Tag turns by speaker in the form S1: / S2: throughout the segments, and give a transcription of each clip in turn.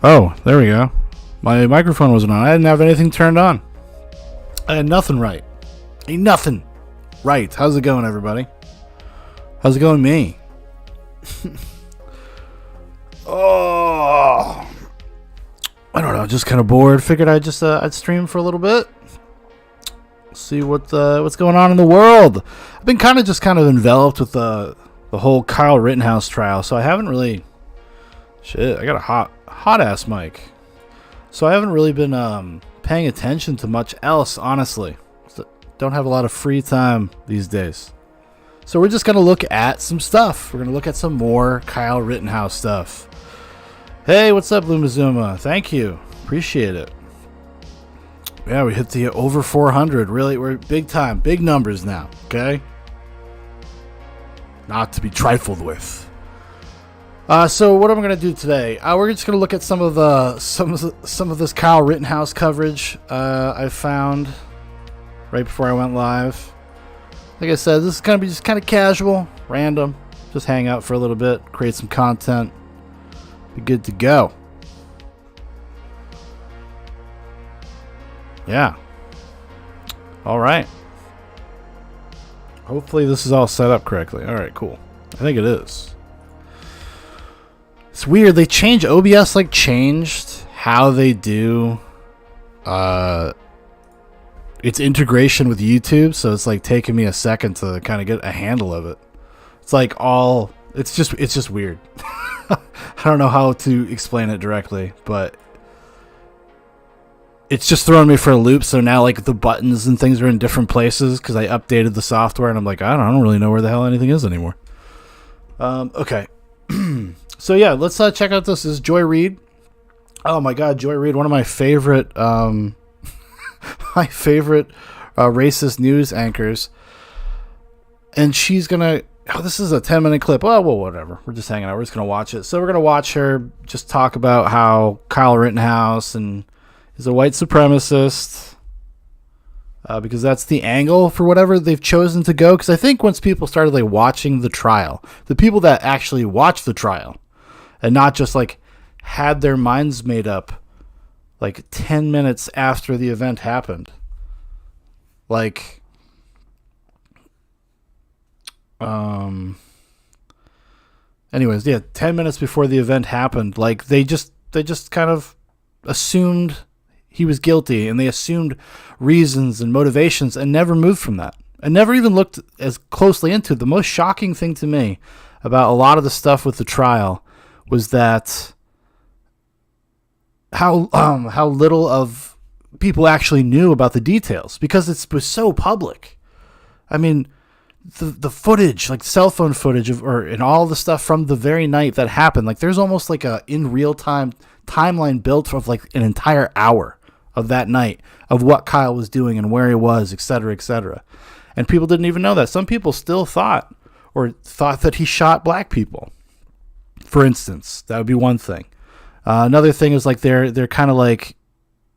S1: Oh, there we go. My microphone wasn't on. I didn't have anything turned on. I had nothing right. Ain't nothing right. How's it going, everybody? How's it going, me? Oh, I don't know. Just kind of bored. Figured I'd stream for a little bit. See what's going on in the world. I've been kind of enveloped with the whole Kyle Rittenhouse trial, so I haven't really. Shit, I got a hot ass mic. So I haven't really been paying attention to much else, honestly. Don't have a lot of free time these days. So we're just going to look at some stuff. We're going to look at some more Kyle Rittenhouse stuff. Hey, what's up, Lumazuma? Thank you. Appreciate it. Yeah, we hit the over 400. Really, we're big time. Big numbers now, okay? Not to be trifled with. So what am I going to do today? We're just going to look at some of this Kyle Rittenhouse coverage I found right before I went live. Like I said, this is going to be just kind of casual, random. Just hang out for a little bit, create some content, be good to go. Yeah. All right. Hopefully this is all set up correctly. All right, cool. I think it is. It's weird. They changed OBS, changed how they do its integration with YouTube, so it's taking me a second to kind of get a handle of it. It's just weird. I don't know how to explain it directly, but it's just throwing me for a loop. So now the buttons and things are in different places because I updated the software, and I'm I don't really know where the hell anything is anymore. Okay. So yeah, let's check out this. This is Joy Reid. Oh my God, Joy Reid, one of my favorite racist news anchors. And she's gonna. Oh, this is a 10-minute clip. Oh, well, whatever. We're just hanging out. We're just gonna watch it. So we're gonna watch her just talk about how Kyle Rittenhouse is a white supremacist. Because that's the angle for whatever they've chosen to go. Because I think once people started watching the trial, the people that actually watched the trial, and not just had their minds made up 10 minutes after the event happened. Anyways, yeah, 10 minutes before the event happened, they just kind of assumed he was guilty, and they assumed reasons and motivations and never moved from that. And never even looked as closely into it. The most shocking thing to me about a lot of the stuff with the trial was that how little of people actually knew about the details, because it was so public. I mean, the footage, cell phone footage and all the stuff from the very night that happened, there's almost a in real time timeline built of an entire hour of that night of what Kyle was doing and where he was, etc., etc. And people didn't even know that. Some people still thought that he shot black people, for instance. That would be one thing. Another thing is they're kind of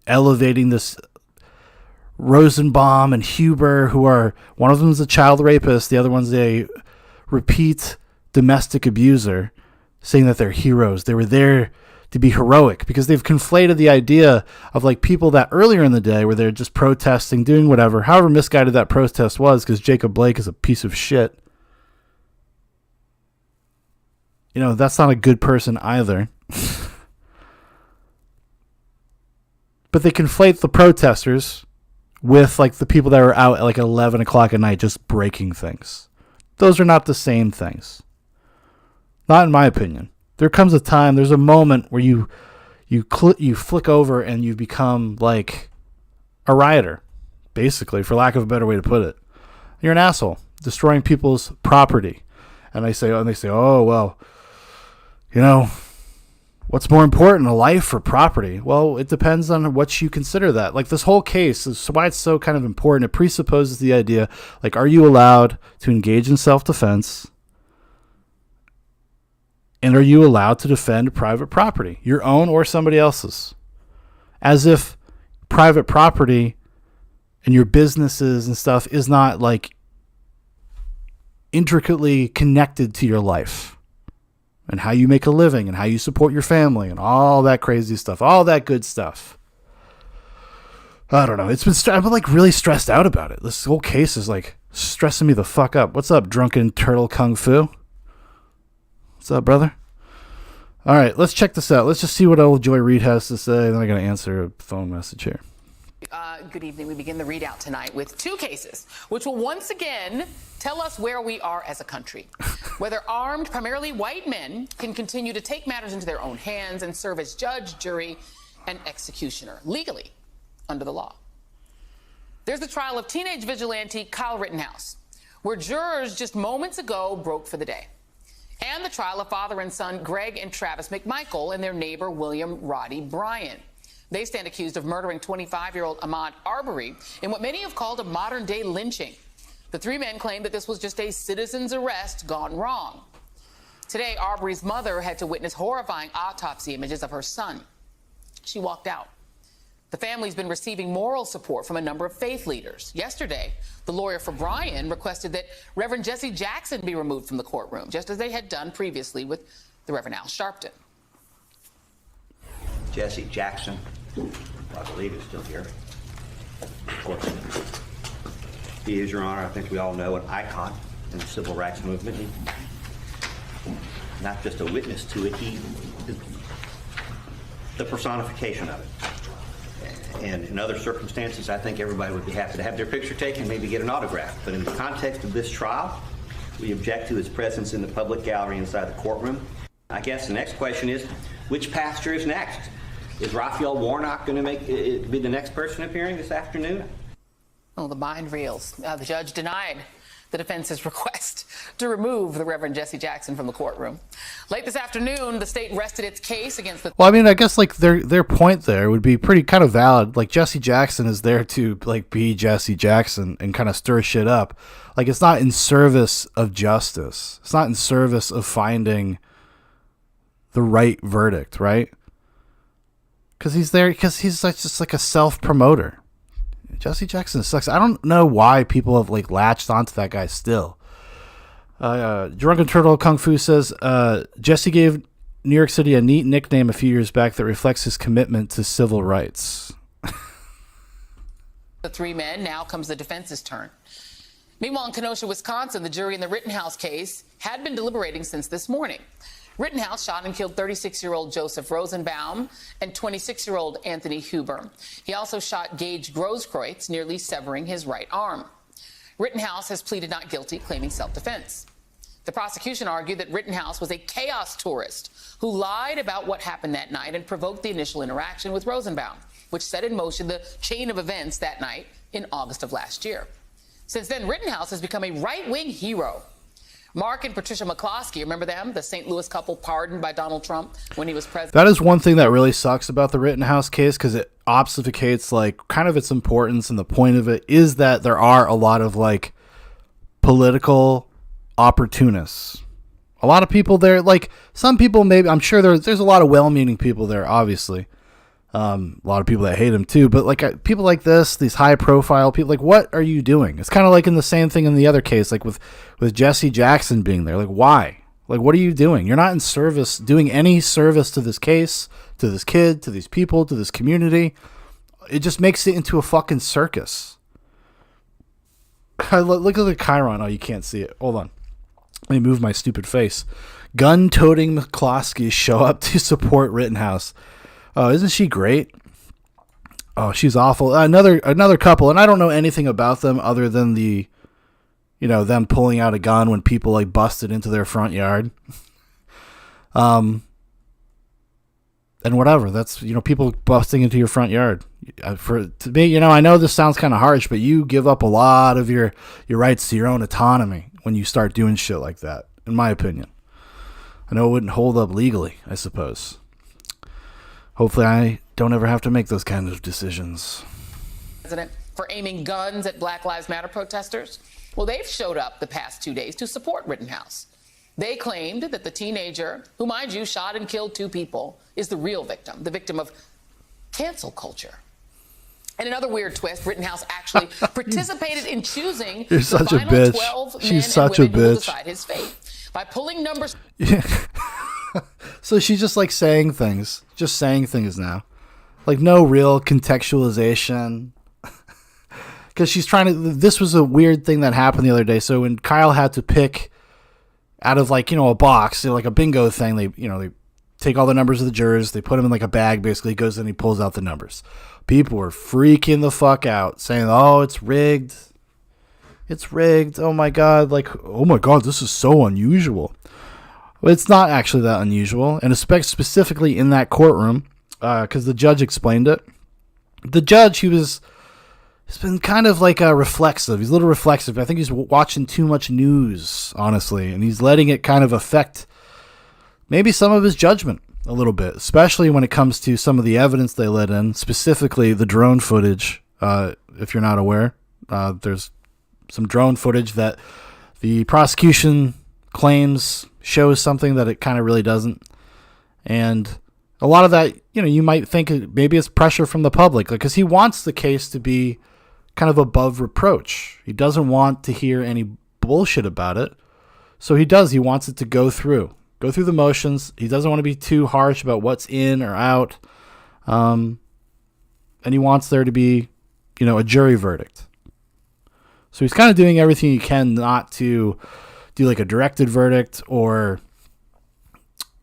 S1: elevating this Rosenbaum and Huber, who are, one of them is a child rapist, the other one's a repeat domestic abuser, saying that they're heroes. They were there to be heroic, because they've conflated the idea of people that earlier in the day where they're just protesting, doing whatever, however misguided that protest was, because Jacob Blake is a piece of shit. That's not a good person either. But they conflate the protesters with the people that were out at 11 o'clock at night just breaking things. Those are not the same things. Not in my opinion. There comes a time, there's a moment where you flick over and you become a rioter, basically, for lack of a better way to put it. You're an asshole, destroying people's property. And they say, oh, well, what's more important, a life or property? Well, it depends on what you consider that. This whole case is why it's so kind of important. It presupposes the idea, are you allowed to engage in self-defense? And are you allowed to defend private property, your own or somebody else's? As if private property and your businesses and stuff is not intricately connected to your life. and how you make a living and how you support your family and all that crazy stuff, all that good stuff. I don't know. I've been like really stressed out about it. This whole case is like stressing me the fuck up. What's up, Drunken Turtle Kung Fu? What's up, brother? All right, let's check this out. Let's just see what old Joy Reid has to say. Then I'm going to answer a phone message here.
S2: Good evening. We begin the readout tonight with two cases, which will once again tell us where we are as a country. Whether armed, primarily white men can continue to take matters into their own hands and serve as judge, jury, and executioner, legally, under the law. There's the trial of teenage vigilante Kyle Rittenhouse, where jurors just moments ago broke for the day. And the trial of father and son Greg and Travis McMichael and their neighbor William Roddy Bryan. They stand accused of murdering 25-year-old Ahmaud Arbery in what many have called a modern-day lynching. The three men claim that this was just a citizen's arrest gone wrong. Today, Arbery's mother had to witness horrifying autopsy images of her son. She walked out. The family's been receiving moral support from a number of faith leaders. Yesterday, the lawyer for Bryan requested that Reverend Jesse Jackson be removed from the courtroom, just as they had done previously with the Reverend Al Sharpton.
S3: Jesse Jackson, I believe, is still here. Of course, he is, Your Honor, I think we all know, an icon in the civil rights movement. Not just a witness to it, he is the personification of it. And in other circumstances, I think everybody would be happy to have their picture taken, maybe get an autograph. But in the context of this trial, we object to his presence in the public gallery inside the courtroom. I guess the next question is, which pastor is next? Is Raphael Warnock going to be the next person appearing this afternoon?
S2: Oh, the mind reels. The judge denied the defense's request to remove the Reverend Jesse Jackson from the courtroom. Late this afternoon, the state rested its case against the...
S1: Well, I mean, I guess like their point there would be pretty kind of valid. Like Jesse Jackson is there to like be Jesse Jackson and kind of stir shit up. Like it's not in service of justice. It's not in service of finding the right verdict, right? Because he's there because he's like, just like a self-promoter. Jesse Jackson sucks. I don't know why people have like latched onto that guy still. Drunken Turtle Kung Fu says Jesse gave New York City a neat nickname a few years back that reflects his commitment to civil rights.
S2: The three men, now comes the defense's turn. Meanwhile, in Kenosha, Wisconsin, the jury in the Rittenhouse case had been deliberating since this morning. Rittenhouse shot and killed 36-year-old Joseph Rosenbaum and 26-year-old Anthony Huber. He also shot Gage Grosskreutz, nearly severing his right arm. Rittenhouse has pleaded not guilty, claiming self-defense. The prosecution argued that Rittenhouse was a chaos tourist who lied about what happened that night and provoked the initial interaction with Rosenbaum, which set in motion the chain of events that night in August of last year. Since then, Rittenhouse has become a right-wing hero. Mark and Patricia McCloskey, remember them? The St. Louis couple pardoned by Donald Trump when he was president.
S1: That is one thing that really sucks about the Rittenhouse case because it obfuscates like kind of its importance, and the point of it is that there are a lot of like political opportunists. A lot of people there, like some people maybe, I'm sure there's a lot of well-meaning people there, obviously. A lot of people that hate him too, but like people like this, these high-profile people, like what are you doing? It's kind of like in the same thing in the other case, like with Jesse Jackson being there. Like why? Like what are you doing? You're not in service, doing any service to this case, to this kid, to these people, to this community. It just makes it into a fucking circus. Look at the Chiron. Oh, you can't see it. Hold on. Let me move my stupid face. Gun-toting McCloskey show up to support Rittenhouse. Oh, isn't she great? Oh, she's awful. Another couple, and I don't know anything about them other than them pulling out a gun when people like busted into their front yard. And whatever. That's people busting into your front yard. To me, I know this sounds kind of harsh, but you give up a lot of your rights to your own autonomy when you start doing shit like that. In my opinion, I know it wouldn't hold up legally, I suppose. Hopefully I don't ever have to make those kind of decisions.
S2: President for aiming guns at Black Lives Matter protesters? Well, they've showed up the past 2 days to support Rittenhouse. They claimed that the teenager, who, mind you, shot and killed 2 people, is the real victim, the victim of cancel culture. And another weird twist, Rittenhouse actually participated in choosing
S1: You're
S2: the
S1: such a
S2: final
S1: bitch.
S2: 12
S1: She's
S2: men
S1: such
S2: and women
S1: a
S2: who will
S1: bitch.
S2: decide his fate by pulling numbers.
S1: Yeah. So she's just like saying things now. Like no real contextualization. Because she's trying to, this was a weird thing that happened the other day. So when Kyle had to pick out of like, a box, like a bingo thing, they take all the numbers of the jurors, they put them in like a bag, basically. He goes and he pulls out the numbers. People were freaking the fuck out, saying, oh, it's rigged. It's rigged. Oh my God. Like, oh my God, this is so unusual. Well, it's not actually that unusual. And specifically in that courtroom, because the judge explained it. The judge, he's been kind of like reflexive. He's a little reflexive. I think he's watching too much news, honestly. And he's letting it kind of affect maybe some of his judgment a little bit, especially when it comes to some of the evidence they let in, specifically the drone footage. If you're not aware, there's some drone footage that the prosecution claims shows something that it kind of really doesn't. And a lot of that, you might think maybe it's pressure from the public, because he wants the case to be kind of above reproach. He doesn't want to hear any bullshit about it. So he wants it to go through the motions. He doesn't want to be too harsh about what's in or out. And he wants there to be, a jury verdict. So he's kind of doing everything he can not to do like a directed verdict or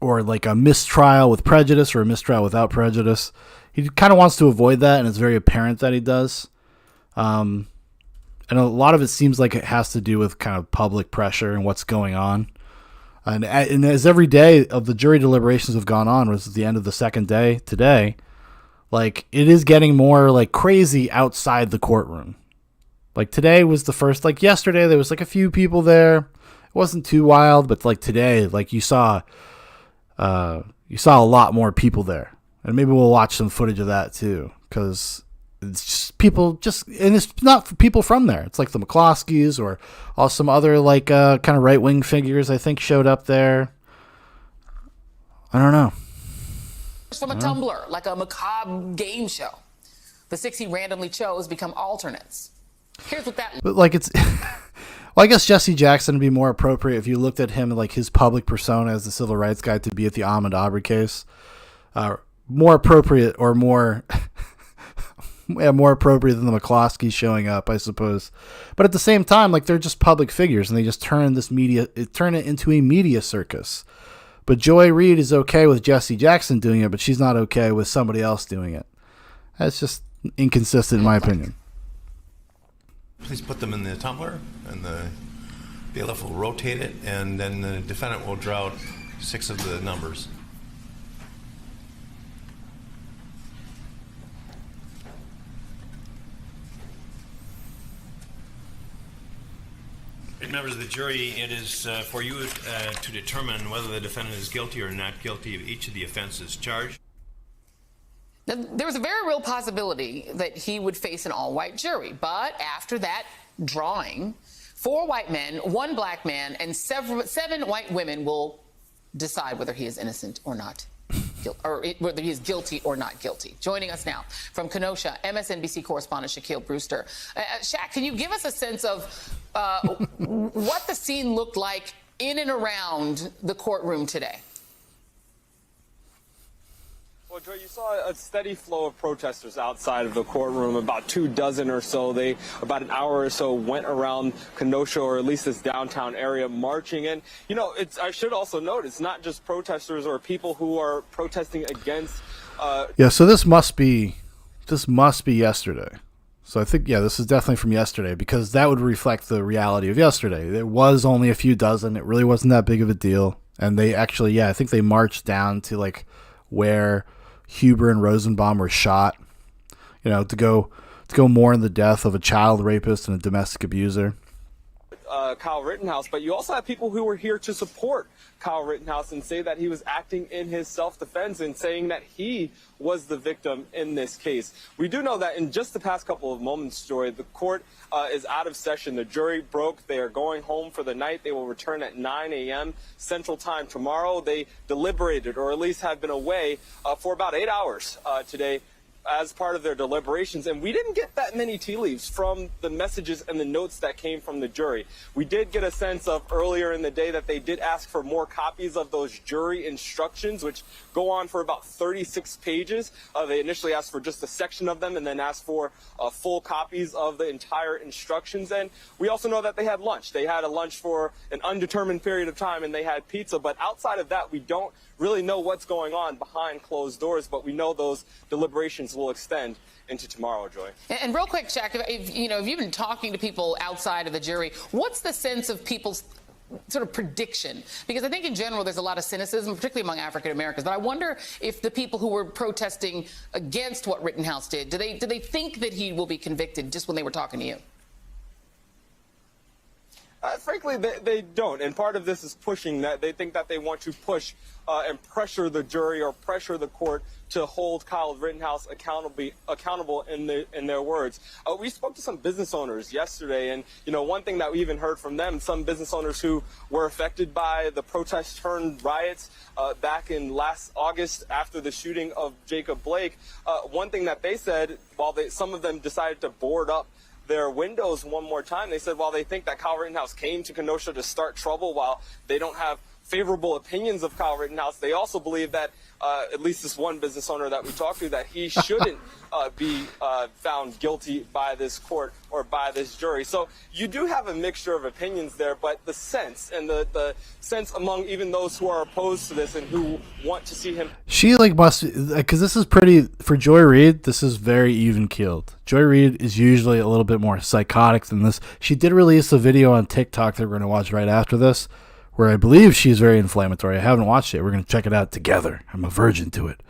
S1: like a mistrial with prejudice or a mistrial without prejudice. He kind of wants to avoid that, and it's very apparent that he does. And a lot of it seems like it has to do with kind of public pressure and what's going on. And as every day of the jury deliberations have gone on, was the end of the second day today, like it is getting more like crazy outside the courtroom. Like today was the first, like yesterday there was like a few people there. It wasn't too wild, but like today, like you saw a lot more people there. And maybe we'll watch some footage of that too, because it's just people and it's not people from there. It's like the McCloskeys or some other like kind of right-wing figures I think showed up there. I don't know.
S2: From a Tumblr, like a macabre game show. The 6 he randomly chose become alternates. Here's what that...
S1: But like it's... Well, I guess Jesse Jackson would be more appropriate if you looked at him like his public persona as the civil rights guy to be at the Ahmaud Arbery case. More appropriate or more... more appropriate than the McCloskeys showing up, I suppose. But at the same time, like they're just public figures and they just turn it into a media circus. But Joy Reid is okay with Jesse Jackson doing it, but she's not okay with somebody else doing it. That's just inconsistent in my opinion.
S4: Please put them in the tumbler, and the bailiff will rotate it, and then the defendant will draw out 6 of the numbers. Members of the jury, it is for you to determine whether the defendant is guilty or not guilty of each of the offenses charged.
S2: Now, there was a very real possibility that he would face an all-white jury, but after that drawing, 4 white men, 1 black man, and 7 white women will decide whether he is innocent or not. Or whether he is guilty or not guilty. Joining us now from Kenosha, MSNBC correspondent Shaquille Brewster. Shaq, can you give us a sense of what the scene looked like in and around the courtroom today?
S5: Well, Joy, you saw a steady flow of protesters outside of the courtroom, about 24 or so. They, about an hour or so, went around Kenosha, or at least this downtown area, marching. And, I should also note, it's not just protesters or people who are protesting against...
S1: Yeah, so this must be yesterday. So I think, this is definitely from yesterday, because that would reflect the reality of yesterday. There was only a few dozen. It really wasn't that big of a deal. And they actually, I think they marched down to, like, where Huber and Rosenbaum were shot, to go mourn the death of a child rapist and a domestic abuser.
S5: Kyle Rittenhouse, but you also have people who were here to support Kyle Rittenhouse and say that he was acting in his self-defense and saying that he was the victim in this case. We do know that in just the past couple of moments, Joy, the court is out of session. The jury broke. They are going home for the night. They will return at 9 a.m. Central Time tomorrow. They deliberated, or at least have been away for about 8 hours today. as part of their deliberations, and we didn't get that many tea leaves from the messages and the notes that came from the jury. We did get a sense of earlier in the day that they did ask for more copies of those jury instructions, which go on for about 36 pages. They initially asked for just a section of them and then asked for full copies of the entire instructions. And we also know that they had lunch. They had a lunch for an undetermined period of time, and they had pizza. But outside of that, we don't really know what's going on behind closed doors, but we know those deliberations will extend into tomorrow, Joy.
S2: And real quick, Shaq, if you've been talking to people outside of the jury, what's the sense of people's sort of prediction? Because I think in general there's a lot of cynicism, particularly among African Americans. But I wonder if the people who were protesting against what Rittenhouse did, do they think that he will be convicted just when they were talking to you?
S5: Frankly, they don't. And part of this is pushing that. They think that they want to push and pressure the jury or pressure the court to hold Kyle Rittenhouse accountable in their words. We spoke to some business owners yesterday, and one thing that we even heard from them, some business owners who were affected by the protest turned riots back in last August after the shooting of Jacob Blake. One thing that they said, while some of them decided to board up their windows one more time, they said while they think that Kyle Rittenhouse came to Kenosha to start trouble, while they don't have favorable opinions of Kyle Rittenhouse, they also believe that, at least this one business owner that we talked to, that he shouldn't be found guilty by this court or by this jury. So you do have a mixture of opinions there, but the sense and the sense among even those who are opposed to this and who want to see him.
S1: She must, because this is pretty, for Joy Reid, this is very even keeled. Joy Reid is usually a little bit more psychotic than this. She did release a video on TikTok that we're going to watch right after this, where I believe she's very inflammatory. I haven't watched it. We're going to check it out together. I'm a virgin to it.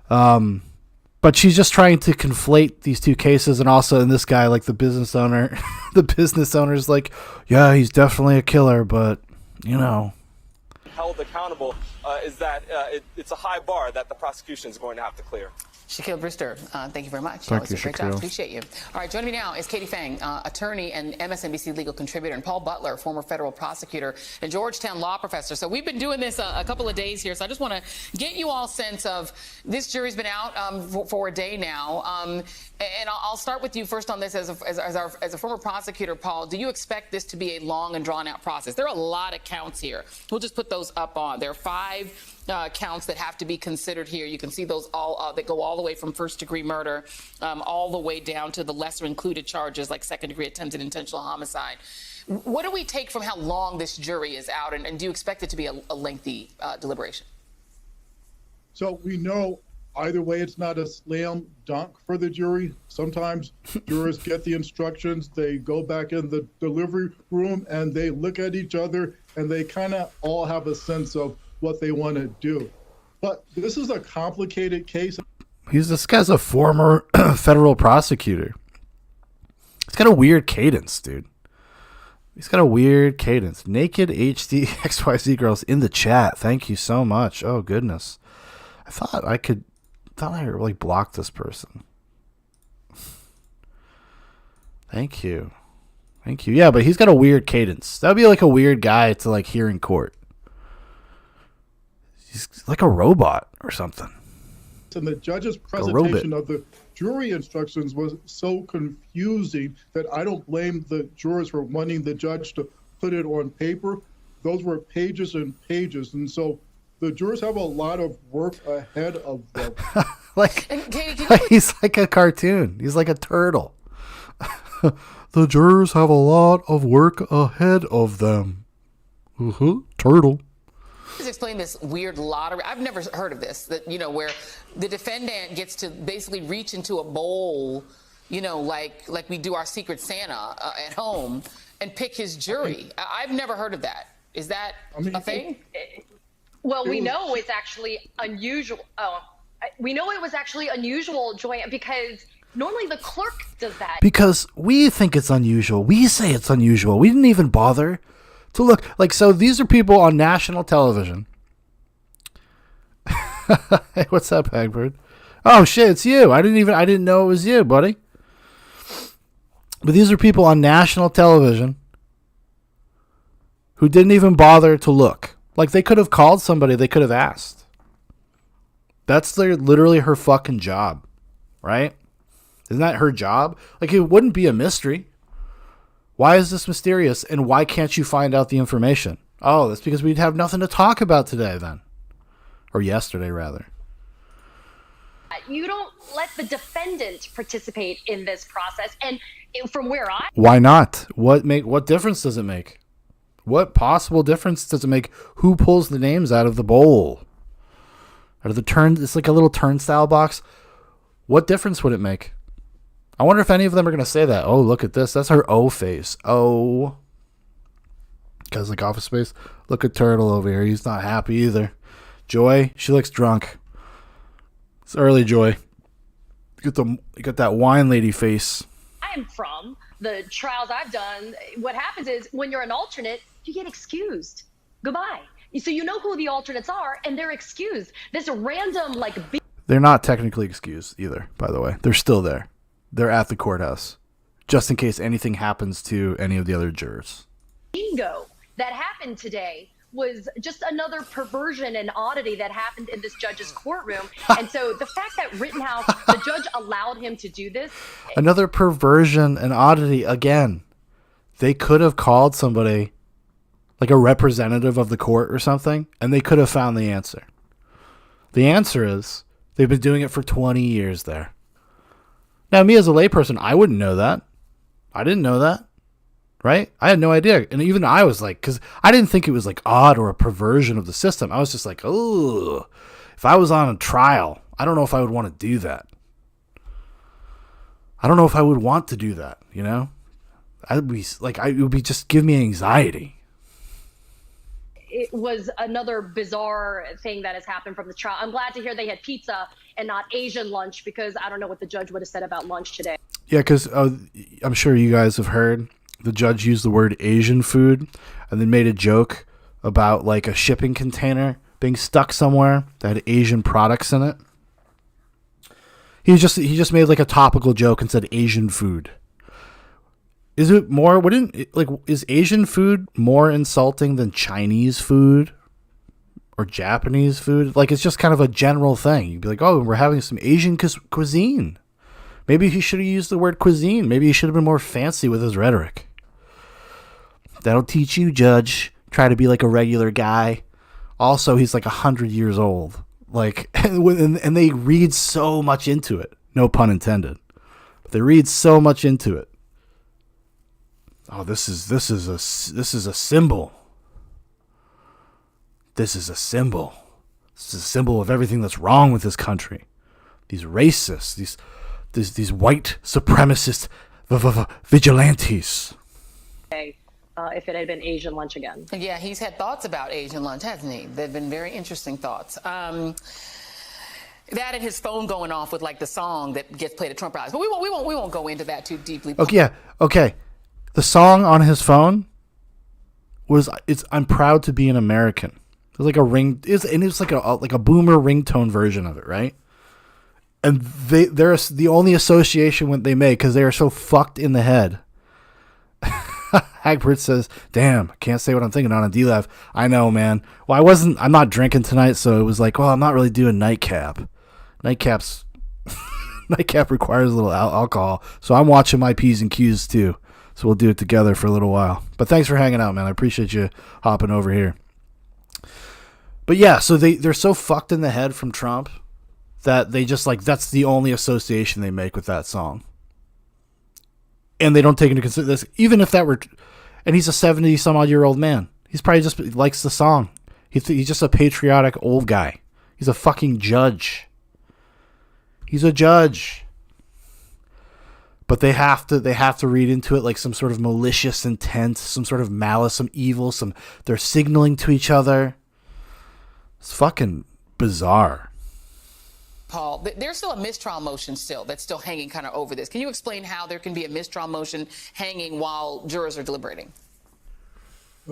S1: But she's just trying to conflate these two cases, and also in this guy, like the business owner, the business owner's like, yeah, he's definitely a killer, but,
S5: held accountable is that it's a high bar that the prosecution is going to have to clear.
S2: Shaquille Brister, thank you very much.
S1: Thank you,
S2: Great
S1: Shaquille.
S2: job. Appreciate you. All right, joining me now is Katie Fang, attorney and MSNBC legal contributor, and Paul Butler, former federal prosecutor and Georgetown law professor. So we've been doing this a couple of days here, so I just want to get you all sense of this jury's been out for a day now. And I'll start with you first on this as a former prosecutor, Paul. Do you expect this to be a long and drawn-out process? There are a lot of counts here. We'll just put those up on. There are 5 counts that have to be considered here. You can see those all that go all the way from first-degree murder all the way down to the lesser-included charges like second-degree attempted intentional homicide. What do we take from how long this jury is out, and do you expect it to be a lengthy deliberation?
S6: So we know either way it's not a slam dunk for the jury. Sometimes jurors get the instructions, they go back in the delivery room, and they look at each other, and they kind of all have a sense of what they want to do. But this is a complicated case.
S1: This guy's a former federal prosecutor. He's got a weird cadence, dude. He's got a weird cadence. Naked HD XYZ girls in the chat. Thank you so much. Oh goodness. I thought I really blocked this person. Thank you. Yeah, but he's got a weird cadence. That would be like a weird guy to hear in court. He's like a robot or something.
S6: And the judge's presentation of the jury instructions was so confusing that I don't blame the jurors for wanting the judge to put it on paper. Those were pages and pages. And so the jurors have a lot of work ahead of them.
S1: He's like a cartoon. He's like a turtle. The jurors have a lot of work ahead of them. Turtle.
S2: Just explain this weird lottery. I've never heard of this, that, where the defendant gets to basically reach into a bowl, like we do our Secret Santa at home, and pick his jury. I've never heard of that. Is that a thing?
S7: Well, we know it's actually unusual. We know it was actually unusual, Joy, because normally the clerk does that.
S1: Because we think it's unusual. We say it's unusual. We didn't even bother to look. So these are people on national television. Hey, what's up, Hagbird? Oh shit, it's you. I didn't know it was you, buddy. But these are people on national television who didn't even bother to look. They could have called somebody, they could have asked. That's literally her fucking job. right? Isn't that her job? Like, it wouldn't be a mystery. Why is this mysterious, and why can't you find out the information? Oh, that's because we'd have nothing to talk about today then. Or yesterday, rather.
S7: You don't let the defendant participate in this process. And from where I...
S1: Why not? What difference does it make? What possible difference does it make who pulls the names out of the bowl? Out of the turn, it's like a little turnstile box. What difference would it make? I wonder if any of them are going to say that. Oh, look at this. That's her O face. Oh. Guys like Office Space. Look at Turtle over here. He's not happy either. Joy, she looks drunk. It's early, Joy. You got that wine lady face.
S7: am from, the trials I've done, what happens is when you're an alternate, you get excused. Goodbye. So you know who the alternates are, and they're excused. This random, like...
S1: They're not technically excused either, by the way. They're still there. They're at the courthouse, just in case anything happens to any of the other jurors.
S7: Bingo that happened today was just another perversion and oddity that happened in this judge's courtroom. And so the fact that Rittenhouse, the judge allowed him to do this.
S1: Another perversion and oddity again. They could have called somebody, like a representative of the court or something, and they could have found the answer. The answer is they've been doing it for 20 years there. Now, me as a layperson, I wouldn't know that. I didn't know that. Right? I had no idea. And even I was like, because I didn't think it was like odd or a perversion of the system. I was just like, oh, if I was on a trial, I don't know if I would want to do that. I don't know if I would want to do that, you know? I'd be like, it would be just give me anxiety.
S7: It was another bizarre thing that has happened from the trial. I'm glad to hear they had pizza and not Asian lunch, because I don't know what the judge would have said about lunch today. Yeah,
S1: because I'm sure you guys have heard the judge used the word Asian food and then made a joke about like a shipping container being stuck somewhere that had Asian products in it. He just made like a topical joke and said Asian food. Is it more, is Asian food more insulting than Chinese food or Japanese food? Like, it's just kind of a general thing. You'd be like, oh, we're having some Asian cuisine. Maybe he should have used the word cuisine. Maybe he should have been more fancy with his rhetoric. That'll teach you, Judge. Try to be like a regular guy. Also, he's like 100 years old. Like, and they read so much into it. No pun intended. But they read so much into it. Oh, this is a symbol. This is a symbol. This is a symbol of everything that's wrong with this country. These racists, these white supremacist vigilantes.
S7: If it had been Asian lunch again.
S2: Yeah, he's had thoughts about Asian lunch, hasn't he? They've been very interesting thoughts. That and his phone going off with like the song that gets played at Trump rallies. But we won't go into that too deeply.
S1: Okay, yeah, okay. The song on his phone was "I'm Proud to Be an American." It was like a ring. It's like a boomer ringtone version of it, right? And they're the only association they make because they are so fucked in the head. Hagbert says, "Damn, can't say what I'm thinking on a DLAV." I know, man. Well, I'm not drinking tonight, so it was like, well, I'm not really doing nightcap. Nightcap requires a little alcohol, so I'm watching my P's and Q's too. So we'll do it together for a little while. But thanks for hanging out, man. I appreciate you hopping over here. But yeah, so they're so fucked in the head from Trump that they just like, that's the only association they make with that song. And they don't take into consideration this, even if that were, and he's a 70-some-odd-year-old man. He's probably just likes the song. He's just a patriotic old guy. He's a fucking judge. He's a judge. But they have to read into it like some sort of malicious intent, some sort of malice, some evil, they're signaling to each other. It's fucking bizarre.
S2: Paul, there's still a mistrial motion that's still hanging kind of over this. Can you explain how there can be a mistrial motion hanging while jurors are deliberating?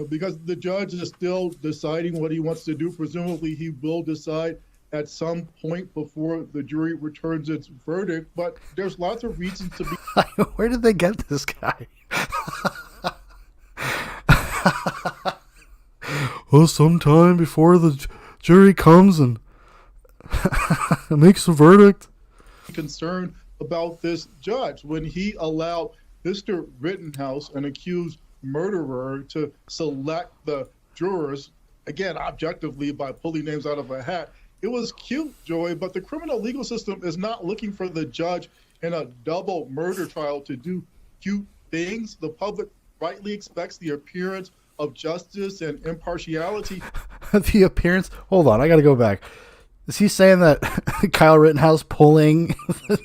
S6: Because the judge is still deciding what he wants to do. Presumably he will decide at some point before the jury returns its verdict, but there's lots of reasons to be...
S1: Where did they get this guy? Well, sometime before the jury comes and makes a verdict.
S6: Concerned about this judge when he allowed Mr. Rittenhouse, an accused murderer, to select the jurors, again, objectively by pulling names out of a hat. It was cute, Joy, but the criminal legal system is not looking for the judge in a double murder trial to do cute things. The public rightly expects the appearance of justice and impartiality.
S1: The appearance? Hold on, I gotta go back. Is he saying that Kyle Rittenhouse pulling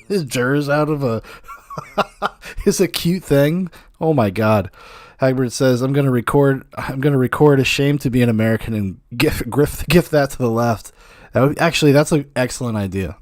S1: his jurors out of a is a cute thing? Oh my God. Hagbert says, I'm gonna record Ashamed to be an American and gift that to the left. That's an excellent idea.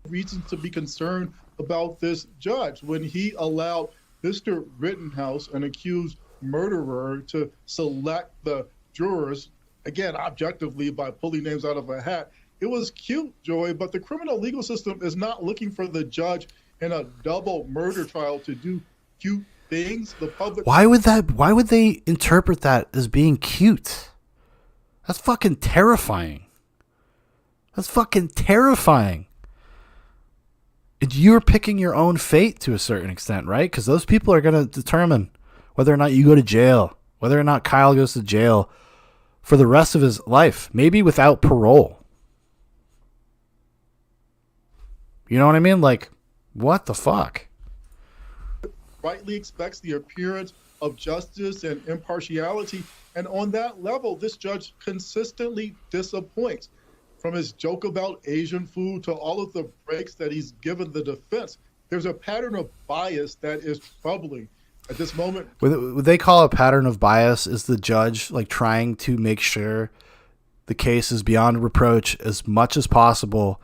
S6: Reasons to be concerned about this judge when he allowed Mr. Rittenhouse, an accused murderer, to select the jurors, again, objectively by pulling names out of a hat. It was cute, Joy, but the criminal legal system is not looking for the judge in a double murder trial to do cute things. The public.
S1: Why would they interpret that as being cute? That's fucking terrifying. That's fucking terrifying. You're picking your own fate to a certain extent, right? Because those people are going to determine whether or not you go to jail, whether or not Kyle goes to jail for the rest of his life, maybe without parole. You know what I mean? Like, what the fuck?
S6: Rightly expects the appearance of justice and impartiality. And on that level, this judge consistently disappoints. From his joke about Asian food to all of the breaks that he's given the defense, there's a pattern of bias that is troubling at this moment.
S1: Would they call a pattern of bias is the judge like trying to make sure the case is beyond reproach as much as possible,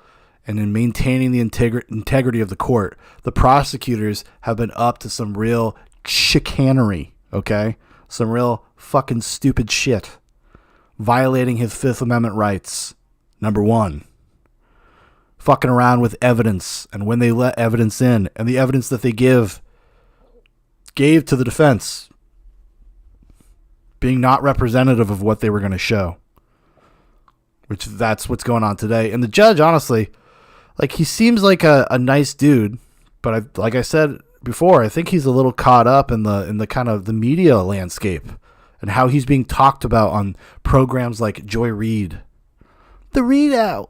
S1: and in maintaining the integrity of the court, the prosecutors have been up to some real chicanery, okay? Some real fucking stupid shit. Violating his Fifth Amendment rights, number one. Fucking around with evidence, and when they let evidence in, and the evidence that they gave to the defense being not representative of what they were going to show. Which that's what's going on today. And the judge, honestly, like, he seems like a nice dude, but like I said before, I think he's a little caught up in the kind of the media landscape and how he's being talked about on programs like Joy Reid. The Readout.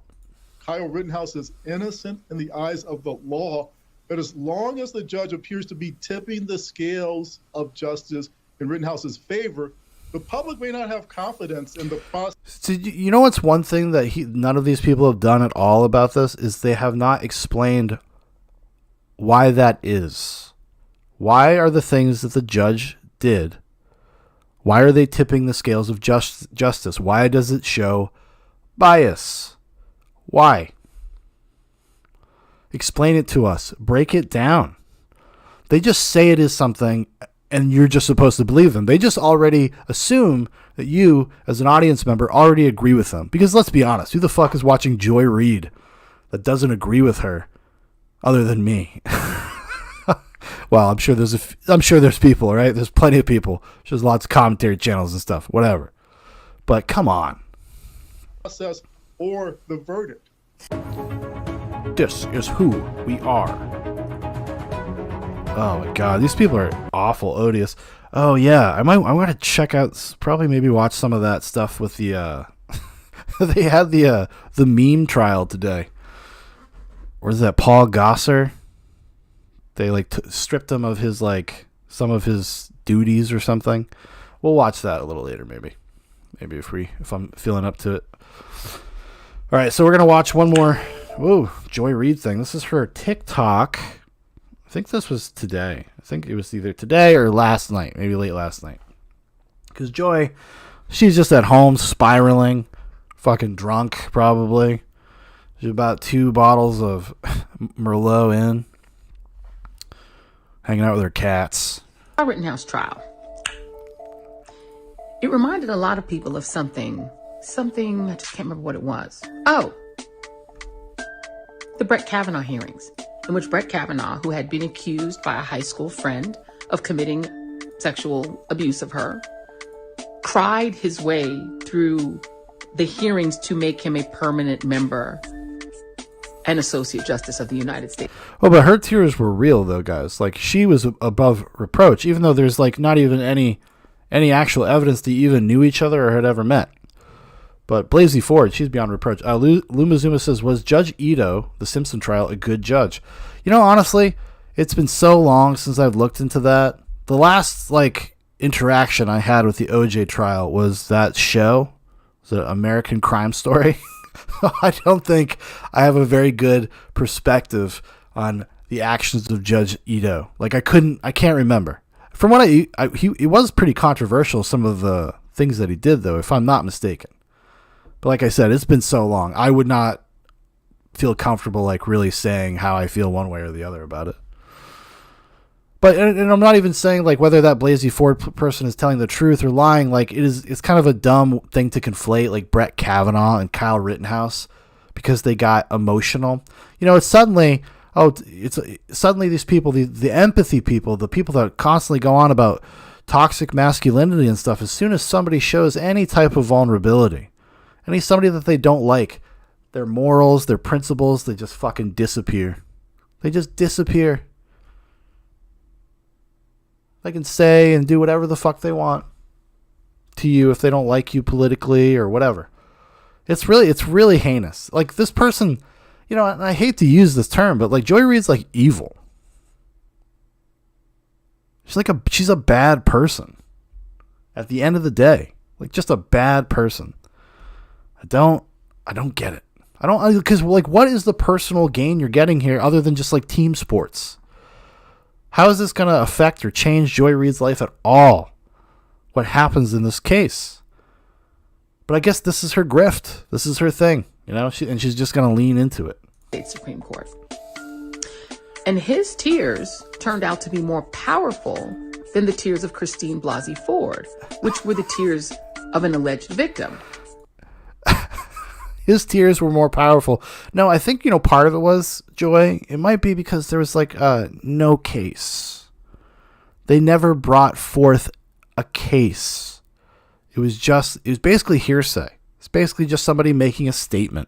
S6: Kyle Rittenhouse is innocent in the eyes of the law, but as long as the judge appears to be tipping the scales of justice in Rittenhouse's favor, the public may not have confidence in the process.
S1: So you know what's one thing that none of these people have done at all about this is they have not explained why that is. Why are the things that the judge did, why are they tipping the scales of justice? Why does it show bias? Why? Explain it to us. Break it down. They just say it is something and you're just supposed to believe them. They just already assume that you, as an audience member, already agree with them. Because let's be honest, who the fuck is watching Joy Reid that doesn't agree with her other than me? Well, I'm sure there's people, right? There's plenty of people. There's lots of commentary channels and stuff, whatever. But come on.
S6: Process or the verdict.
S1: This is who we are. Oh my God, these people are awful, odious. Oh yeah, I'm gonna check out, probably maybe watch some of that stuff with the. They had the meme trial today. Or is that Paul Gosar? They stripped him of his some of his duties or something. We'll watch that a little later, maybe if I'm feeling up to it. All right, so we're gonna watch one more. Whoa, Joy Reid thing. This is her TikTok. I think this was today. I think it was either today or last night, maybe late last night. Because Joy, she's just at home spiraling, fucking drunk probably. She's about 2 bottles of Merlot in, hanging out with her cats.
S8: Kyle Rittenhouse trial. It reminded a lot of people of something, I just can't remember what it was. Oh, the Brett Kavanaugh hearings, in which Brett Kavanaugh, who had been accused by a high school friend of committing sexual abuse of her, cried his way through the hearings to make him a permanent member and Associate Justice of the United States.
S1: Oh, but her tears were real, though, guys. Like, she was above reproach, even though there's, like, not even any actual evidence they even knew each other or had ever met. But Blasey Ford, she's beyond reproach. Luma Zuma says, was Judge Ito, the Simpson trial, a good judge? You know, honestly, it's been so long since I've looked into that. The last, like, interaction I had with the OJ trial was that show, the American Crime Story. I don't think I have a very good perspective on the actions of Judge Ito. Like, I can't remember. From what it was pretty controversial, some of the things that he did, though, if I'm not mistaken. But like I said, it's been so long. I would not feel comfortable, like, really saying how I feel one way or the other about it. But, and I'm not even saying, like, whether that Blasey Ford person is telling the truth or lying. Like, it's kind of a dumb thing to conflate, like, Brett Kavanaugh and Kyle Rittenhouse because they got emotional. You know, it's suddenly these people, the empathy people, the people that constantly go on about toxic masculinity and stuff, as soon as somebody shows any type of vulnerability, somebody that they don't like, their morals, their principles, they just fucking disappear. They just disappear. They can say and do whatever the fuck they want to you if they don't like you politically or whatever. It's really heinous. Like, this person, you know, and I hate to use this term, but, like, Joy Reid's, like, evil. She's a bad person. At the end of the day, like, just a bad person. I don't get it. Because, like, what is the personal gain you're getting here other than just, like, team sports? How is this going to affect or change Joy Reid's life at all? What happens in this case? But I guess this is her grift. This is her thing, you know, and she's just going to lean into it.
S8: Supreme Court. And his tears turned out to be more powerful than the tears of Christine Blasey Ford, which were the tears of an alleged victim.
S1: His tears were more powerful. No, I think, you know, part of it was, Joy, it might be because there was, like, no case. They never brought forth a case. It was basically hearsay. It's basically just somebody making a statement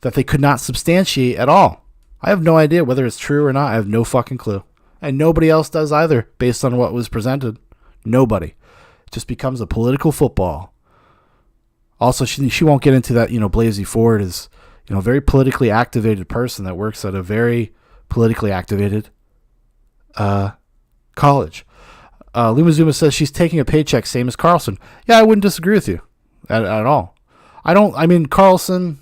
S1: that they could not substantiate at all. I have no idea whether it's true or not. I have no fucking clue. And nobody else does either, based on what was presented. Nobody. It just becomes a political football. Also, she won't get into that, you know, Blasey Ford is, you know, a very politically activated person that works at a very politically activated college. Luma Zuma says she's taking a paycheck, same as Carlson. Yeah, I wouldn't disagree with you at all. Carlson,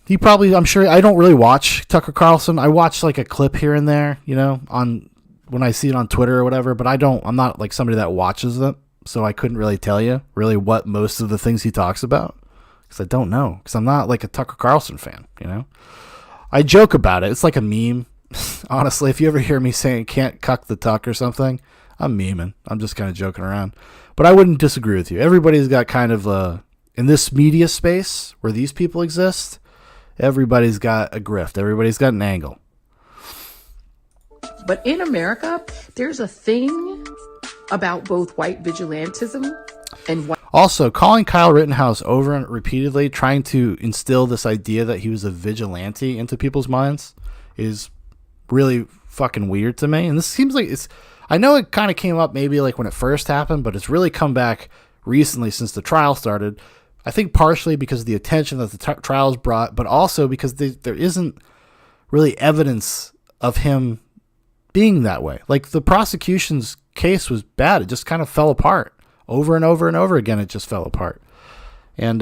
S1: I'm sure, I don't really watch Tucker Carlson. I watch, like, a clip here and there, you know, when I see it on Twitter or whatever, but I'm not, like, somebody that watches them. So I couldn't really tell you really what most of the things he talks about, because I don't know, because I'm not, like, a Tucker Carlson fan, you know. I joke about it. It's like a meme. Honestly, if you ever hear me saying can't cuck the tuck or something, I'm memeing. I'm just kind of joking around. But I wouldn't disagree with you. Everybody's got kind of in this media space where these people exist, everybody's got a grift. Everybody's got an angle.
S8: But in America, there's a thing about both white vigilantism and white.
S1: Also, calling Kyle Rittenhouse over and repeatedly trying to instill this idea that he was a vigilante into people's minds is really fucking weird to me. And this seems like I know it kind of came up maybe like when it first happened, but it's really come back recently since the trial started. I think partially because of the attention that the trials brought, but also because there isn't really evidence of him being that way. Like, the prosecution's case was bad. It just kind of fell apart over and over and over again. It just fell apart. And,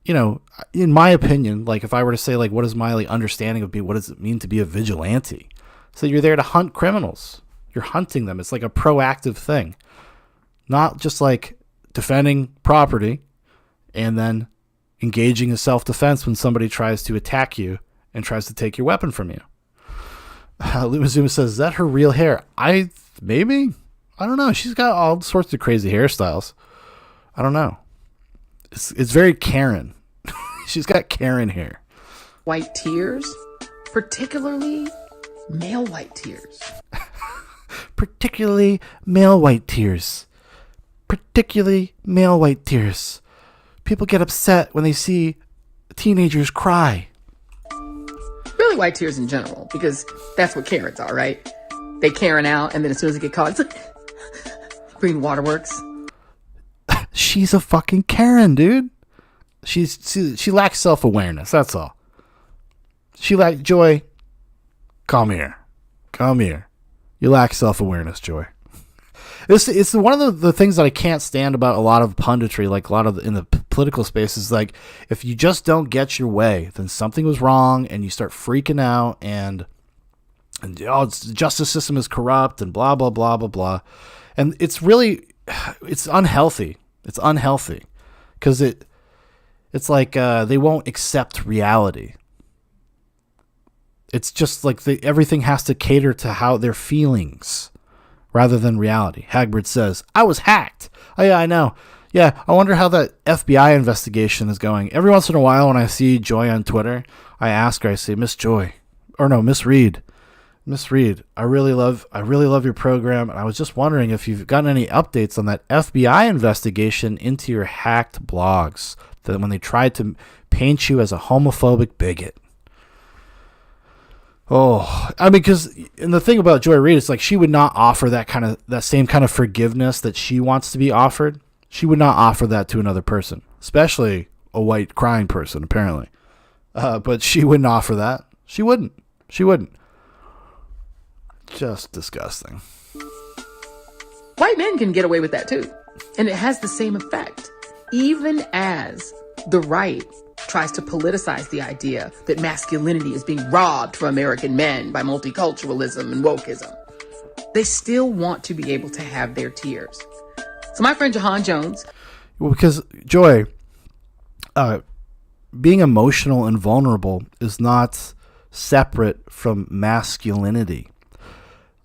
S1: you know, in my opinion, like, if I were to say, like, what is my understanding of what does it mean to be a vigilante? So you're there to hunt criminals. You're hunting them. It's like a proactive thing, not just like defending property and then engaging in self-defense when somebody tries to attack you and tries to take your weapon from you. Luma Zuma says, is that her real hair? Maybe. I don't know. She's got all sorts of crazy hairstyles. I don't know. It's very Karen. She's got Karen hair.
S8: White tears, particularly male white tears.
S1: Particularly male white tears. Particularly male white tears. People get upset when they see teenagers cry.
S8: Really white tears in general, because that's what Karens are, right? They Karen out, and then as soon as they get caught, it's like Green Waterworks.
S1: She's a fucking Karen, dude. She lacks self-awareness. That's all. She lacks Joy. Come here. You lack self-awareness, Joy. It's one of the things that I can't stand about a lot of punditry, like a lot of in the political space, is like, if you just don't get your way, then something was wrong, and you start freaking out, and the justice system is corrupt, and blah blah blah blah blah, and it's unhealthy. It's unhealthy because it's like they won't accept reality. It's just like everything has to cater to how their feelings rather than reality. Hagbard says, I was hacked. Oh, yeah, I know. Yeah, I wonder how that FBI investigation is going. Every once in a while when I see Joy on Twitter, I ask her, I say, Miss Reed. Miss Reed, I really love your program, and I was just wondering if you've gotten any updates on that FBI investigation into your hacked blogs, that when they tried to paint you as a homophobic bigot. Oh, I mean, and the thing about Joy Reid is, like, she would not offer that same kind of forgiveness that she wants to be offered. She would not offer that to another person, especially a white crying person, apparently. But she wouldn't offer that. She wouldn't. Just disgusting.
S8: White men can get away with that too. And it has the same effect. Even as the right tries to politicize the idea that masculinity is being robbed from American men by multiculturalism and wokeism, they still want to be able to have their tears. So my friend Jahan Jones.
S1: Well, because, Joy, being emotional and vulnerable is not separate from masculinity.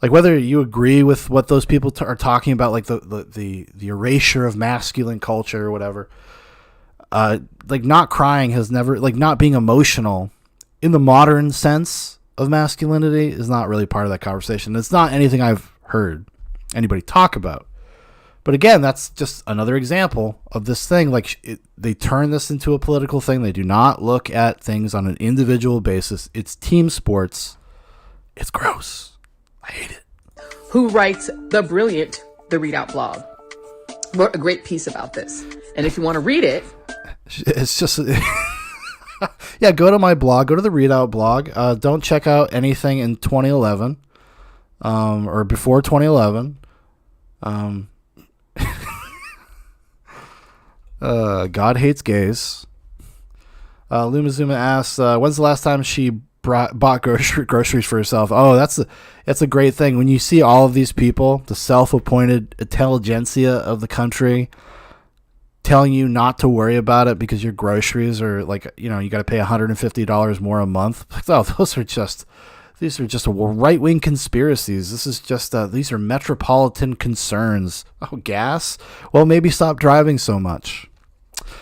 S1: Like, whether you agree with what those people are talking about, like the erasure of masculine culture or whatever, like, not crying has never, like, not being emotional in the modern sense of masculinity is not really part of that conversation. It's not anything I've heard anybody talk about. But again, that's just another example of this thing. Like, they turn this into a political thing. They do not look at things on an individual basis. It's team sports. It's gross. I hate it.
S8: Who writes the brilliant The Readout blog. Wrote a great piece about this. And if you want to read it,
S1: it's just yeah, go to my blog, go to the Readout blog. Don't check out anything in 2011 or before 2011. God hates gays. Lumazuma asks, when's the last time she bought groceries for herself? Oh, that's a great thing. When you see all of these people, the self-appointed intelligentsia of the country, telling you not to worry about it because your groceries are, like, you got to pay $150 more a month. Oh, these are just right-wing conspiracies. This is just these are metropolitan concerns. Oh, gas? Well, maybe stop driving so much.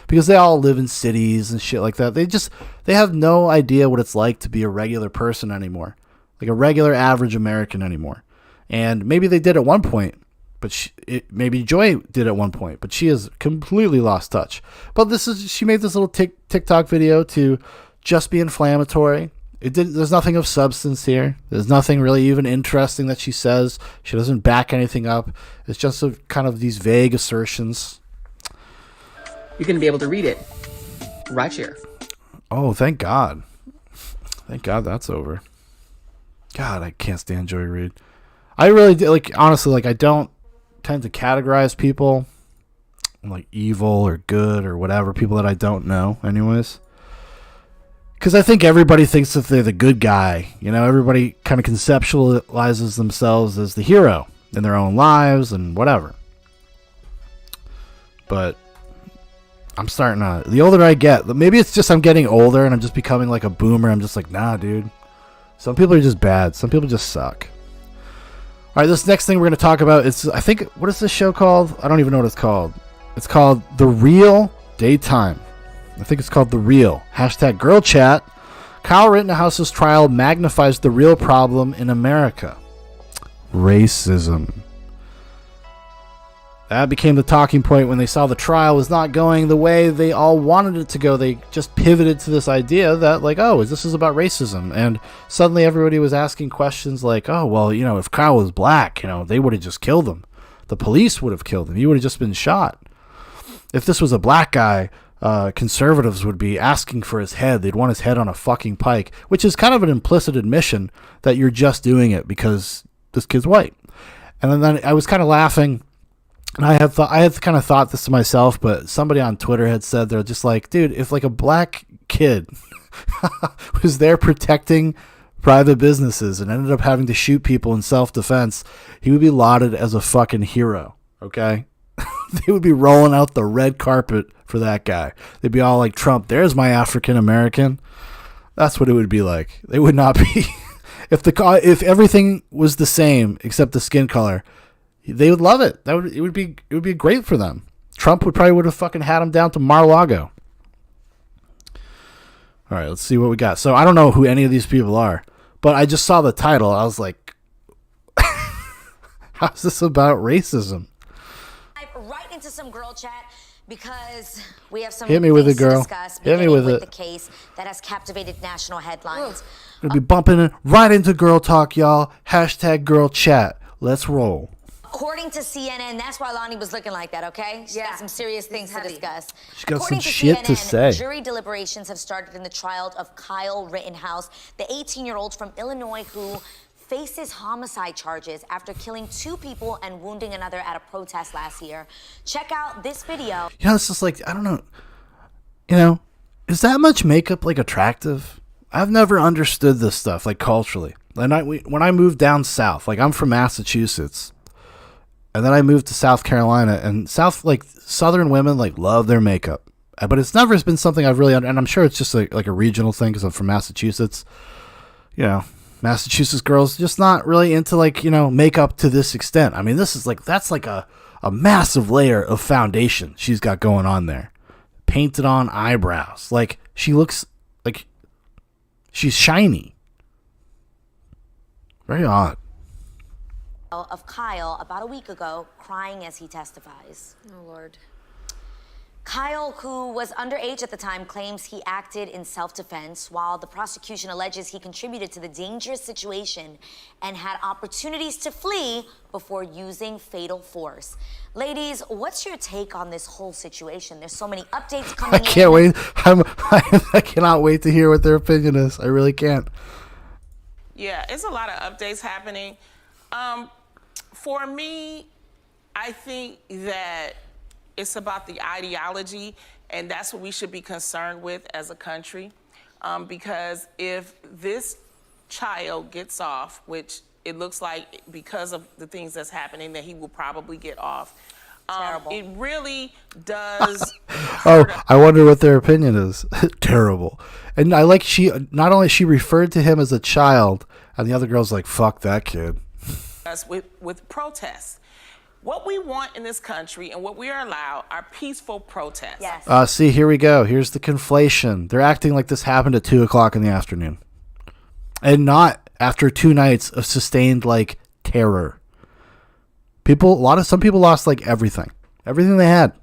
S1: Because they all live in cities and shit like that. They have no idea what it's like to be a regular person anymore. Like a regular average American anymore. And maybe they did at one point, but maybe Joy did at one point, but she has completely lost touch. But she made this little TikTok video to just be inflammatory. There's nothing of substance here. There's nothing really even interesting that she says. She doesn't back anything up. It's just kind of these vague assertions.
S8: you're going to be able to read it right here.
S1: Oh, thank God. Thank God that's over. God, I can't stand Joy Reid. I really do, honestly, I don't tend to categorize people like evil or good or whatever, people that I don't know anyways. Because I think everybody thinks that they're the good guy. Everybody kind of conceptualizes themselves as the hero in their own lives and whatever. But I'm starting to, the older I get, maybe it's just I'm getting older and I'm just becoming like a boomer. I'm just like, nah, dude. Some people are just bad. Some people just suck. All right, this next thing we're going to talk about is, I think, what is this show called? I don't even know what it's called. It's called The Real Daytime. I think it's called The Real. Hashtag girl chat. Kyle Rittenhouse's trial magnifies the real problem in America. Racism. That became the talking point when they saw the trial was not going the way they all wanted it to go. They just pivoted to this idea that, like, oh, this is about racism. And suddenly everybody was asking questions like, oh, well, if Kyle was black, they would have just killed him. The police would have killed him. He would have just been shot. If this was a black guy, conservatives would be asking for his head. They'd want his head on a fucking pike, which is kind of an implicit admission that you're just doing it because this kid's white. And then I was kind of laughing. And I had kind of thought this to myself, but somebody on Twitter had said, they're just like, dude, if like a black kid was there protecting private businesses and ended up having to shoot people in self-defense, he would be lauded as a fucking hero, okay? They would be rolling out the red carpet for that guy. They'd be all like, Trump, there's my African American. That's what it would be like. They would not be if everything was the same except the skin color. They would love it. It would be great for them. Trump would have fucking had him down to Mar-a-Lago. All right, let's see what we got. So I don't know who any of these people are, but I just saw the title. I was like, how's this about racism?
S9: Right into some girl chat because we have some
S1: Hit me with it, girl.
S9: to discuss.
S1: Hit me with it.
S9: The case that has captivated national headlines.
S1: We'll be bumping it right into girl talk, y'all. # girl chat. Let's roll.
S9: According to CNN, that's why Lonnie was looking like that, okay? She's got some serious things to discuss.
S1: She's got
S9: According
S1: some shit to say.
S9: Jury deliberations have started in the trial of Kyle Rittenhouse, the 18-year-old from Illinois who faces homicide charges after killing 2 people and wounding another at a protest last year. Check out this video.
S1: It's just like, I don't know. Is that much makeup like attractive? I've never understood this stuff like culturally. When I moved down south, like I'm from Massachusetts. And then I moved to South Carolina, and Southern women love their makeup, but it's never been something I've really, and I'm sure it's just like a regional thing because I'm from Massachusetts. Massachusetts girls just not really into makeup to this extent. I mean, that's like a massive layer of foundation she's got going on there, painted on eyebrows. Like she looks like she's shiny. Very odd.
S9: Of Kyle about a week ago, crying as he testifies.
S10: Oh, Lord.
S9: Kyle, who was underage at the time, claims he acted in self-defense, while the prosecution alleges he contributed to the dangerous situation and had opportunities to flee before using fatal force. Ladies, what's your take on this whole situation? There's so many updates coming in.
S1: I can't wait. I cannot wait to hear what their opinion is. I really can't.
S11: Yeah, it's a lot of updates happening. For me, I think that it's about the ideology, and that's what we should be concerned with as a country. Because if this child gets off, which it looks like because of the things that's happening that he will probably get off, it really does
S1: I wonder what their opinion is. Terrible. And I like not only she referred to him as a child, and the other girl's like, fuck that kid.
S11: With protests. What we want in this country and what we are allowed are peaceful protests.
S9: Yes.
S1: See, here we go. Here's the conflation. They're acting like this happened at 2:00 in the afternoon. And not after 2 nights of sustained terror. Some people lost everything they had.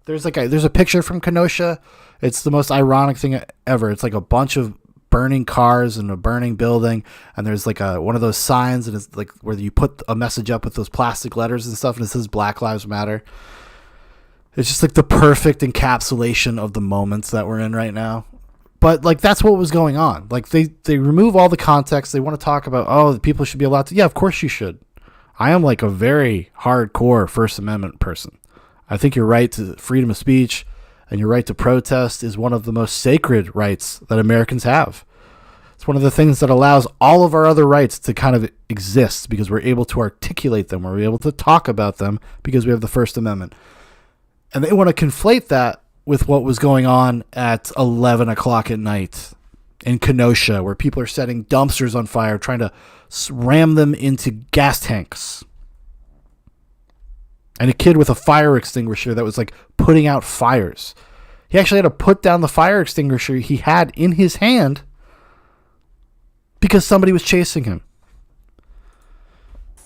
S1: There's a picture from Kenosha. It's the most ironic thing ever. It's like a bunch of burning cars and a burning building, and there's one of those signs, and it's where you put a message up with those plastic letters and stuff, and it says Black Lives Matter. It's just the perfect encapsulation of the moments that we're in right now. But that's what was going on. They remove all the context. They want to talk about, the people should be allowed to. Yeah, of course you should. I am a very hardcore First Amendment person. I think your right to freedom of speech and your right to protest is one of the most sacred rights that Americans have. It's one of the things that allows all of our other rights to kind of exist because we're able to articulate them, we're able to talk about them because we have the First Amendment. And they want to conflate that with what was going on at 11 o'clock at night in Kenosha, where people are setting dumpsters on fire, trying to ram them into gas tanks. And a kid with a fire extinguisher that was putting out fires. He actually had to put down the fire extinguisher he had in his hand because somebody was chasing him.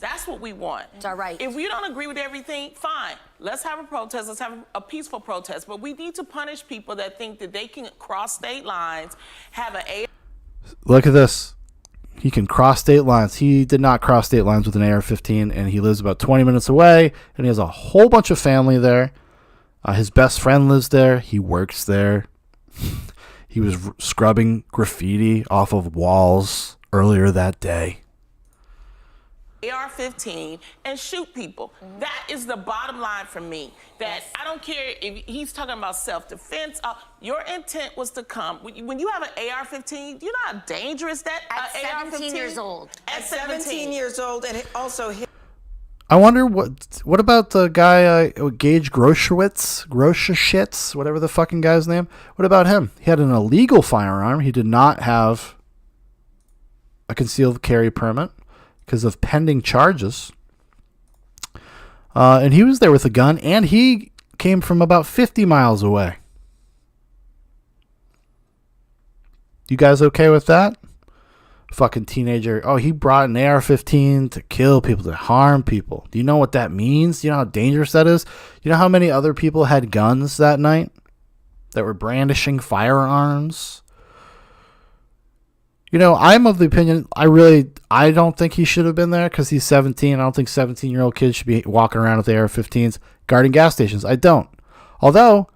S11: That's what we want.
S9: It's our right.
S11: If we don't agree with everything, fine. Let's have a protest. Let's have a peaceful protest. But we need to punish people that think that they can cross state lines, have an
S1: Look at this. He can cross state lines. He did not cross state lines with an AR-15, and he lives about 20 minutes away, and he has a whole bunch of family there. His best friend lives there. He works there. He was scrubbing graffiti off of walls earlier that day.
S11: AR-15 and shoot people. That is the bottom line for me. That I don't care if he's talking about self-defense. Your intent was to come. When you have an AR-15, you know how dangerous that
S9: At 17
S11: AR-15
S9: years old.
S11: At
S10: 17 years old, and also
S1: I wonder what about the guy Gage Groschwitz, whatever the fucking guy's name. What about him? He had an illegal firearm. He did not have a concealed carry permit because of pending charges. And he was there with a gun, and he came from about 50 miles away. You guys okay with that? Fucking teenager. Oh, he brought an AR-15 to kill people, to harm people. Do you know what that means? Do you know how dangerous that is? You know how many other people had guns that night that were brandishing firearms? You know, I'm of the opinion, I don't think he should have been there because he's 17. I don't think 17-year-old kids should be walking around with AR-15s guarding gas stations. I don't. Although,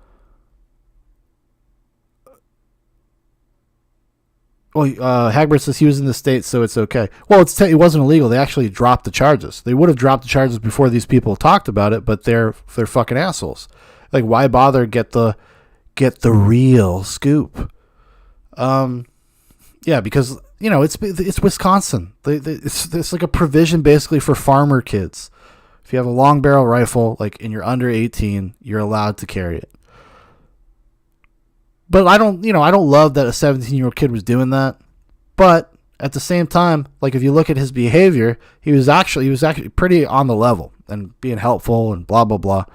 S1: Hagbert says he was in the States, so it's okay. Well, it wasn't illegal. They actually dropped the charges. They would have dropped the charges before these people talked about it, but they're fucking assholes. Like, why bother get the real scoop? Yeah, because it's Wisconsin. It's like a provision basically for farmer kids. If you have a long barrel rifle, like, and you're under 18, you're allowed to carry it. But I don't love that a 17-year-old kid was doing that. But at the same time, like, if you look at his behavior, he was actually pretty on the level and being helpful and blah, blah, blah.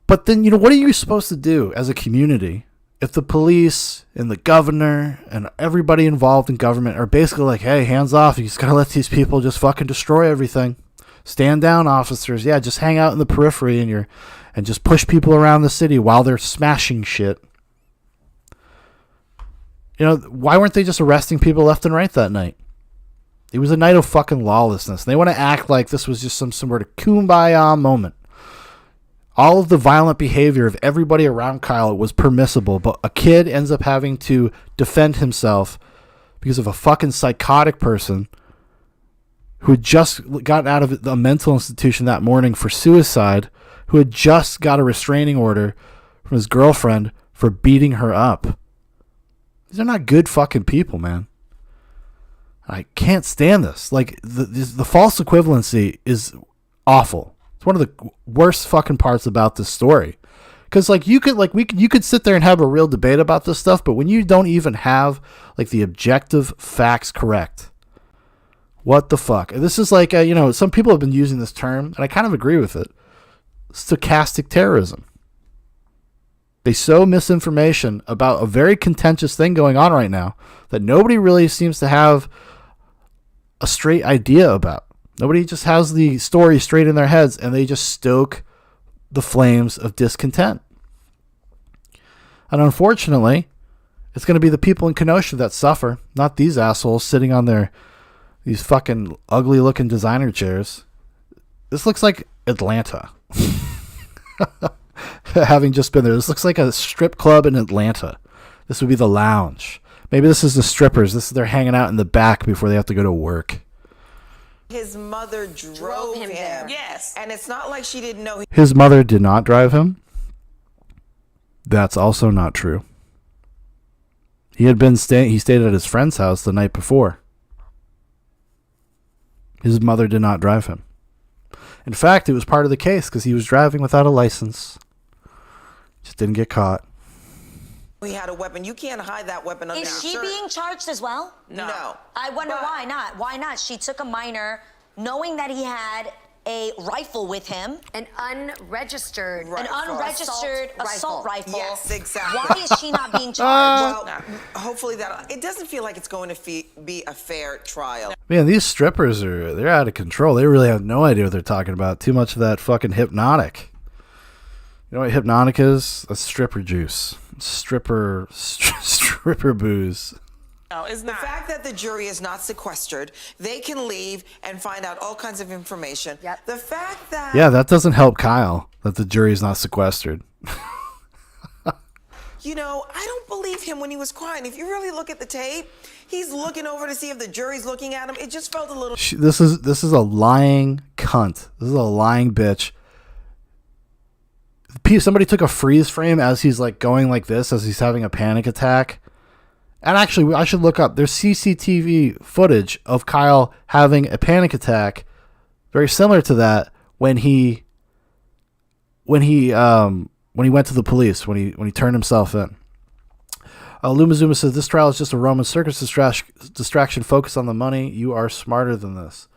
S1: But then, what are you supposed to do as a community if the police and the governor and everybody involved in government are basically like, hey, hands off. You just got to let these people just fucking destroy everything. Stand down, officers. Yeah, just hang out in the periphery and just push people around the city while they're smashing shit. Why weren't they just arresting people left and right that night? It was a night of fucking lawlessness. And they want to act like this was just some sort of kumbaya moment. All of the violent behavior of everybody around Kyle was permissible, but a kid ends up having to defend himself because of a fucking psychotic person who had just gotten out of a mental institution that morning for suicide, who had just got a restraining order from his girlfriend for beating her up. These are not good fucking people, man. I can't stand this. Like, the false equivalency is awful. It's one of the worst fucking parts about this story. Because, like, you could sit there and have a real debate about this stuff, but when you don't even have, like, the objective facts correct, what the fuck? This is like, some people have been using this term, and I kind of agree with it. Stochastic terrorism. They sow misinformation about a very contentious thing going on right now that nobody really seems to have a straight idea about. Nobody just has the story straight in their heads, and they just stoke the flames of discontent. And unfortunately, it's going to be the people in Kenosha that suffer, not these assholes sitting on these fucking ugly-looking designer chairs. This looks like Atlanta. Having just been there, this looks like a strip club in Atlanta. This would be the lounge. Maybe this is the strippers. They're hanging out in the back before they have to go to work.
S10: his mother drove him there.
S11: Yes.
S10: And it's not like she didn't know.
S1: His mother did not drive him. That's also not true. He stayed at his friend's house the night before. His mother did not drive him. In fact, it was part of the case because he was driving without a license. Just didn't get caught.
S10: He had a weapon. You can't hide that weapon under your
S9: Is she
S10: shirt.
S9: being charged as well?
S10: No.
S9: I wonder why not. Why not? She took a minor knowing that he had a rifle with him.
S7: An unregistered
S9: assault rifle.
S10: Yes, exactly.
S9: Why is she not being charged?
S10: Well, hopefully that it doesn't feel like it's going to be a fair trial.
S1: Man, these strippers they're out of control. They really have no idea what they're talking about. Too much of that fucking Hypnotic. You know what Hypnotic is? That's stripper juice. Stripper booze.
S11: No, it's
S10: The
S11: not.
S10: fact that the jury is not sequestered, they can leave and find out all kinds of information.
S7: Yep.
S10: The fact that
S1: Yeah, that doesn't help Kyle that the jury's not sequestered.
S10: You know, I don't believe him when he was crying. If you really look at the tape, he's looking over to see if the jury's looking at him. It just felt a little.
S1: This is a lying cunt. This is a lying bitch. Somebody took a freeze frame as he's like going like this, as he's having a panic attack. And actually, I should look up. There's CCTV footage of Kyle having a panic attack, very similar to that when he went to the police, when he turned himself in. Lumazuma says this trial is just a Roman circus distraction. Focus on the money. You are smarter than this.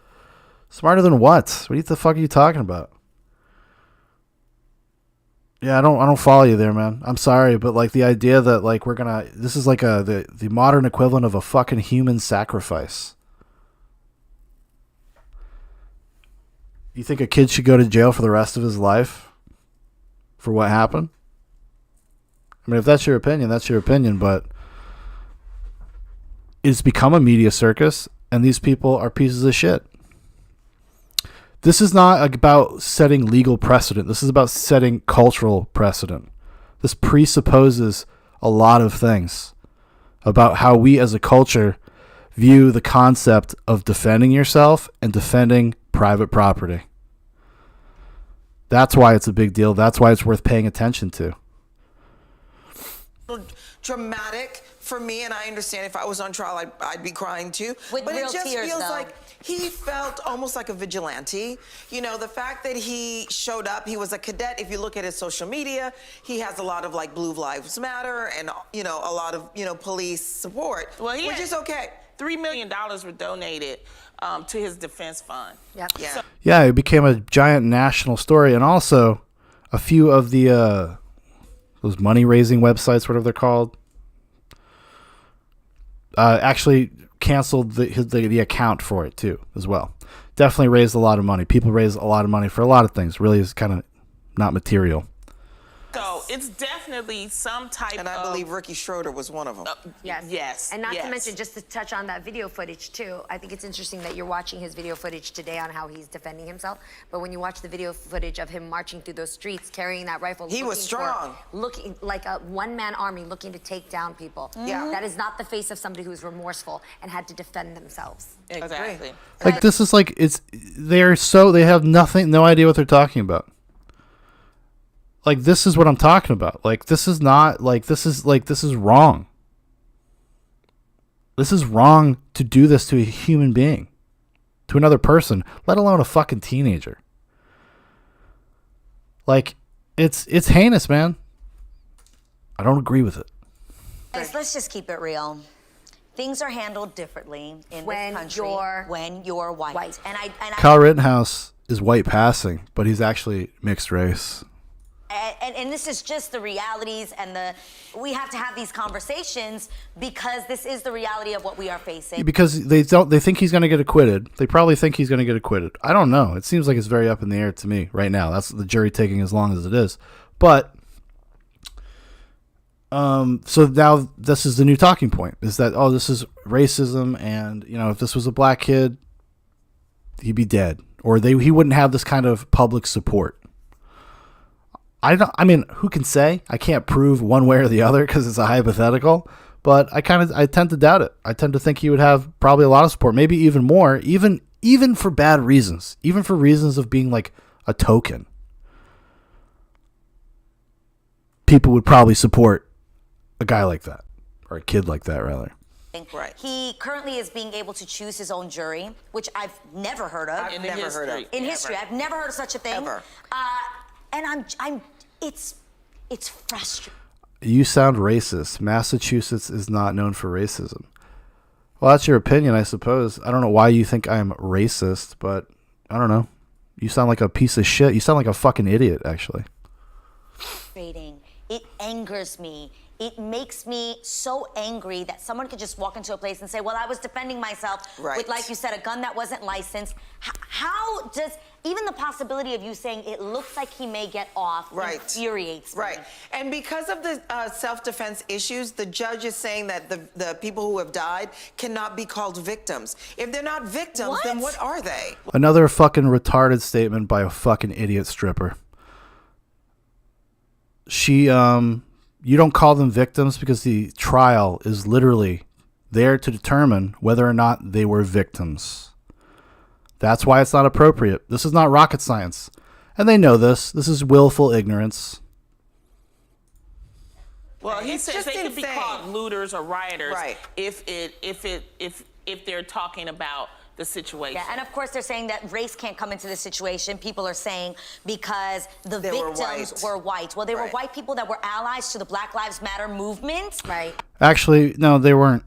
S1: Smarter than what? What the fuck are you talking about? Yeah, I don't follow you there, man. I'm sorry, but like the idea that like this is like the modern equivalent of a fucking human sacrifice. You think a kid should go to jail for the rest of his life for what happened? I mean, if that's your opinion, that's your opinion, but it's become a media circus, and these people are pieces of shit. This is not about setting legal precedent. This is about setting cultural precedent. This presupposes a lot of things about how we as a culture view the concept of defending yourself and defending private property. That's why it's a big deal. That's why it's worth paying attention to.
S10: Dramatic for me, and I understand if I was on trial, I'd be crying too.
S9: With
S10: but
S9: real
S10: it just
S9: tears,
S10: feels
S9: though.
S10: like he felt almost like a vigilante. You know, the fact that he showed up, he was a cadet. If you look at his social media, he has a lot of like Blue Lives Matter and, you know, a lot of, you know, police support,
S11: Well,
S10: which is okay.
S11: $3 million were donated to his defense fund.
S7: Yep.
S10: Yeah.
S11: So,
S1: Yeah, it became a giant national story, and also a few of the those money raising websites, whatever they're called, actually canceled the account for it too, as well. Definitely raised a lot of money. People raise a lot of money for a lot of things. Really is kind of not material.
S11: so it's definitely some type
S10: And I
S11: of.
S10: believe Ricky Schroeder was one of them.
S7: Yes.
S11: Yes.
S12: And not
S11: yes.
S12: to mention, just to touch on that video footage too, I think it's interesting that you're watching his video footage today on how he's defending himself. But when you watch the video footage of him marching through those streets, carrying that rifle,
S10: He was strong.
S12: looking like a one-man army looking to take down people.
S10: Yeah.
S12: That is not the face of somebody who's remorseful and had to defend themselves.
S11: Exactly.
S1: Like this is like they have no idea what they're talking about. Like this is what I'm talking about. Like this is not like this is wrong. This is wrong to do this to a human being, to another person, let alone a fucking teenager. Like it's heinous, man. I don't agree with it.
S9: Guys, let's just keep it real. Things are handled differently in
S12: When
S9: this country
S12: you're
S9: when you're white.
S12: white.
S9: And I
S1: Kyle Rittenhouse is white passing, but he's actually mixed race.
S9: And this is just the realities, and we have to have these conversations because this is the reality of what we are facing.
S1: Because they think he's going to get acquitted. They probably think he's going to get acquitted. I don't know. It seems like it's very up in the air to me right now. That's the jury taking as long as it is. But so now this is the new talking point, is that this is racism, and if this was a black kid, he'd be dead, or he wouldn't have this kind of public support. I mean, who can say? I can't prove one way or the other because it's a hypothetical, but I tend to doubt it. I tend to think he would have probably a lot of support, maybe even more, even for bad reasons, even for reasons of being like a token. People would probably support a guy like that, or a kid like that, rather.
S10: Right.
S9: He currently is being able to choose his own jury, which I've never heard of.
S10: I've never heard of.
S9: In history, I've never heard of such a thing.
S10: Ever.
S9: And it's frustrating.
S1: You sound racist. Massachusetts is not known for racism. Well, that's your opinion, I suppose. I don't know why you think I'm racist, but I don't know. You sound like a piece of shit. You sound like a fucking idiot, actually.
S9: Frustrating. It angers me. it makes me so angry that someone could just walk into a place and say, well, I was defending myself with, like you said, a gun that wasn't licensed. How does even the possibility of you saying it looks like he may get off infuriates me.
S10: Right. And because of the self-defense issues, the judge is saying that the people who have died cannot be called victims. If they're not victims, then what are they?
S1: Another fucking retarded statement by a fucking idiot stripper. She, you don't call them victims because the trial is literally there to determine whether or not they were victims. That's why it's not appropriate. This is not rocket science. And they know this. This is willful ignorance.
S11: Well, he says they could be
S10: insane.
S11: called looters or rioters if they're talking about the situation.
S9: Yeah, and of course they're saying that race can't come into this situation. People are saying because the victims were white. Well, they were white people that were allies to the Black Lives Matter movement. Right.
S1: Actually, no, they weren't.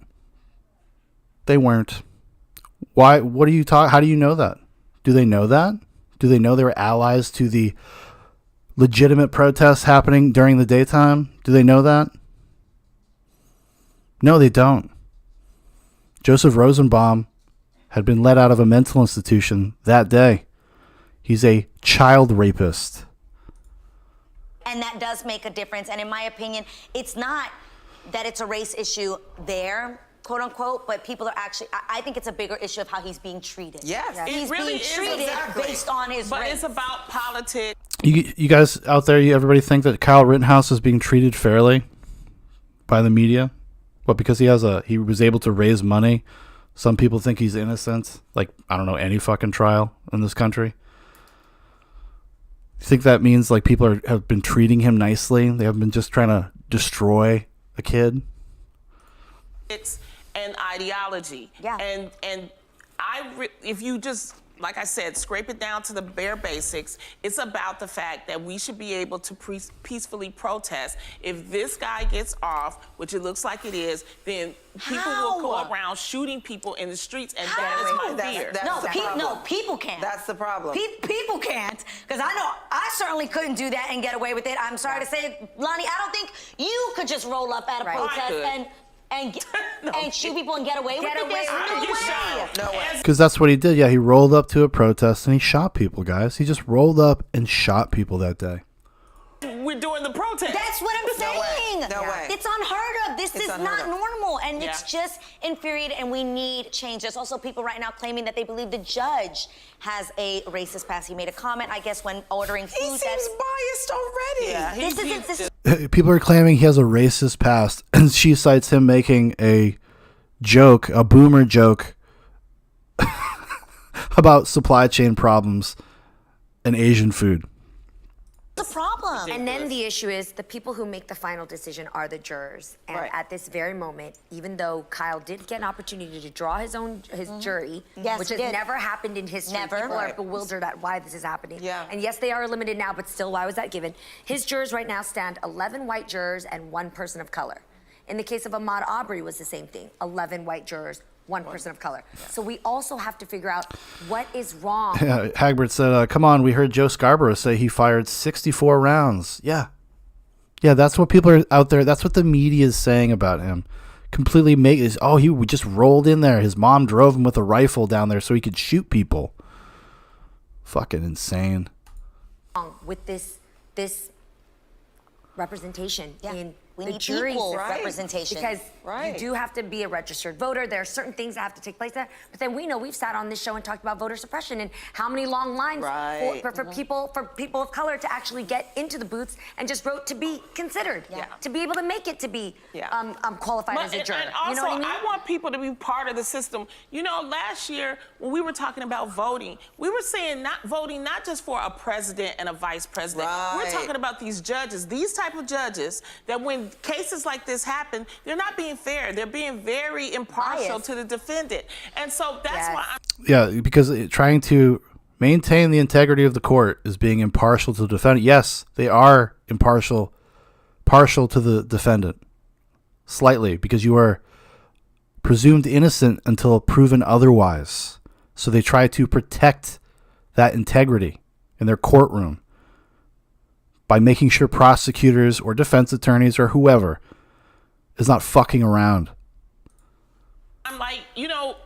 S1: They weren't. Why? What are you talking? How do you know that? Do they know that? Do they know they were allies to the legitimate protests happening during the daytime? Do they know that? No, they don't. Joseph Rosenbaum had been let out of a mental institution that day. He's a child rapist.
S9: And that does make a difference. And in my opinion, it's not that it's a race issue there, quote unquote, but people are actually, I think it's a bigger issue of how he's being treated.
S10: Yes.
S9: He's
S11: It really
S9: being
S11: is
S9: treated based on his
S11: But
S9: race.
S11: it's about politics.
S1: You guys out there, everybody think that Kyle Rittenhouse is being treated fairly by the media? But because he was able to raise money, some people think he's innocent. Like, I don't know, any fucking trial in this country. You think that means like people have been treating him nicely? They haven't been just trying to destroy a kid?
S11: And ideology. Yeah. And if you just, like I said, scrape it down to the bare basics, it's about the fact that we should be able to peacefully protest. If this guy gets off, which it looks like it is, then people will go around shooting people in the streets, and that is my fear.
S9: No, people can't.
S10: That's the problem.
S9: People can't, because I know I certainly couldn't do that and get away with it. I'm sorry to say it, Lonnie, I don't think you could just roll up at a protest and shoot people and get away with it. There's no way.
S1: Because that's what he did. Yeah, he rolled up to a protest and he shot people, guys. He just rolled up and shot people that day.
S11: We're doing the protest.
S9: That's what I'm saying.
S10: No way.
S9: It's unheard of. This is not normal, and
S11: Yeah.
S9: it's just infuriating, and we need change. There's also people right now claiming that they believe the judge has a racist past. He made a comment, I guess, when ordering food.
S10: He seems biased already.
S11: Yeah,
S9: This is
S1: People are claiming he has a racist past, and she cites him making a joke, a boomer joke, about supply chain problems and Asian food.
S9: the problem.
S12: And then the issue is the people who make the final decision are the jurors. And at this very moment, even though Kyle did get an opportunity to draw his jury,
S9: Yes,
S12: which
S9: he
S12: has
S9: did.
S12: never happened in history.
S9: Never.
S12: People are bewildered at why this is happening.
S10: Yeah.
S12: And yes, they are limited now, but still, why was that given? His jurors right now stand 11 white jurors and 1 person of color. In the case of Ahmaud Arbery, was the same thing. 11 white jurors, 1 person of color. So we also have to figure out what is wrong.
S1: Yeah, Hagbert said, come on, we heard Joe Scarborough say he fired 64 rounds. Yeah. Yeah, that's what people are out there. That's what the media is saying about him. Completely he just rolled in there. His mom drove him with a rifle down there so he could shoot people. Fucking insane.
S12: With this representation in
S9: We
S12: the
S9: need
S12: jury
S9: equal
S12: system.
S9: representation.
S12: Because you do have to be a registered voter. There are certain things that have to take place there. But then we know we've sat on this show and talked about voter suppression and how many long lines for people of color to actually get into the booths and just vote to be considered, to be able to make it to be qualified as a juror.
S11: And also,
S12: you know what I mean?
S11: I want people to be part of the system. You know, last year when we were talking about voting, we were saying not just for a president and a vice president. We're talking about these judges, these type of judges that when cases like this happen, they're not being fair. They're being very impartial to the defendant. And so that's why
S1: Yeah, because trying to maintain the integrity of the court is being impartial to the defendant. Yes, they are partial to the defendant. Slightly, because you are presumed innocent until proven otherwise. So they try to protect that integrity in their courtroom by making sure prosecutors or defense attorneys or whoever is not fucking around.
S11: I'm like, you know,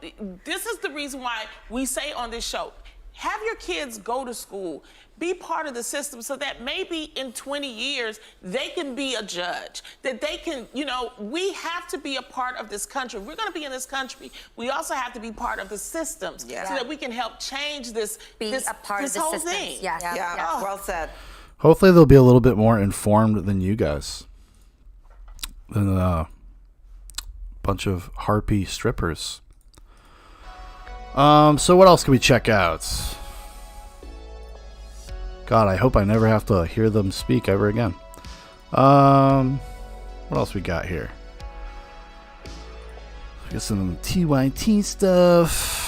S11: this is the reason why we say on this show, have your kids go to school, be part of the system so that maybe in 20 years they can be a judge, that they can, you know, we have to be a part of this country. We're going to be in this country. We also have to be part of the systems so that we can help change this, this whole thing.
S10: Yeah. Well said.
S1: Hopefully they'll be a little bit more informed than you guys. Than a bunch of harpy strippers. So what else can we check out? God, I hope I never have to hear them speak ever again. What else we got here? We got some TYT stuff.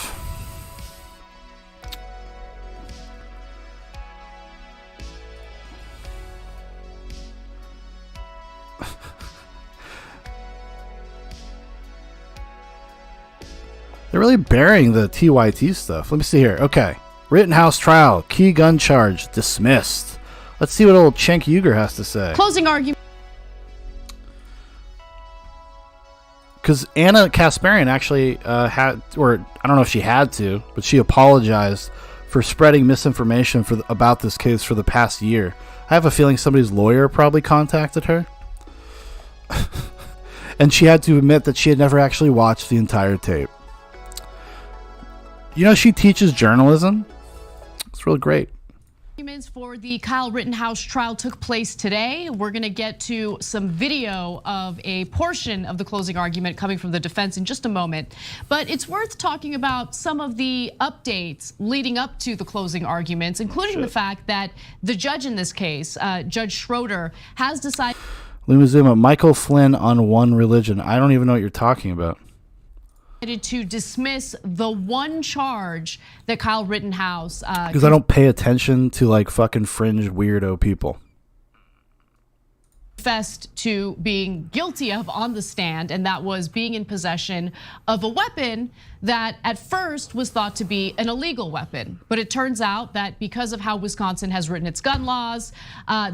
S1: They're really burying the TYT stuff. Let me see here. Okay. Rittenhouse trial. Key gun charge. Dismissed. Let's see what old Cenk Uygur has to say.
S13: Closing argument.
S1: Because Anna Kasparian actually had, or I don't know if she had to, but she apologized for spreading misinformation about this case for the past year. I have a feeling somebody's lawyer probably contacted her. And she had to admit that she had never actually watched the entire tape. You know, she teaches journalism. It's really great.
S13: Documents for the Kyle Rittenhouse trial took place today. We're going to get to some video of a portion of the closing argument coming from the defense in just a moment. But it's worth talking about some of the updates leading up to the closing arguments, including the fact that the judge in this case, Judge Schroeder, has decided.
S1: Luma Zuma, Michael Flynn on One Religion. I don't even know what you're talking about.
S13: To dismiss the one charge that Kyle Rittenhouse
S1: because I don't pay attention to like fucking fringe weirdo people.
S13: Confessed to being guilty of on the stand, and that was being in possession of a weapon that at first was thought to be an illegal weapon. But it turns out that because of how Wisconsin has written its gun laws,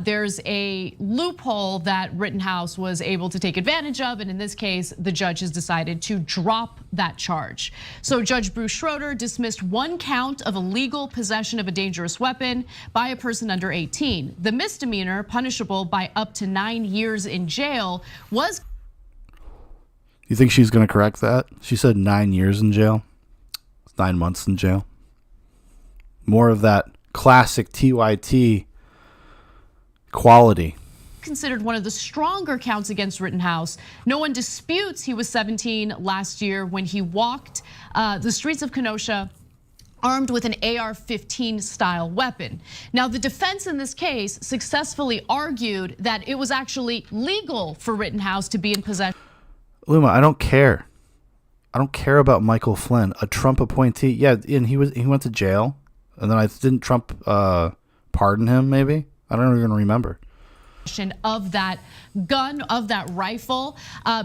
S13: there's a loophole that Rittenhouse was able to take advantage of, and in this case, the judge has decided to drop that charge. So Judge Bruce Schroeder dismissed one count of illegal possession of a dangerous weapon by a person under 18. The misdemeanor, punishable by up to 9 years in jail, was.
S1: You think she's going to correct that? She said 9 years in jail. It's 9 months in jail. More of that classic TYT quality.
S13: Considered one of the stronger counts against Rittenhouse. No one disputes he was 17 last year when he walked the streets of Kenosha armed with an AR-15 style weapon. Now, the defense in this case successfully argued that it was actually legal for Rittenhouse to be in possession.
S1: Luma, I don't care. I don't care about Michael Flynn, a Trump appointee. Yeah, and he went to jail, and then didn't Trump pardon him? Maybe I don't even remember.
S13: Of that gun, of that rifle,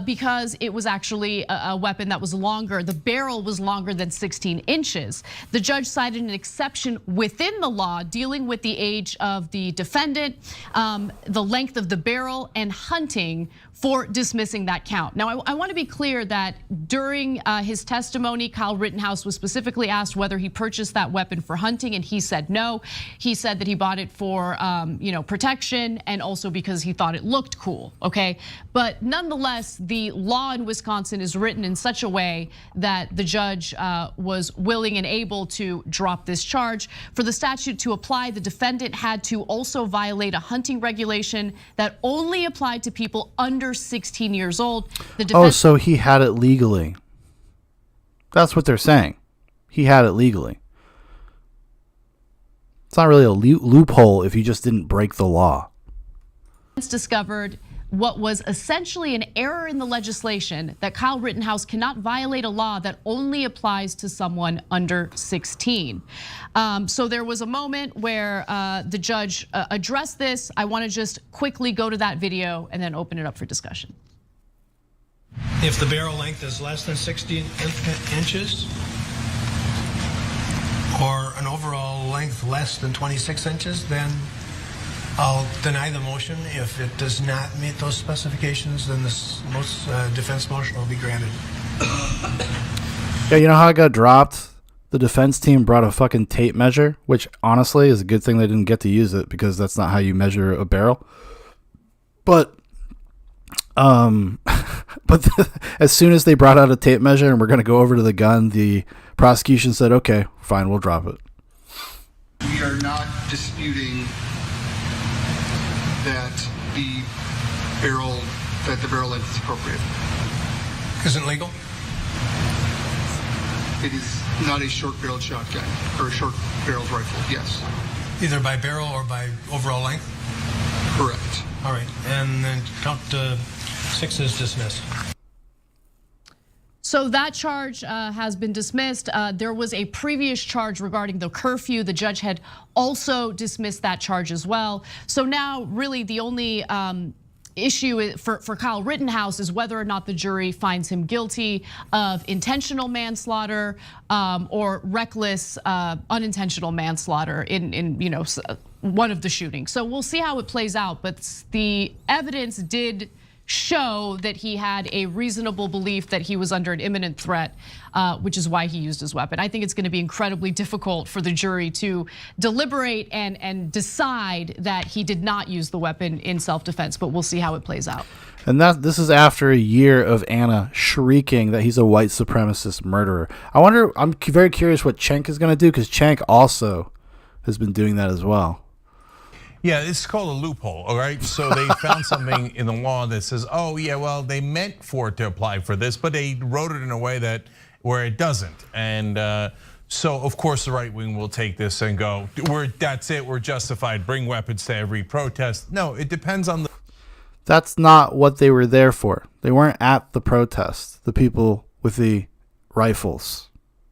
S13: because it was actually a weapon that was longer. The barrel was longer than 16 inches. The judge cited an exception within the law dealing with the age of the defendant, the length of the barrel, and hunting for dismissing that count. Now, I want to be clear that during his testimony, Kyle Rittenhouse was specifically asked whether he purchased that weapon for hunting, and he said no. He said that he bought it for protection and also because he thought it looked cool, okay? But nonetheless, the law in Wisconsin is written in such a way that the judge was willing and able to drop this charge. For the statute to apply, the defendant had to also violate a hunting regulation that only applied to people under 16 years old.
S1: So he had it legally. That's what they're saying. He had it legally. It's not really a loophole if you just didn't break the law.
S13: Discovered what was essentially an error in the legislation, that Kyle Rittenhouse cannot violate a law that only applies to someone under 16. So there was a moment where the judge addressed this. I want to just quickly go to that video and then open it up for discussion.
S14: If the barrel length is less than 16 inches, or an overall length less than 26 inches, then I'll deny the motion. If it does not meet those specifications, then this defense motion will be granted.
S1: Yeah, you know how I got dropped? The defense team brought a fucking tape measure, which honestly is a good thing they didn't get to use it because that's not how you measure a barrel. But, as soon as they brought out a tape measure and we're going to go over to the gun, the prosecution said, okay, fine, we'll drop it.
S15: We are not disputing that the barrel length is appropriate.
S14: Isn't legal?
S15: It is not a short-barreled shotgun or a short-barreled rifle, yes.
S14: Either by barrel or by overall length?
S15: Correct.
S14: All right, and then count 6 is dismissed.
S13: So that charge has been dismissed. There was a previous charge regarding the curfew. The judge had also dismissed that charge as well. So now really the only issue for Kyle Rittenhouse is whether or not the jury finds him guilty of intentional manslaughter or reckless unintentional manslaughter in one of the shootings. So we'll see how it plays out, but the evidence did show that he had a reasonable belief that he was under an imminent threat, which is why he used his weapon. I think it's going to be incredibly difficult for the jury to deliberate and decide that he did not use the weapon in self-defense, but we'll see how it plays out.
S1: And this is after a year of Anna shrieking that he's a white supremacist murderer. I'm very curious what Cenk is going to do, because Cenk also has been doing that as well.
S16: Yeah, it's called a loophole, all right? So they found something in the law that says, oh yeah, well, they meant for it to apply for this, but they wrote it in a way where it doesn't. And so of course the right wing will take this and go, that's it, we're justified, bring weapons to every protest. No, it depends on the...
S1: That's not what they were there for. They weren't at the protest, the people with the rifles.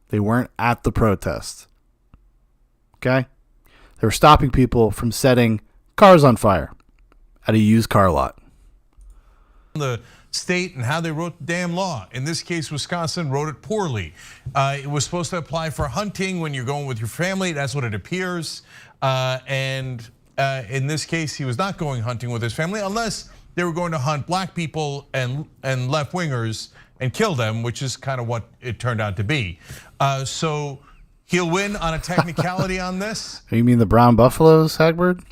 S1: They weren't at the protest, okay? They were stopping people from setting cars on fire at a used car lot.
S16: The state and how they wrote the damn law. In this case, Wisconsin wrote it poorly. It was supposed to apply for hunting when you're going with your family. That's what it appears. And in this case, he was not going hunting with his family unless they were going to hunt black people and left-wingers and kill them, which is kind of what it turned out to be. So he'll win on a technicality on this.
S1: You mean the brown buffaloes, Hagbard?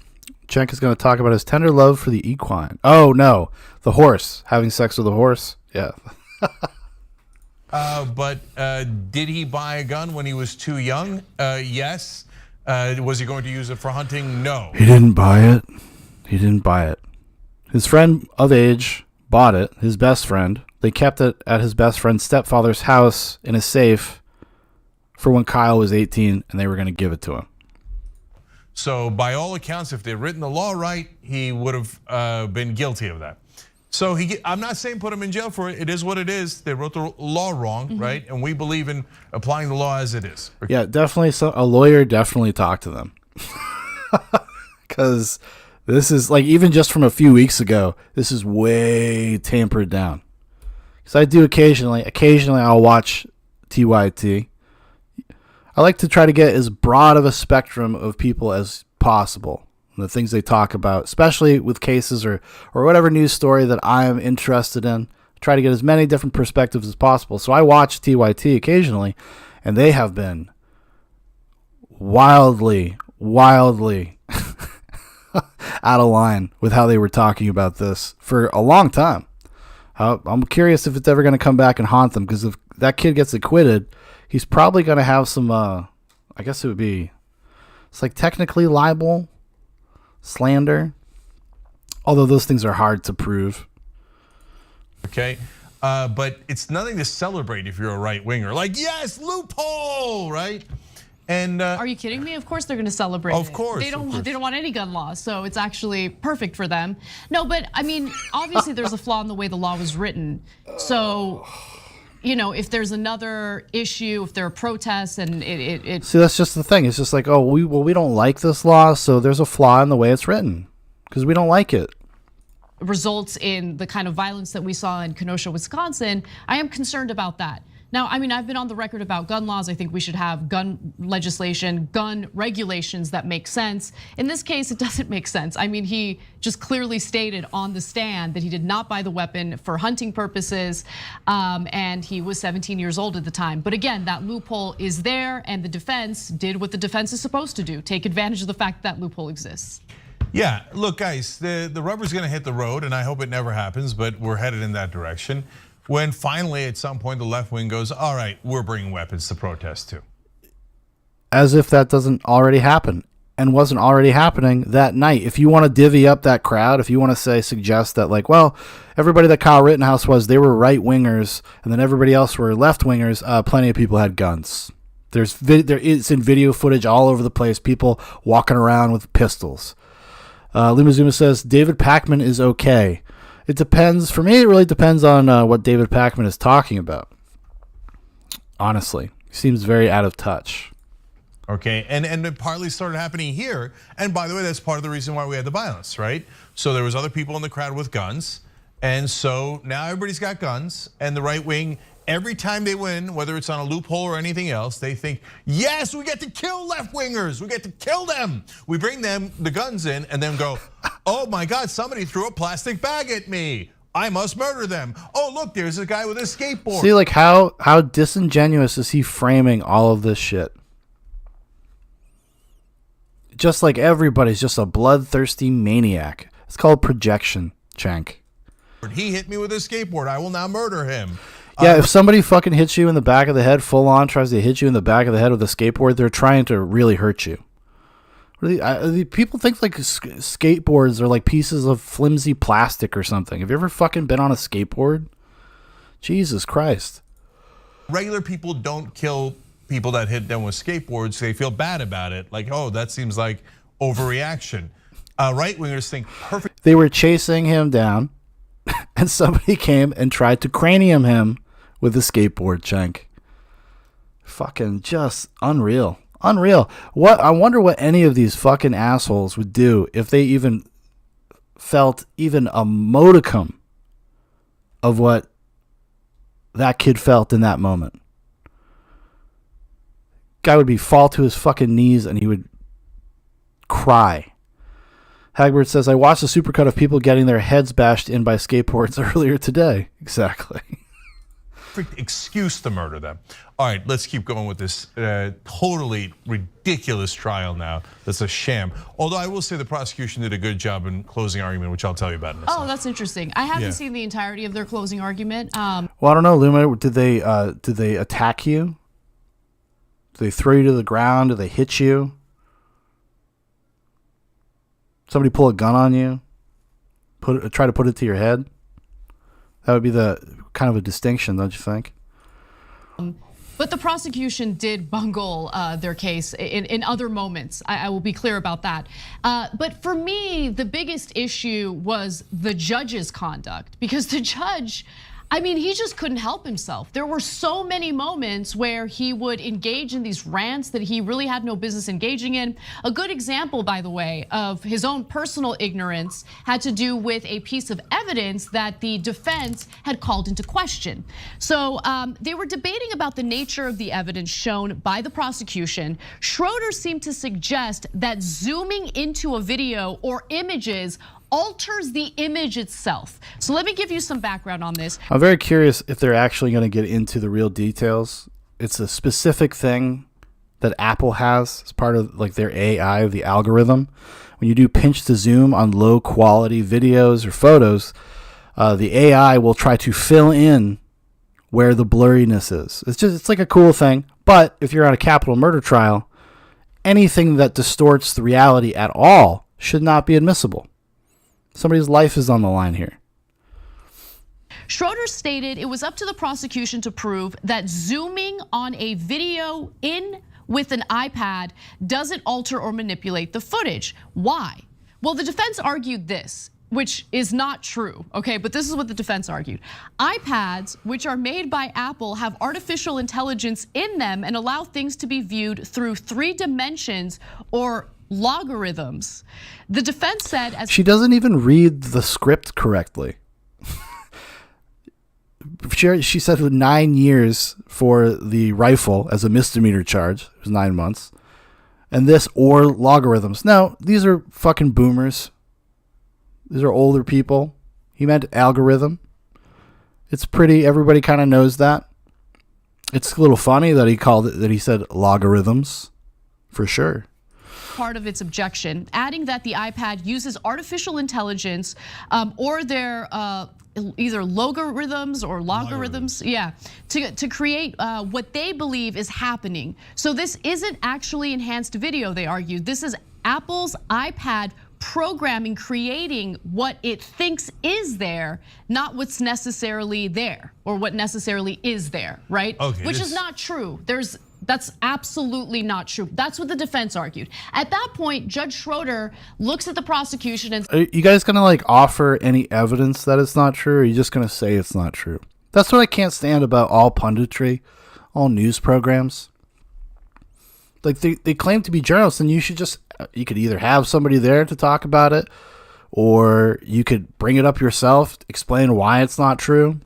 S1: Cenk is going to talk about his tender love for the equine. Oh no, the horse, having sex with a horse. Yeah.
S16: But did he buy a gun when he was too young? Yes. Was he going to use it for hunting? No.
S1: He didn't buy it. He didn't buy it. His friend of age bought it, his best friend. They kept it at his best friend's stepfather's house in a safe for when Kyle was 18 and they were going to give it to him.
S16: So by all accounts, if they'd written the law right, he would have been guilty of that. So I'm not saying put him in jail for it. It is what it is. They wrote the law wrong, right? And we believe in applying the law as it is.
S1: Yeah, definitely. A lawyer definitely talked to them. Because this is like, even just from a few weeks ago, this is way tampered down. Because I do occasionally I'll watch TYT. I like to try to get as broad of a spectrum of people as possible. The things they talk about, especially with cases or whatever news story that I am interested in. Try to get as many different perspectives as possible. So I watch TYT occasionally, and they have been wildly out of line with how they were talking about this for a long time. I'm curious if it's ever going to come back and haunt them, because if that kid gets acquitted, he's probably going to have some, I guess it's like technically libel, slander, although those things are hard to prove.
S16: Okay, but it's nothing to celebrate if you're a right winger. Like, yes, loophole, right? And
S13: are you kidding me? Of course they're going to celebrate.
S16: Of course,
S13: they don't want any gun laws, so it's actually perfect for them. No, but I mean, obviously there's a flaw in the way the law was written. So, if there's another issue, if there are protests, and it
S1: see, that's just the thing. It's just like, oh, we don't like this law, so there's a flaw in the way it's written because we don't like it.
S13: Results in the kind of violence that we saw in Kenosha, Wisconsin. I am concerned about that. Now, I mean, I've been on the record about gun laws. I think we should have gun legislation, gun regulations that make sense. In this case, it doesn't make sense. I mean, he just clearly stated on the stand that he did not buy the weapon for hunting purposes, and he was 17 years old at the time. But again, that loophole is there, and the defense did what the defense is supposed to do, take advantage of the fact that loophole exists.
S16: Yeah, look, guys, the rubber's gonna hit the road, and I hope it never happens, but we're headed in that direction. When finally, at some point, the left wing goes, all right, we're bringing weapons to protest too.
S1: As if that doesn't already happen and wasn't already happening that night. If you want to divvy up that crowd, if you want to suggest that like, well, everybody that Kyle Rittenhouse was, they were right wingers, and then everybody else were left wingers, plenty of people had guns. There is in video footage all over the place, people walking around with pistols. Lima Zuma says, David Pakman is okay. It depends. For me, it really depends on what David Pakman is talking about. Honestly, he seems very out of touch.
S16: Okay, and it partly started happening here. And by the way, that's part of the reason why we had the violence, right? So there was other people in the crowd with guns. And so now everybody's got guns, and the right wing, every time they win, whether it's on a loophole or anything else, they think, yes, we get to kill left wingers. We get to kill them. We bring them the guns in and then go, oh my God, somebody threw a plastic bag at me. I must murder them. Oh, look, there's a guy with a skateboard.
S1: See, like how disingenuous is he framing all of this shit? Just like everybody's just a bloodthirsty maniac. It's called projection, Cenk.
S16: He hit me with a skateboard. I will now murder him.
S1: Yeah, if somebody fucking hits you in the back of the head full on, tries to hit you in the back of the head with a skateboard, they're trying to really hurt you. People think like skateboards are like pieces of flimsy plastic or something. Have you ever fucking been on a skateboard? Jesus Christ.
S16: Regular people don't kill people that hit them with skateboards. They feel bad about it. Like, oh, that seems like overreaction. Right-wingers think perfect.
S1: They were chasing him down, and somebody came and tried to cranium him with a skateboard, Cenk. Fucking just unreal. Unreal. I wonder what any of these fucking assholes would do if they even felt even a modicum of what that kid felt in that moment. Guy would fall to his fucking knees and he would cry. Hagbert says, I watched a supercut of people getting their heads bashed in by skateboards earlier today. Exactly.
S16: Excuse to murder them. All right, let's keep going with this totally ridiculous trial now. That's a sham. Although I will say the prosecution did a good job in closing argument, which I'll tell you about in a second.
S13: Oh, that's interesting. I haven't seen the entirety of their closing argument.
S1: Well, I don't know, Luma. Did they attack you? Did they throw you to the ground? Did they hit you? Somebody pull a gun on you? Try to put it to your head? That would be the kind of a distinction, don't you think?
S13: But the prosecution did bungle their case in other moments. I will be clear about that. But for me, the biggest issue was the judge's conduct, because the judge, I mean, he just couldn't help himself. There were so many moments where he would engage in these rants that he really had no business engaging in. A good example, by the way, of his own personal ignorance had to do with a piece of evidence that the defense had called into question. So they were debating about the nature of the evidence shown by the prosecution. Schroeder seemed to suggest that zooming into a video or images alters the image itself. So let me give you some background on this.
S1: I'm very curious if they're actually going to get into the real details. It's a specific thing that Apple has as part of like their AI, the algorithm. When you do pinch to zoom on low quality videos or photos, the AI will try to fill in where the blurriness is. It's like a cool thing. But if you're on a capital murder trial, anything that distorts the reality at all should not be admissible. Somebody's life is on the line here.
S13: Schroeder stated it was up to the prosecution to prove that zooming on a video in with an iPad doesn't alter or manipulate the footage. Why? Well, the defense argued this, which is not true, okay? But this is what the defense argued. iPads, which are made by Apple, have artificial intelligence in them and allow things to be viewed through 3 dimensions or logarithms. The defense said, as
S1: she doesn't even read the script correctly. she said 9 years for the rifle as a misdemeanor charge. It was 9 months. And this or logarithms. No, these are fucking boomers. These are older people. He meant algorithm. It's pretty, everybody kind of knows that. It's a little funny that he said logarithms, for sure.
S13: Part of its objection, adding that the iPad uses artificial intelligence or their either logarithms or logarithms, to create what they believe is happening. So this isn't actually enhanced video, they argue. This is Apple's iPad programming, creating what it thinks is there, not what's necessarily there or what necessarily is there, right?
S16: Okay,
S13: which is not true. That's absolutely not true. That's what the defense argued. At that point, Judge Schroeder looks at the prosecution and...
S1: Are you guys gonna like offer any evidence that it's not true, or are you just gonna say it's not true? That's what I can't stand about all punditry, all news programs. Like they claim to be journalists, and you could either have somebody there to talk about it, or you could bring it up yourself, explain why it's not true.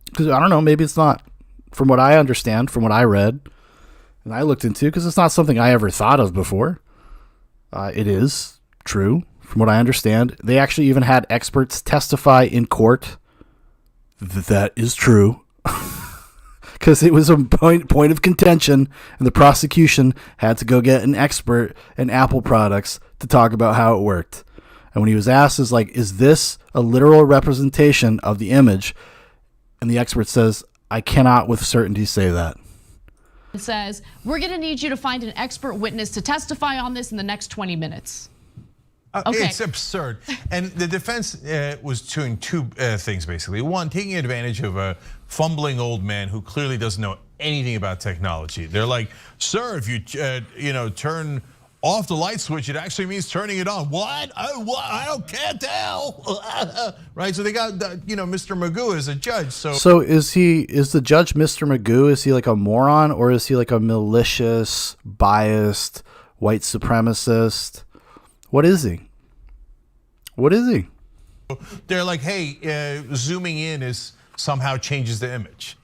S1: Because I don't know, maybe it's not. From what I understand, from what I read, and I looked into, because it's not something I ever thought of before. It is true, from what I understand. They actually even had experts testify in court that is true. Because it was a point of contention, and the prosecution had to go get an expert in Apple products to talk about how it worked. And when he was asked, is this a literal representation of the image? And the expert says, I cannot with certainty say that.
S13: It says, we're gonna need you to find an expert witness to testify on this in the next 20 minutes. Okay.
S16: It's absurd. And the defense was doing two things, basically. One, taking advantage of a fumbling old man who clearly doesn't know anything about technology. They're like, sir, if you turn off the light switch, it actually means turning it on. What? I can't tell. Right, so they got Mr. Magoo as a judge.
S1: So is the judge Mr. Magoo? Is he like a moron, or is he like a malicious, biased, white supremacist? What is he? What is he?
S16: They're like, hey, zooming in somehow changes the image.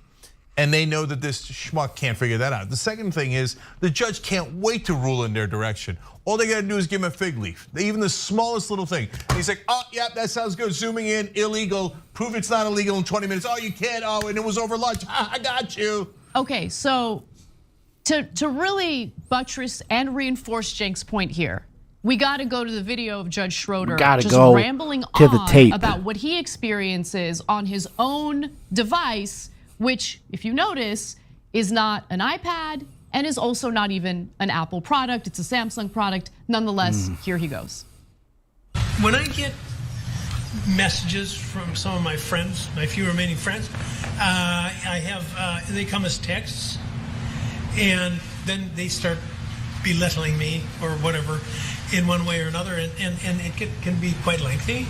S16: And they know that this schmuck can't figure that out. The second thing is the judge can't wait to rule in their direction. All they gotta do is give him a fig leaf. Even the smallest little thing. And he's like, oh, yeah, that sounds good. Zooming in, illegal. Prove it's not illegal in 20 minutes. Oh, you can't. Oh, and it was over lunch. I got you.
S13: Okay, so to really buttress and reinforce Cenk's point here, we got to go to the video of Judge Schroeder just rambling
S1: to the tape
S13: about what he experiences on his own device, which, if you notice, is not an iPad and is also not even an Apple product. It's a Samsung product. Nonetheless, here he goes.
S14: When I get messages from some of my friends, my few remaining friends, they come as texts, and then they start belittling me or whatever in one way or another, and it can be quite lengthy,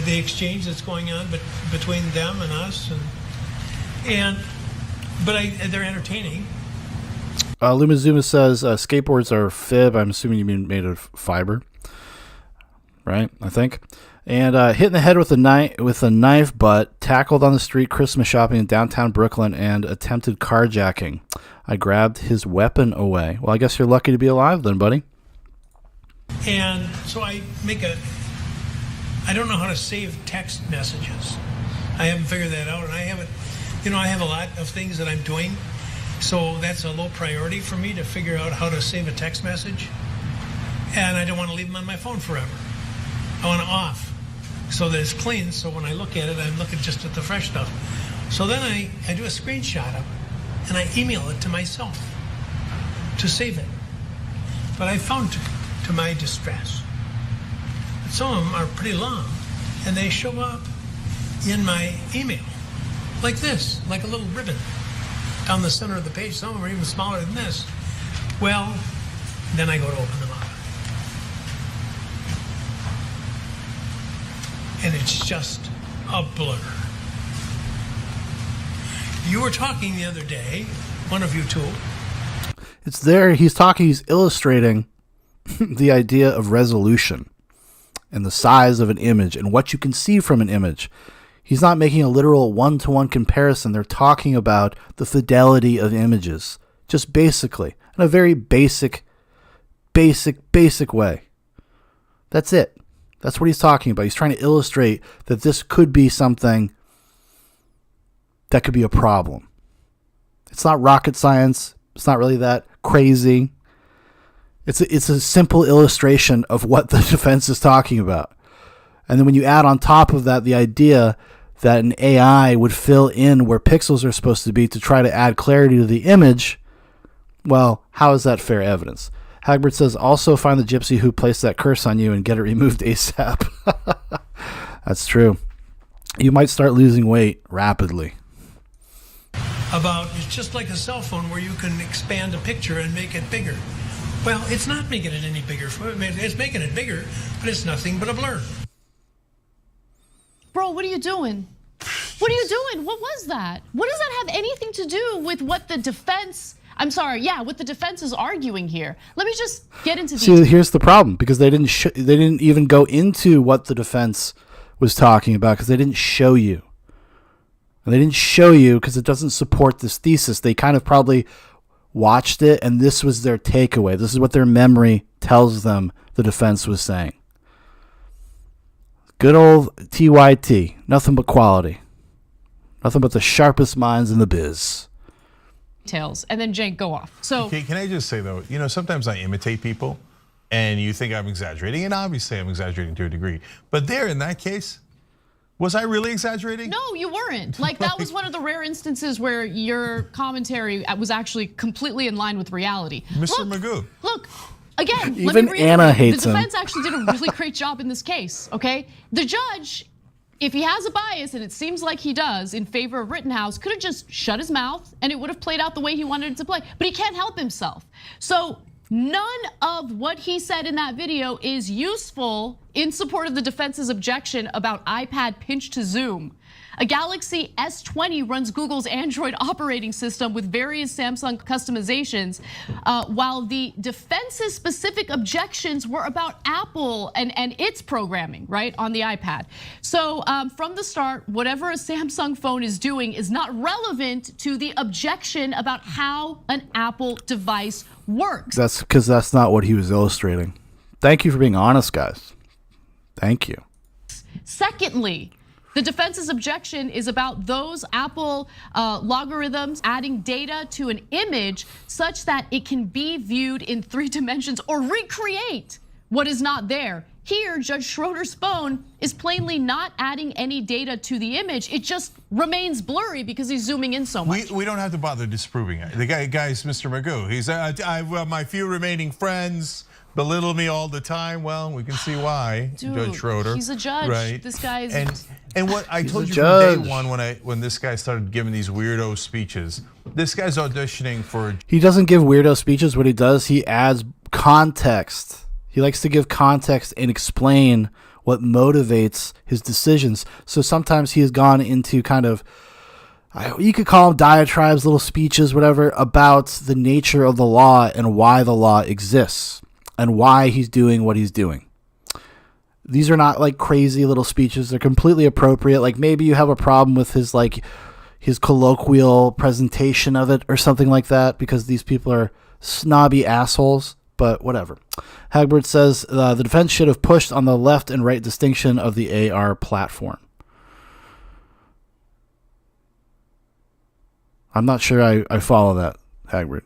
S14: the exchange that's going on between them and us, but they're entertaining.
S1: Lumazuma says skateboards are fib. I'm assuming you mean made of fiber, right? I think. And hit in the head with a knife butt, tackled on the street Christmas shopping in downtown Brooklyn, and attempted carjacking. I grabbed his weapon away. Well, I guess you're lucky to be alive then, buddy.
S14: And so I don't know how to save text messages. I haven't figured that out, and I have a lot of things that I'm doing, so that's a low priority for me to figure out how to save a text message. And I don't want to leave them on my phone forever. I want it off so that it's clean, so when I look at it, I'm looking just at the fresh stuff. So then I do a screenshot of it, and I email it to myself to save it. But I found, to my distress, that some of them are pretty long, and they show up in my email like this, like a little ribbon down the center of the page. Some of them are even smaller than this. Well, then I go to open them up, and it's just a blur. You were talking the other day, one of you two.
S1: It's there. He's illustrating the idea of resolution and the size of an image and what you can see from an image. He's not making a literal one-to-one comparison. They're talking about the fidelity of images, just basically, in a very basic way. That's it. That's what he's talking about. He's trying to illustrate that this could be something that could be a problem. It's not rocket science. It's not really that crazy. It's a simple illustration of what the defense is talking about. And then when you add on top of that the idea that an AI would fill in where pixels are supposed to be to try to add clarity to the image, well, how is that fair evidence? Hagbert says, also find the gypsy who placed that curse on you and get it removed ASAP. That's true. You might start losing weight rapidly.
S14: It's just like a cell phone where you can expand a picture and make it bigger. Well, it's not making it any bigger. It's making it bigger, but it's nothing but a blur.
S13: Bro, what are you doing? What are you doing? What was that? What does that have anything to do with what the defense, what the defense is arguing here? Let me just get into these.
S1: See, here's the problem, because they didn't even go into what the defense was talking about, because they didn't show you. And they didn't show you because it doesn't support this thesis. They kind of probably watched it, and this was their takeaway. This is what their memory tells them the defense was saying. Good old TYT. Nothing but quality. Nothing but the sharpest minds in the biz.
S13: Details, and then Cenk, go off. So
S16: okay, can I just say though, sometimes I imitate people, and you think I'm exaggerating, and obviously I'm exaggerating to a degree. But there, in that case, was I really exaggerating?
S13: No, you weren't. Like, that was one of the rare instances where your commentary was actually completely in line with reality.
S16: Mr. Magoo.
S13: Look, again,
S1: Even
S13: let me reiterate.
S1: Anna hates
S13: the
S1: him.
S13: defense actually did a really great job in this case, okay? The judge, if he has a bias, and it seems like he does, in favor of Rittenhouse, could have just shut his mouth and it would have played out the way he wanted it to play. But he can't help himself. So none of what he said in that video is useful in support of the defense's objection about iPad pinch to zoom. A Galaxy S20 runs Google's Android operating system with various Samsung customizations, while the defense's specific objections were about Apple and its programming, right, on the iPad. So from the start, whatever a Samsung phone is doing is not relevant to the objection about how an Apple device works.
S1: That's because that's not what he was illustrating. Thank you for being honest, guys. Thank you.
S13: Secondly, the defense's objection is about those Apple logarithms adding data to an image such that it can be viewed in 3 dimensions or recreate what is not there. Here, Judge Schroeder's phone is plainly not adding any data to the image. It just remains blurry because he's zooming in so much.
S16: We don't have to bother disproving it. The guy's Mr. Magoo. He's my few remaining friends belittle me all the time. Well, we can see why,
S13: Dude,
S16: Judge Schroeder.
S13: He's a judge.
S16: Right?
S13: This guy is.
S16: And what I told you
S1: judge.
S16: from day one when this guy started giving these weirdo speeches, this guy's auditioning for.
S1: He doesn't give weirdo speeches. What he does, he adds context. He likes to give context and explain what motivates his decisions. So sometimes he has gone into kind of, you could call them diatribes, little speeches, whatever, about the nature of the law and why the law exists and why he's doing what he's doing. These are not like crazy little speeches. They're completely appropriate. Like maybe you have a problem with his colloquial presentation of it or something like that because these people are snobby assholes, but whatever. Hagbert says the defense should have pushed on the left and right distinction of the AR platform. I'm not sure I follow that, Hagbert.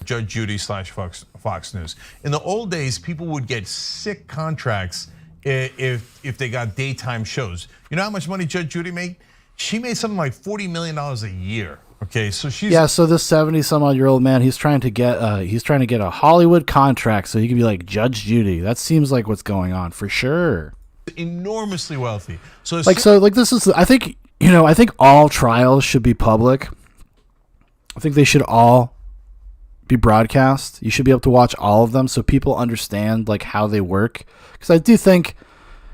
S16: Judge Judy / Fox News. In the old days, people would get sick contracts if they got daytime shows. You know how much money Judge Judy made? She made something like $40 million a year. Okay, so she's
S1: So this 70-some-odd-year-old man, he's trying to get a Hollywood contract so he can be like Judge Judy. That seems like what's going on for sure.
S16: enormously wealthy. So
S1: this is. I think all trials should be public. I think they should all be broadcast. You should be able to watch all of them so people understand like how they work. Because I do think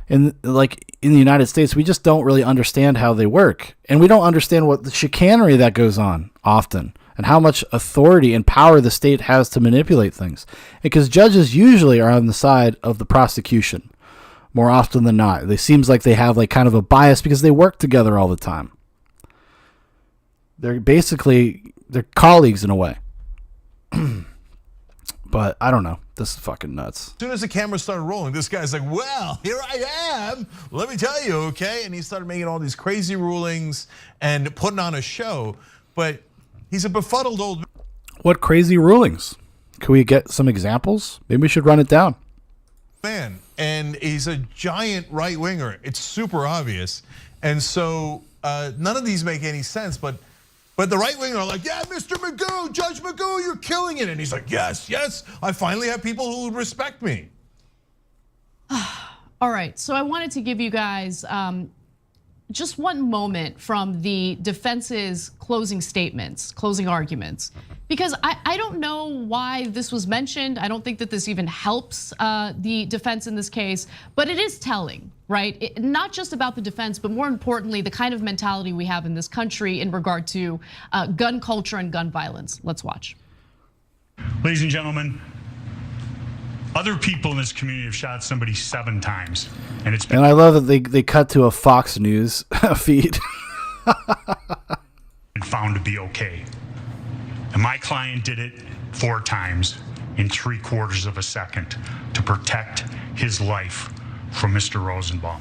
S1: in the United States, we just don't really understand how they work. And we don't understand what the chicanery that goes on often and how much authority and power the state has to manipulate things. Because judges usually are on the side of the prosecution. more often than not. It seems like they have like kind of a bias because they work together all the time. They're colleagues in a way. But I don't know. This is fucking nuts.
S16: As soon as the camera started rolling, this guy's like, well, here I am. Let me tell you, okay? And he started making all these crazy rulings and putting on a show. But he's a befuddled old...
S1: What crazy rulings? Can we get some examples? Maybe we should run it down.
S16: Man, and he's a giant right-winger. It's super obvious. And so none of these make any sense, but the right winger are like, yeah, Mr. Magoo, Judge Magoo, you're killing it. And he's like, yes, I finally have people who respect me.
S13: All right, so I wanted to give you guys just one moment from the defense's closing statements, closing arguments, because I don't know why this was mentioned. I don't think that this even helps the defense in this case, but it is telling, right? Not just about the defense, but more importantly, the kind of mentality we have in this country in regard to gun culture and gun violence. Let's watch.
S17: Ladies and gentlemen, other people in this community have shot somebody 7 times, and it's been...
S1: And I love that they cut to a Fox News feed.
S17: found to be okay. And my client did it 4 times in 3/4 of a second to protect his life from Mr. Rosenbaum.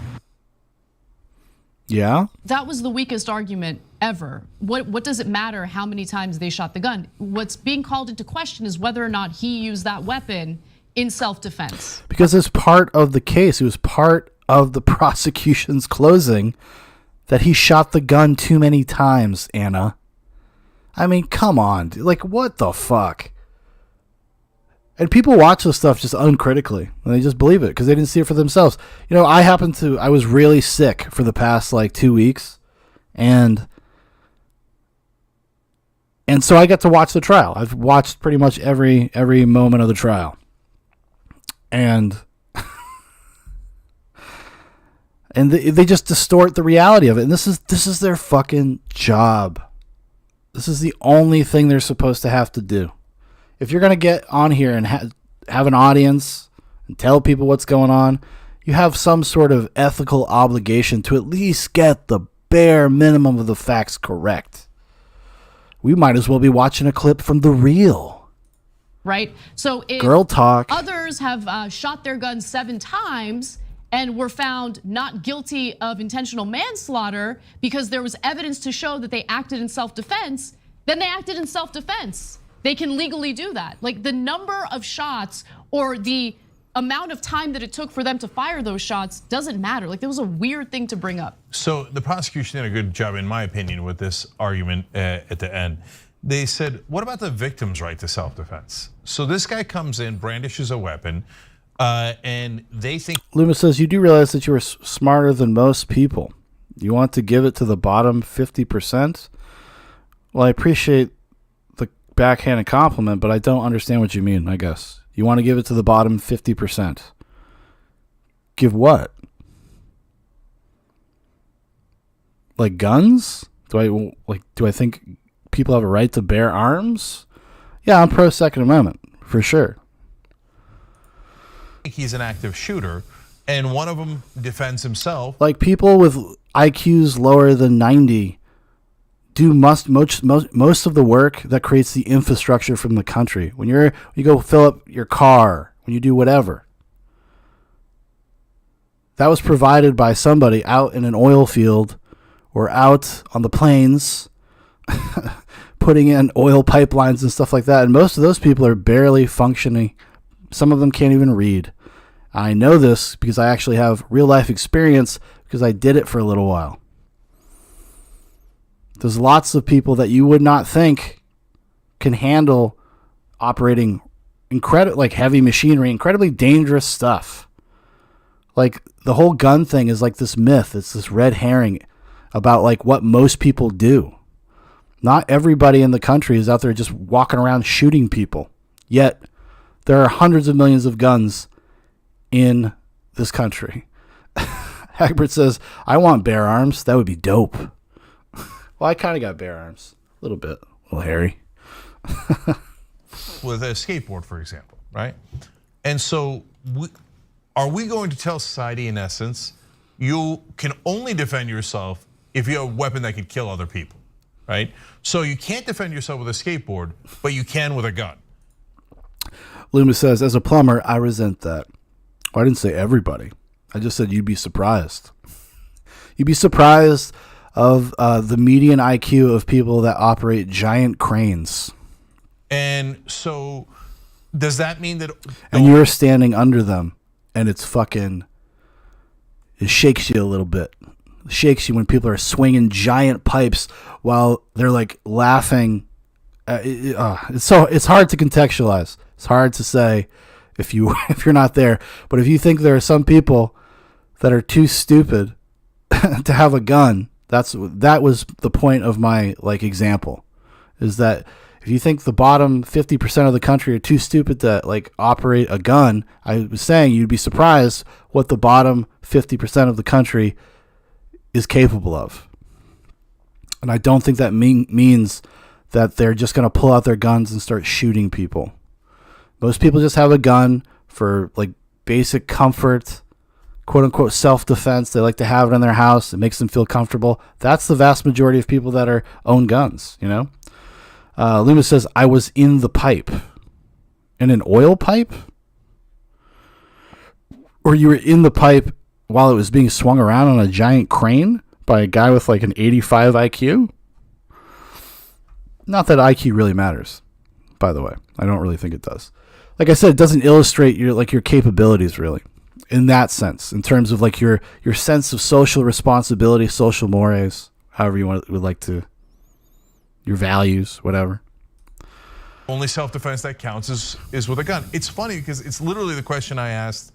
S1: Yeah?
S13: That was the weakest argument ever. What does it matter how many times they shot the gun? What's being called into question is whether or not he used that weapon in self-defense.
S1: Because it's part of the case. It was part of the prosecution's closing that he shot the gun too many times, Anna. I mean, come on. Like, what the fuck? And people watch this stuff just uncritically, and they just believe it because they didn't see it for themselves. You know, I was really sick for the past like 2 weeks, and so I got to watch the trial. I've watched pretty much every moment of the trial. And they just distort the reality of it. And this is their fucking job. This is the only thing they're supposed to have to do. If you're going to get on here and have an audience and tell people what's going on, you have some sort of ethical obligation to at least get the bare minimum of the facts correct. We might as well be watching a clip from The Real.
S13: Right? So if
S1: Girl talk.
S13: Others have shot their guns 7 times and were found not guilty of intentional manslaughter because there was evidence to show that they acted in self-defense, then they acted in self-defense. They can legally do that. Like the number of shots or the amount of time that it took for them to fire those shots doesn't matter. Like, that was a weird thing to bring up.
S16: So the prosecution did a good job, in my opinion, with this argument at the end. They said, what about the victim's right to self-defense? So this guy comes in, brandishes a weapon, and they think...
S1: Loomis says, you do realize that you are smarter than most people. You want to give it to the bottom 50%? Well, I appreciate the backhanded compliment, but I don't understand what you mean, I guess. You want to give it to the bottom 50%. Give what? Like guns? Do I think people have a right to bear arms? Yeah, I'm pro Second Amendment, for sure.
S16: He's an active shooter, and one of them defends himself.
S1: Like, people with IQs lower than 90 do most of the work that creates the infrastructure from the country. When you go fill up your car, when you do whatever, that was provided by somebody out in an oil field or out on the plains putting in oil pipelines and stuff like that. And most of those people are barely functioning. Some of them can't even read. I know this because I actually have real life experience because I did it for a little while. There's lots of people that you would not think can handle operating like heavy machinery, incredibly dangerous stuff. Like, the whole gun thing is like this myth. It's this red herring about like what most people do. Not everybody in the country is out there just walking around shooting people. Yet there are hundreds of millions of guns in this country. Hagbert says, I want bear arms. That would be dope. Well, I kind of got bear arms. A little bit. A little hairy.
S16: With a skateboard, for example, right? And so are we going to tell society, in essence, you can only defend yourself if you have a weapon that could kill other people, right? So you can't defend yourself with a skateboard, but you can with a gun.
S1: Loomis says, as a plumber, I resent that. Well, I didn't say everybody. I just said you'd be surprised. You'd be surprised of the median IQ of people that operate giant cranes.
S16: And so does that mean that...
S1: And you're standing under them, and it shakes you a little bit. It shakes you when people are swinging giant pipes while they're like laughing. It's hard to contextualize. It's hard to say if you're not there. But if you think there are some people that are too stupid to have a gun, that was the point of my example, is that if you think the bottom 50% of the country are too stupid to operate a gun, I was saying you'd be surprised what the bottom 50% of the country is capable of. And I don't think that means that they're just going to pull out their guns and start shooting people. Most people just have a gun for basic comfort, quote unquote self-defense. They like to have it in their house. It makes them feel comfortable. That's the vast majority of people that own guns, you know? Loomis says, I was in the pipe. In an oil pipe? Or you were in the pipe while it was being swung around on a giant crane by a guy with an 85 IQ? Not that IQ really matters, by the way. I don't really think it does. Like I said, it doesn't illustrate your capabilities really, in that sense, in terms of your sense of social responsibility, social mores, however you would like to, your values, whatever.
S16: Only self-defense that counts is with a gun. It's funny because it's literally the question I asked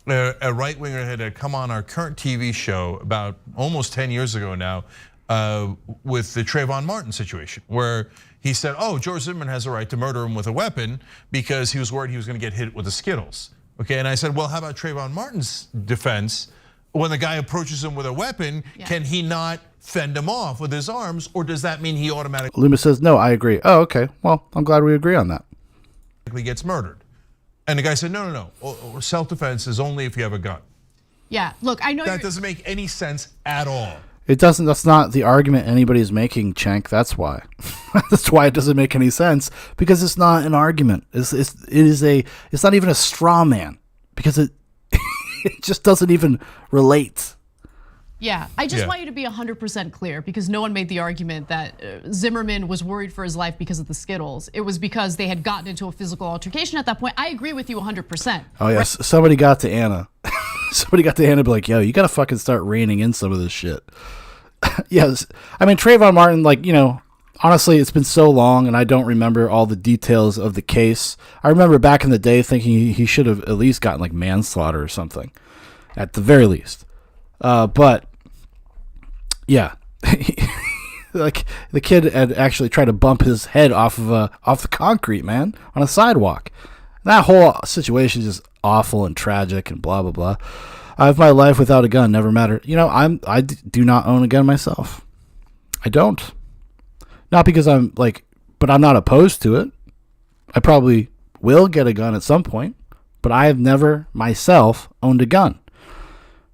S16: a right-winger that had come on our current TV show about almost 10 years ago now with the Trayvon Martin situation, where he said, oh, George Zimmerman has a right to murder him with a weapon because he was worried he was going to get hit with the Skittles. Okay, and I said, well, how about Trayvon Martin's defense? When the guy approaches him with a weapon, can he not fend him off with his arms, or does that mean he automatically...
S1: Loomis says, no, I agree. Oh, okay. Well, I'm glad we agree on that.
S16: ...gets murdered. And the guy said, no. Self-defense is only if you have a gun.
S13: Yeah, look, I know
S16: that doesn't make any sense at all.
S1: It doesn't. That's not the argument anybody's making, Cenk. That's why. That's why it doesn't make any sense, because it's not an argument. It's not even a straw man, because it just doesn't even relate.
S13: Yeah, I just want you to be 100% clear, because no one made the argument that Zimmerman was worried for his life because of the Skittles. It was because they had gotten into a physical altercation at that point. I agree with you 100%.
S1: Oh yes, somebody got to Anna. Somebody got to Anna and be like, yo, you got to fucking start reining in some of this shit. Yes, I mean, Trayvon Martin, honestly, it's been so long and I don't remember all the details of the case. I remember back in the day thinking he should have at least gotten manslaughter or something, at the very least. But yeah, the kid had actually tried to bump his head off the concrete, man, on a sidewalk. That whole situation is just awful and tragic and blah blah blah. I have my life without a gun never mattered. I do not own a gun myself. I don't. Not because but I'm not opposed to it. I probably will get a gun at some point, but I have never myself owned a gun.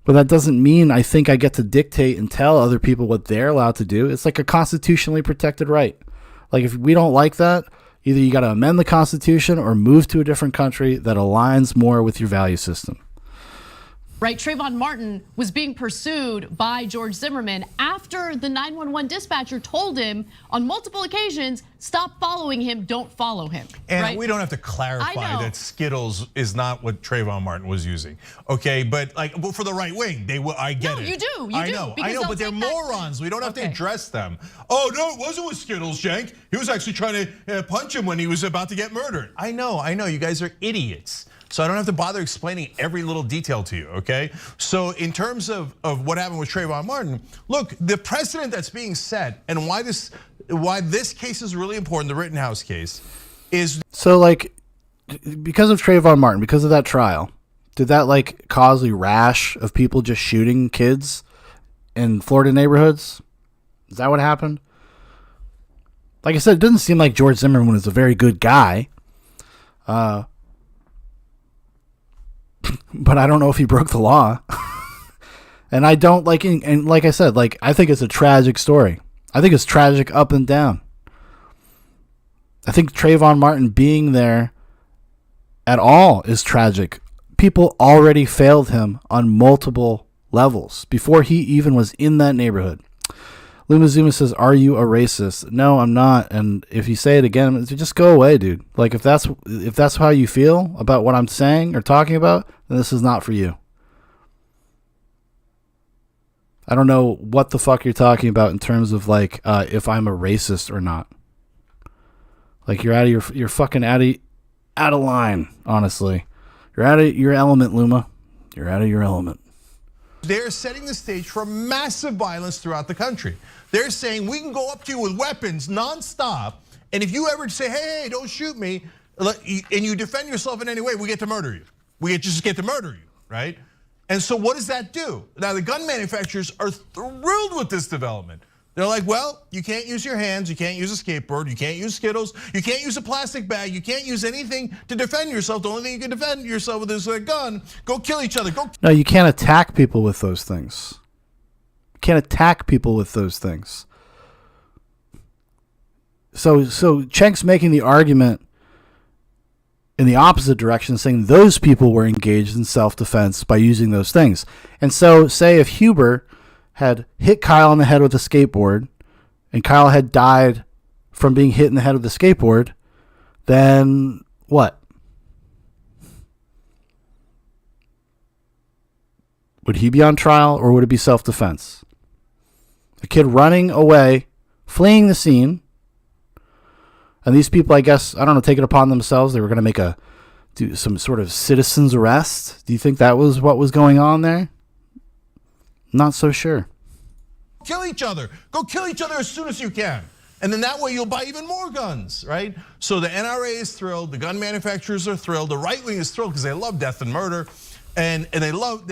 S1: But that doesn't mean I think I get to dictate and tell other people what they're allowed to do. It's like a constitutionally protected right. If we don't like that, either you got to amend the Constitution or move to a different country that aligns more with your value system.
S13: Right, Trayvon Martin was being pursued by George Zimmerman after the 911 dispatcher told him on multiple occasions, stop following him, don't follow him.
S16: And
S13: right?
S16: we don't have to clarify that Skittles is not what Trayvon Martin was using, okay? But for the right wing, I get it.
S13: No, you do,
S16: I know, but they're morons. We don't have to address them. Oh no, it wasn't with Skittles, Cenk. He was actually trying to punch him when he was about to get murdered. I know, you guys are idiots. So I don't have to bother explaining every little detail to you, okay? So in terms of what happened with Trayvon Martin, look, the precedent that's being set and why this case is really important, the Rittenhouse case, is...
S1: So because of Trayvon Martin, because of that trial, did that cause a rash of people just shooting kids in Florida neighborhoods? Is that what happened? Like I said, it doesn't seem like George Zimmerman was a very good guy. but I don't know if he broke the law. And I don't like, and like I said, like, I think it's a tragic story. I think it's tragic up and down. I think Trayvon Martin being there at all is tragic. People already failed him on multiple levels before he even was in that neighborhood. Luma Zuma says, "Are you a racist?" No, I'm not. And if you say it again, just go away, dude. Like, if that's how you feel about what I'm saying or talking about, then this is not for you. I don't know what the fuck you're talking about in terms of like if I'm a racist or not. Like, you're out of you're fucking out of line, honestly. You're out of your element, Luma. You're out of your element.
S16: They're setting the stage for massive violence throughout the country. They're saying we can go up to you with weapons nonstop, and if you ever say, hey, don't shoot me, and you defend yourself in any way, we get to murder you. We just get to murder you, right? And so what does that do? Now, the gun manufacturers are thrilled with this development. They're like, well, you can't use your hands, you can't use a skateboard, you can't use Skittles, you can't use a plastic bag, you can't use anything to defend yourself. The only thing you can defend yourself with is a gun. Go kill each other.
S1: No, you can't attack people with those things. You can't attack people with those things. So Cenk's making the argument in the opposite direction, saying those people were engaged in self-defense by using those things. And so, say if Huber had hit Kyle in the head with a skateboard and Kyle had died from being hit in the head with the skateboard, then what? Would he be on trial, or would it be self-defense? A kid running away, fleeing the scene, and these people, I guess, I don't know, take it upon themselves. They were going to do some sort of citizen's arrest. Do you think that was what was going on there? Not so sure.
S16: Kill each other. Go kill each other as soon as you can. And then that way you'll buy even more guns, right? So the NRA is thrilled. The gun manufacturers are thrilled. The right wing is thrilled because they love death and murder. And they love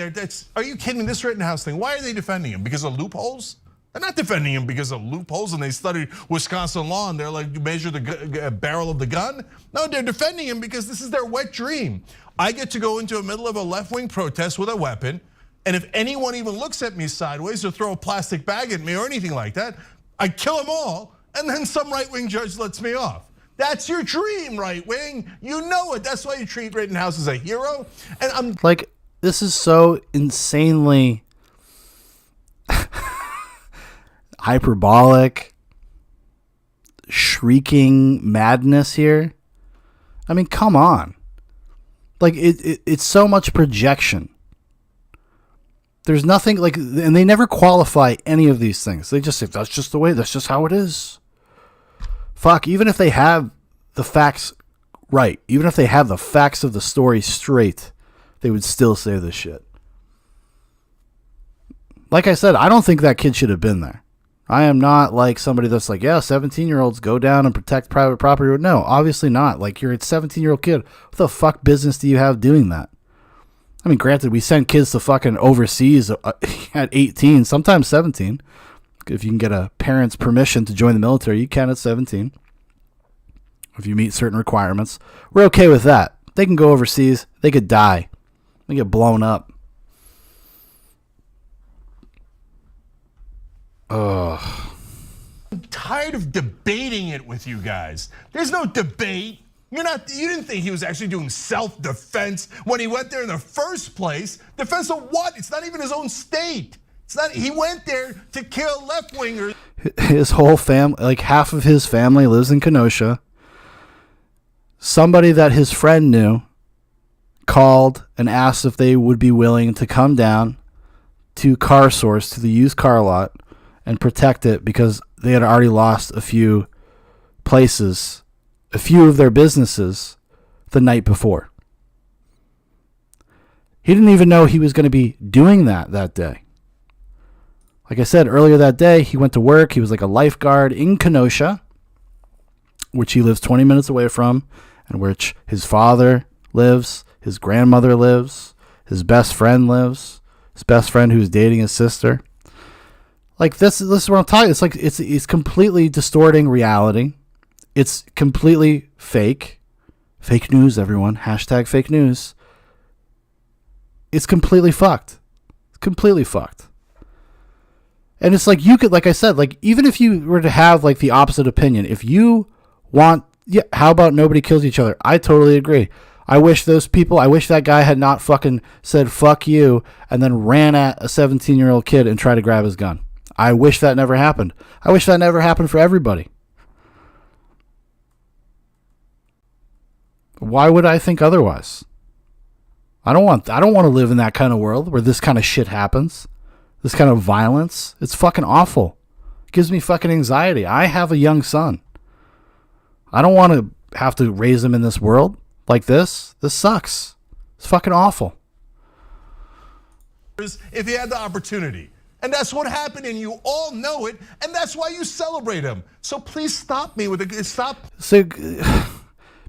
S16: are you kidding me? This Rittenhouse thing, why are they defending him? Because of loopholes? They're not defending him because of loopholes, and they studied Wisconsin law and they're like, you measure the barrel of the gun? No, they're defending him because this is their wet dream. I get to go into the middle of a left-wing protest with a weapon, and if anyone even looks at me sideways or throw a plastic bag at me or anything like that, I kill them all, and then some right-wing judge lets me off. That's your dream, right-wing. You know it. That's why you treat Rittenhouse as a hero. And I'm
S1: like, this is so insanely hyperbolic, shrieking madness here. I mean, come on. Like, it's so much projection. There's nothing like, and they never qualify any of these things. They just say, that's just the way, that's just how it is. Fuck, even if they have the facts right, even if they have the facts of the story straight, they would still say this shit. Like I said, I don't think that kid should have been there. I am not like somebody that's like, yeah, 17-year-olds go down and protect private property. No, obviously not. Like, you're a 17-year-old kid. What the fuck business do you have doing that? I mean, granted, we send kids to fucking overseas at 18, sometimes 17. If you can get a parent's permission to join the military, you can at 17. If you meet certain requirements, we're okay with that. They can go overseas. They could die. They get blown up. Ugh.
S16: I'm tired of debating it with you guys. There's no debate. You didn't think he was actually doing self-defense when he went there in the first place. Defense of what? It's not even his own state. It's not. He went there to kill left-wingers.
S1: His whole family, like half of his family, lives in Kenosha. Somebody that his friend knew called and asked if they would be willing to come down to Car Source, to the used car lot, and protect it because they had already lost a few places, a few of their businesses the night before. He didn't even know he was going to be doing that day. Like I said earlier that day, he went to work. He was like a lifeguard in Kenosha, which he lives 20 minutes away from, and which his father lives, his grandmother lives, his best friend lives, his best friend who's dating his sister. Like, this is what I'm talking. It's like it's completely distorting reality. It's completely fake. Fake news, everyone. Hashtag fake news. it's completely fucked. It's completely fucked. And it's like, you could, like I said, like, even if you were to have like the opposite opinion, if you want, yeah, how about nobody kills each other? I totally agree. I wish that guy had not fucking said fuck you and then ran at a 17-year-old kid and tried to grab his gun. I wish that never happened. I wish that never happened for everybody. Why would I think otherwise? I don't want to live in that kind of world where this kind of shit happens. This kind of violence. It's fucking awful. It gives me fucking anxiety. I have a young son. I don't want to have to raise him in this world like this. This sucks. It's fucking awful.
S16: If he had the opportunity. And that's what happened, and you all know it, and that's why you celebrate him. So please stop me with it. Stop.
S1: So,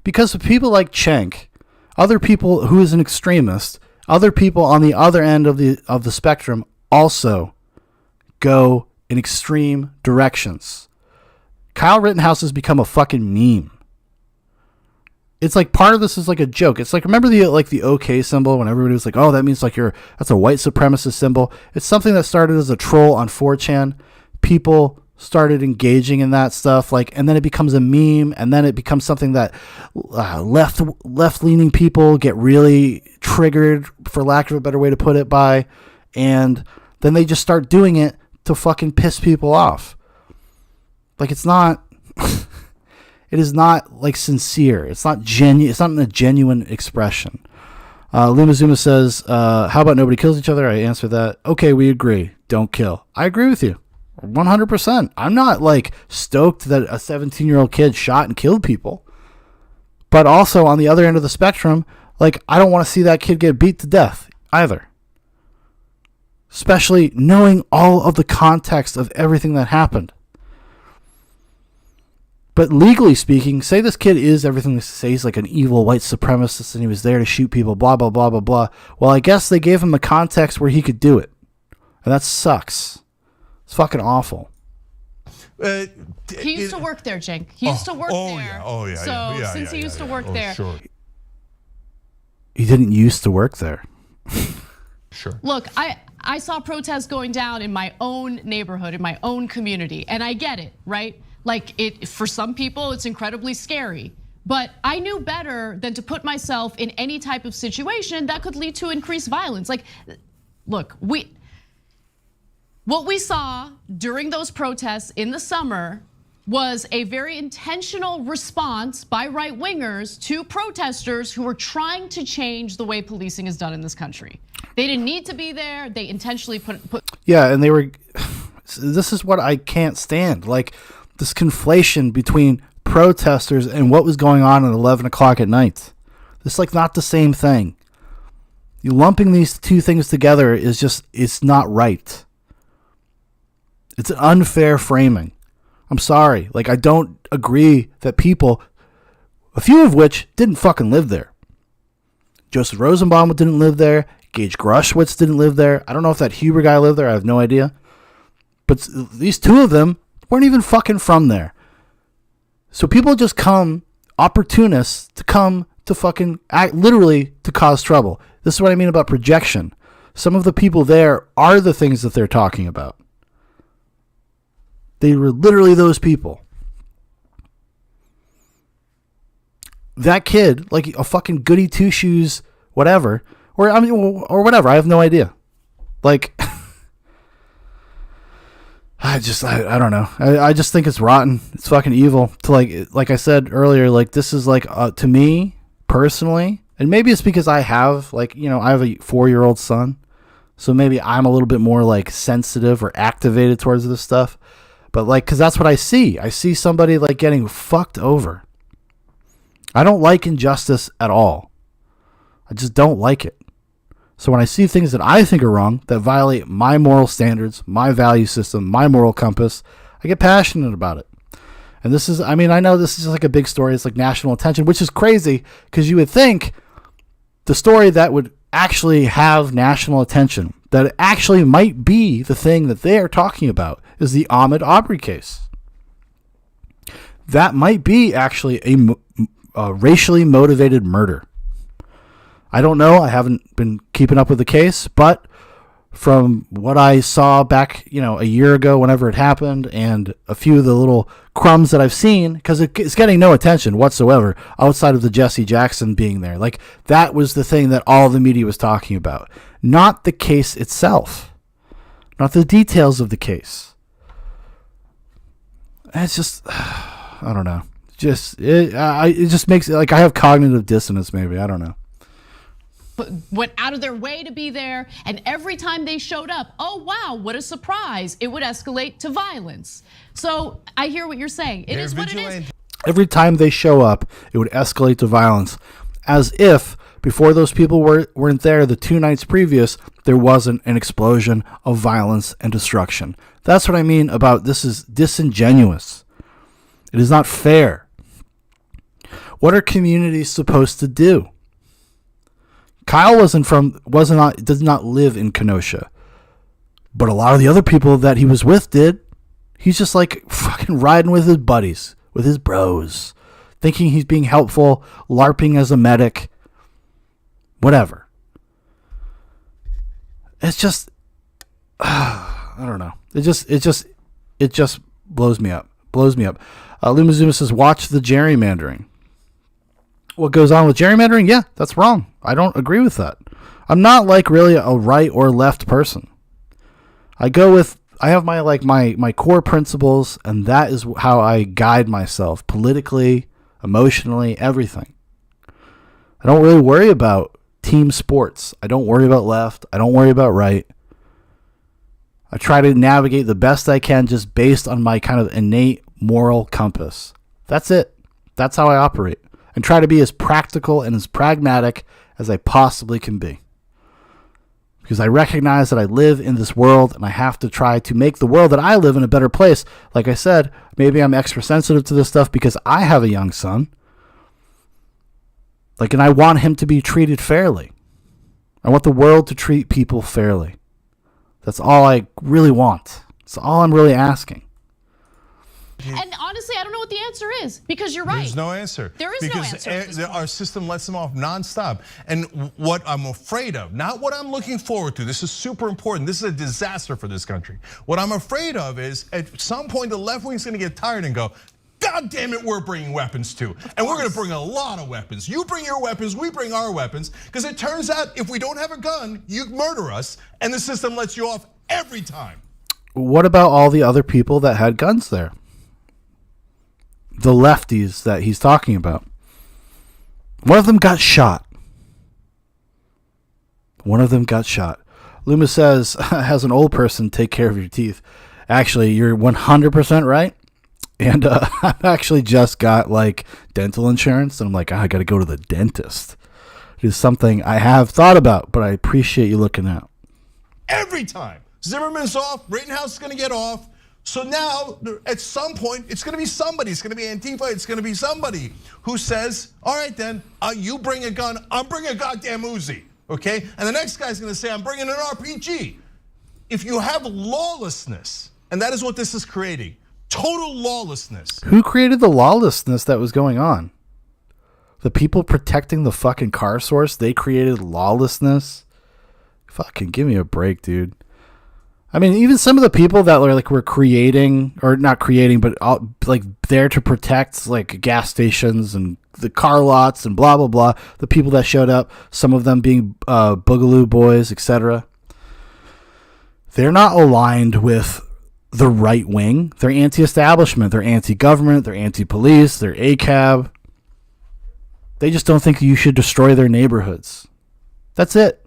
S1: because of people like Cenk, other people who is an extremist, other people on the other end of the spectrum also go in extreme directions. Kyle Rittenhouse has become a fucking meme. It's like part of this is like a joke. It's like, remember the OK symbol when everybody was like, oh, that means like that's a white supremacist symbol. It's something that started as a troll on 4chan. People started engaging in that stuff, like, and then it becomes a meme, and then it becomes something that left-leaning people get really triggered, for lack of a better way to put it, by, and then they just start doing it to fucking piss people off. Like, it's not. It is not like sincere. It's not genuine. It's not a genuine expression. Luma Zuma says, how about nobody kills each other? I answer that. Okay, we agree. Don't kill. I agree with you. 100%. I'm not like stoked that a 17-year-old kid shot and killed people. But also on the other end of the spectrum, like, I don't want to see that kid get beat to death either. Especially knowing all of the context of everything that happened. But legally speaking, say this kid is everything they say. He's like an evil white supremacist and he was there to shoot people, blah, blah, blah, blah, blah. Well, I guess they gave him a context where he could do it. And that sucks. It's fucking awful.
S13: He used to work there, Cenk. He used to work there.
S16: Yeah. Oh, yeah.
S13: So since he used to work there.
S16: Sure.
S1: He didn't used to work there.
S16: Sure.
S13: Look, I saw protests going down in my own neighborhood, in my own community, and I get it, right? Like, for some people, it's incredibly scary. But I knew better than to put myself in any type of situation that could lead to increased violence. Like, look, what we saw during those protests in the summer was a very intentional response by right-wingers to protesters who were trying to change the way policing is done in this country. They didn't need to be there. They intentionally put.
S1: Yeah, and they were. This is what I can't stand. Like, this conflation between protesters and what was going on at 11 o'clock at night. It's like not the same thing. You lumping these two things together is just, it's not right. It's an unfair framing. I'm sorry. Like, I don't agree that people, a few of which didn't fucking live there. Joseph Rosenbaum didn't live there. Gage Grushwitz didn't live there. I don't know if that Huber guy lived there. I have no idea. But these two of them weren't even fucking from there. So people just come, opportunists, to come to fucking act, literally to cause trouble. This is what I mean about projection. Some of the people there are the things that they're talking about. They were literally those people. That kid, like a fucking goody two shoes, whatever, or whatever. I have no idea. Like, I don't know. I just think it's rotten. It's fucking evil. To like I said earlier, like, this is like, to me personally, and maybe it's because I have, like, you know, I have a 4-year-old son, so maybe I'm a little bit more like sensitive or activated towards this stuff. But like, cause that's what I see. I see somebody like getting fucked over. I don't like injustice at all. I just don't like it. So when I see things that I think are wrong, that violate my moral standards, my value system, my moral compass, I get passionate about it. And this is, I mean, I know this is like a big story. It's like national attention, which is crazy because you would think the story that would actually have national attention, that it actually might be the thing that they are talking about, is the Ahmaud Arbery case. That might be actually a racially motivated murder. I don't know. I haven't been keeping up with the case, but from what I saw back, a year ago, whenever it happened, and a few of the little crumbs that I've seen, because it's getting no attention whatsoever outside of the Jesse Jackson being there. Like, that was the thing that all the media was talking about, not the case itself, not the details of the case. It's just, I don't know. It just makes it like I have cognitive dissonance, maybe. I don't know.
S13: Went out of their way to be there, and every time they showed up, oh wow, what a surprise, it would escalate to violence. So I hear what you're saying. It is what it is.
S1: Every time they show up, it would escalate to violence, as if before those people weren't there the 2 nights previous, there wasn't an explosion of violence and destruction. That's what I mean about this is disingenuous. It is not fair. What are communities supposed to do? Kyle does not live in Kenosha, but a lot of the other people that he was with did. He's just like fucking riding with his buddies, with his bros, thinking he's being helpful, LARPing as a medic, whatever. It's just, I don't know. It just blows me up. Luma Zuma says, watch the gerrymandering. What goes on with gerrymandering? Yeah, that's wrong. I don't agree with that. I'm not like really a right or left person. I have my core principles, and that is how I guide myself politically, emotionally, everything. I don't really worry about team sports. I don't worry about left. I don't worry about right. I try to navigate the best I can just based on my kind of innate moral compass. That's it. That's how I operate. And try to be as practical and as pragmatic as I possibly can be. Because I recognize that I live in this world, and I have to try to make the world that I live in a better place. Like I said, maybe I'm extra sensitive to this stuff because I have a young son. And I want him to be treated fairly. I want the world to treat people fairly. That's all I really want. That's all I'm really asking.
S13: And honestly, I don't know what the answer is, because you're right.
S16: There's no answer.
S13: There is no answer.
S16: Because our system lets them off nonstop. And what I'm afraid of, not what I'm looking forward to, this is super important. This is a disaster for this country. What I'm afraid of is at some point the left wing's going to get tired and go, God damn it, we're bringing weapons too. And we're going to bring a lot of weapons. You bring your weapons, we bring our weapons. Because it turns out if we don't have a gun, you murder us, and the system lets you off every time.
S1: What about all the other people that had guns there? The lefties that he's talking about. One of them got shot. Luma says, as an old person, take care of your teeth. Actually, you're 100% right. And I've actually just got dental insurance. And I'm like, I got to go to the dentist. It is something I have thought about, but I appreciate you looking out.
S16: Every time. Zimmerman's off, Rittenhouse is going to get off. So now, at some point, it's going to be somebody. It's going to be Antifa. It's going to be somebody who says, all right, then, you bring a gun. I'm bringing a goddamn Uzi, okay? And the next guy's going to say, I'm bringing an RPG. If you have lawlessness, and that is what this is creating, total lawlessness.
S1: Who created the lawlessness that was going on? The people protecting the fucking car source, they created lawlessness? Fucking give me a break, dude. I mean, even some of the people that were creating, or not creating, but there to protect gas stations and the car lots and blah, blah, blah. The people that showed up, some of them being Boogaloo Boys, etc. They're not aligned with the right wing. They're anti-establishment. They're anti-government. They're anti-police. They're ACAB. They just don't think you should destroy their neighborhoods. That's it.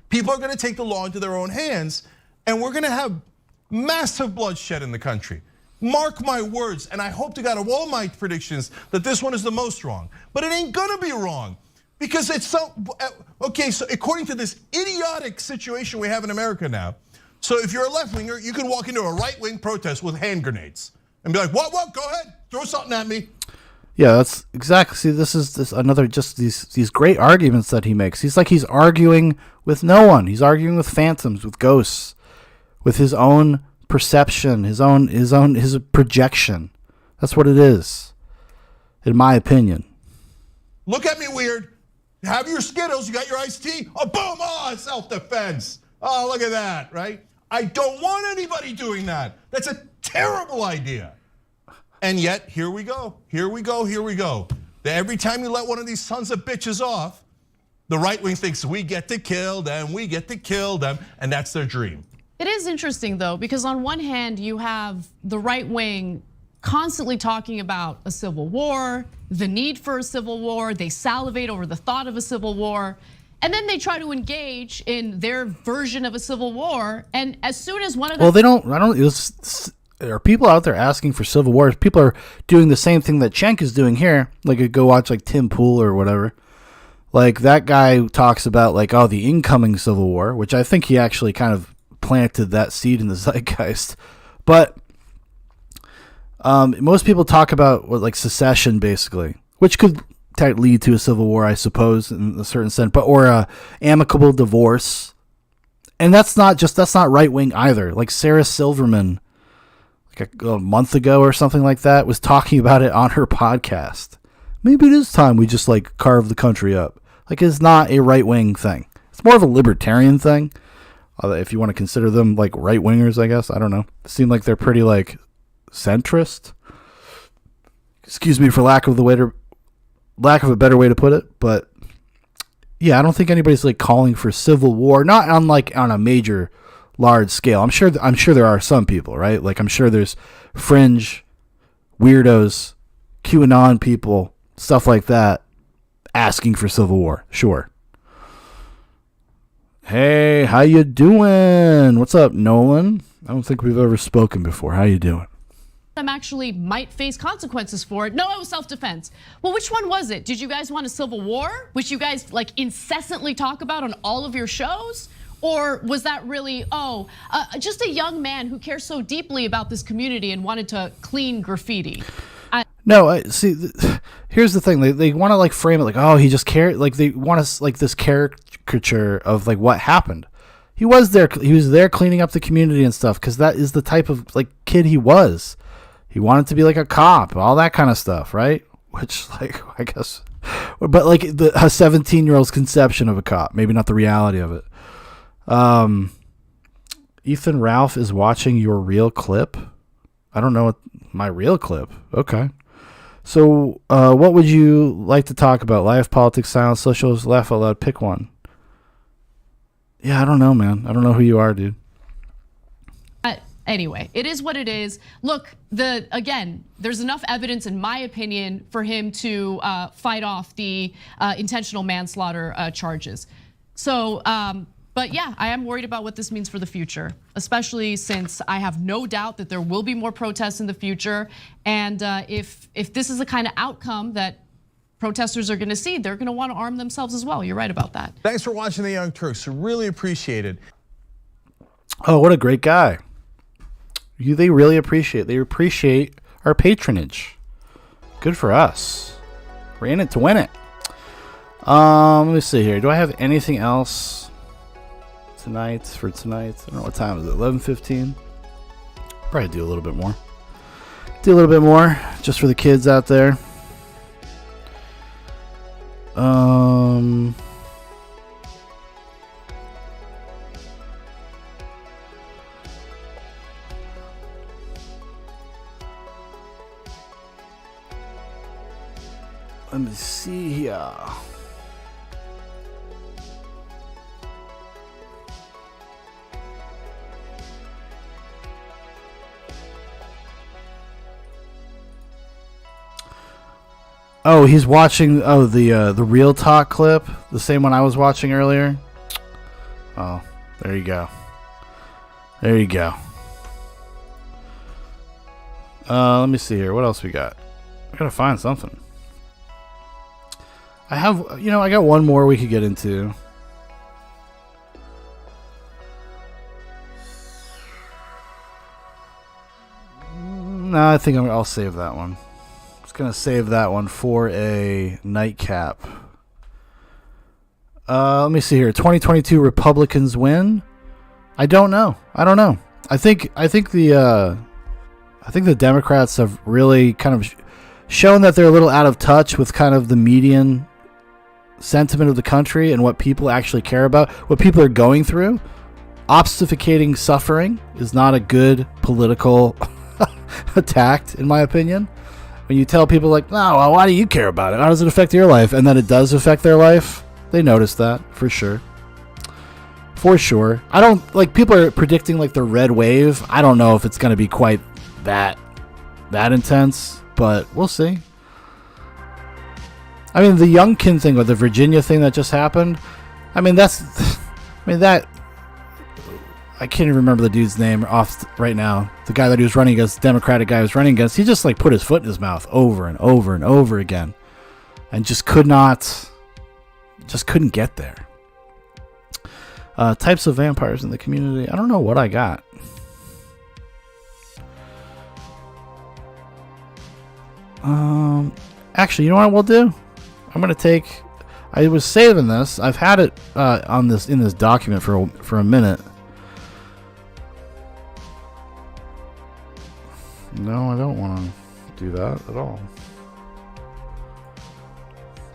S16: People are going to take the law into their own hands. And we're going to have massive bloodshed in the country. Mark my words, and I hope to God of all my predictions that this one is the most wrong. But it ain't going to be wrong because it's so, okay, so according to this idiotic situation we have in America now, so if you're a left-winger, you can walk into a right-wing protest with hand grenades and be like, what, go ahead, throw something at me.
S1: Yeah, that's exactly. See, this is another just these great arguments that he makes. He's arguing with no one. He's arguing with phantoms, with ghosts. With his own perception, his projection. That's what it is, in my opinion.
S16: Look at me weird. have your Skittles, you got your iced tea, oh, boom, oh, self-defense. Oh, look at that, right? I don't want anybody doing that. That's a terrible idea. And yet, here we go. Every time you let one of these sons of bitches off, the right wing thinks we get to kill them, and that's their dream.
S13: It is interesting though, because on one hand, you have the right wing constantly talking about a civil war, the need for a civil war. They salivate over the thought of a civil war. And then they try to engage in their version of a civil war. And as soon as one of them...
S1: There are people out there asking for civil wars. People are doing the same thing that Cenk is doing here. Like, go watch like Tim Pool or whatever. Like, that guy talks about like, oh, the incoming civil war, which I think he actually kind of planted that seed in the zeitgeist. But most people talk about like secession, basically, which could lead to a civil war, I suppose, in a certain sense, or a amicable divorce. And that's not right wing either. Like Sarah Silverman, like a month ago or something like that, was talking about it on her podcast. Maybe it is time we just like carve the country up. Like, it's not a right wing thing. It's more of a libertarian thing. If you want to consider them like right wingers, I guess. I don't know. It seem like they're pretty like centrist. Excuse me for lack of a better way to put it, but yeah, I don't think anybody's like calling for civil war. Not on like on a major, large scale. I'm sure there are some people, right? Like I'm sure there's fringe weirdos, QAnon people, stuff like that, asking for civil war. Sure. Hey, how you doing? What's up, Nolan? I don't think we've ever spoken before. How you doing?
S13: Them actually might face consequences for it. No, it was self-defense. Well, which one was it? Did you guys want a civil war, which you guys like incessantly talk about on all of your shows? Or was that really, just a young man who cares so deeply about this community and wanted to clean graffiti?
S1: No, see, here's the thing. They want to like frame it like, oh, he just cared. Like they want us like this caricature of like what happened. He was there cleaning up the community and stuff because that is the type of like kid he was. He wanted to be like a cop, all that kind of stuff, right? Which, like, I guess, but like a 17-year-old's conception of a cop, maybe not the reality of it. Ethan Ralph is watching your real clip. I don't know what my real clip. Okay. So, what would you like to talk about? Life, politics, science, socials, laugh out loud, pick one. Yeah, I don't know, man. I don't know who you are, dude.
S13: Anyway, it is what it is. Look, again, there's enough evidence, in my opinion, for him to fight off the intentional manslaughter charges. So, but yeah, I am worried about what this means for the future, especially since I have no doubt that there will be more protests in the future. And if this is the kind of outcome that protesters are going to see, they're going to want to arm themselves as well. You're right about that.
S16: Thanks for watching The Young Turks. Really appreciate it.
S1: Oh, what a great guy. They really appreciate. They appreciate our patronage. Good for us. We're in it to win it. Let me see here. Do I have anything else tonight? I don't know what time is it. 11:15. Probably do a little bit more. Just for the kids out there. Let me see here. Oh, he's watching. Oh, the Real Talk clip, the same one I was watching earlier. Oh, there you go. Let me see here. What else we got? I gotta find something. I got one more we could get into. No, I think I'll save that one. Just gonna save that one for a nightcap. Let me see here. 2022 Republicans win. I don't know. I think the Democrats have really kind of shown that they're a little out of touch with kind of the median sentiment of the country and what people actually care about, what people are going through, obfuscating suffering is not a good political attack, in my opinion. When you tell people like, no, well, why do you care about it? How does it affect your life? And then it does affect their life. They notice that for sure. For sure. I don't like people are predicting like the red wave. I don't know if it's going to be quite that intense, but we'll see. I mean, the Youngkin thing or the Virginia thing that just happened. I mean, that I can't even remember the dude's name off right now. The guy that he was running against, the Democratic guy he was running against, he just like put his foot in his mouth over and over and over again, and just couldn't get there. Types of vampires in the community. I don't know what I got. Actually, you know what we'll do? I'm gonna take. I was saving this. I've had it in this document for a minute. No, I don't want to do that at all.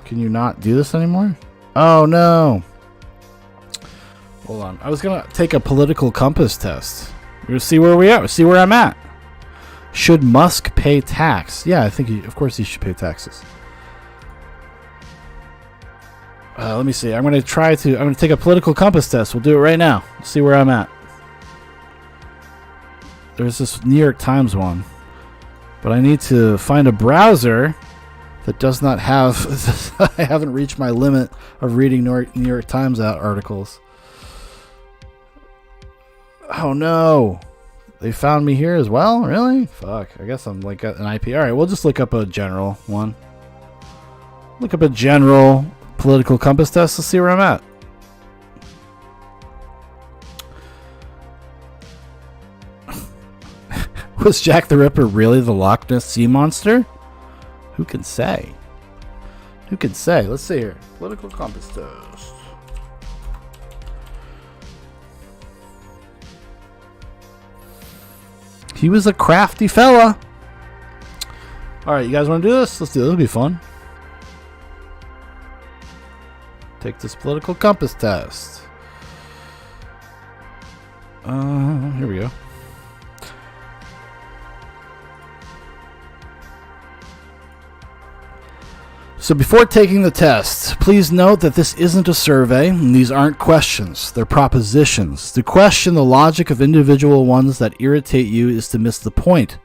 S1: Can you not do this anymore? Oh no. Hold on. I was gonna take a political compass test. We're gonna see where we are. See where I'm at. Should Musk pay tax? Yeah, I think of course he should pay taxes. Let me see. I'm gonna take a political compass test. We'll do it right now. See where I'm at. There's this New York Times one, but I need to find a browser that does not have. I haven't reached my limit of reading New York Times articles. Oh no, they found me here as well. Really? Fuck. I guess I'm like an IP. All right, we'll just look up a general one. Look up a general political compass test to see where I'm at. Was Jack the Ripper really the Loch Ness Sea Monster? Who can say? Who can say? Let's see here. Political compass test. He was a crafty fella. Alright, you guys want to do this? Let's do it. It'll be fun. Take this political compass test. Here we go. So before taking the test, please note that this isn't a survey, and these aren't questions, they're propositions. To question the logic of individual ones that irritate you is to miss the point.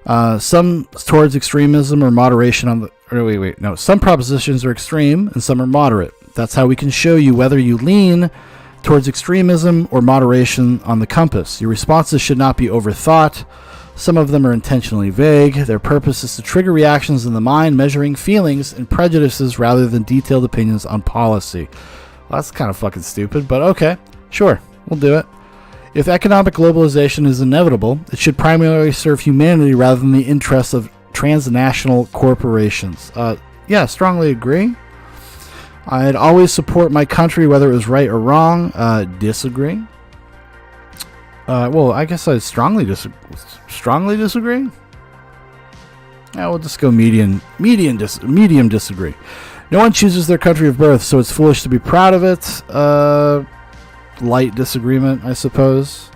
S1: Some towards extremism or moderation some propositions are extreme and some are moderate. That's how we can show you whether you lean towards extremism or moderation on the compass. Your responses should not be overthought. Some of them are intentionally vague. Their purpose is to trigger reactions in the mind, measuring feelings and prejudices rather than detailed opinions on policy. Well, that's kind of fucking stupid, but okay. Sure, we'll do it. If economic globalization is inevitable, it should primarily serve humanity rather than the interests of transnational corporations. Yeah, strongly agree. I'd always support my country whether it was right or wrong. Disagree. Well, I guess I strongly disagree. Yeah, we'll just go medium disagree. No one chooses their country of birth, so it's foolish to be proud of it. Light disagreement, I suppose.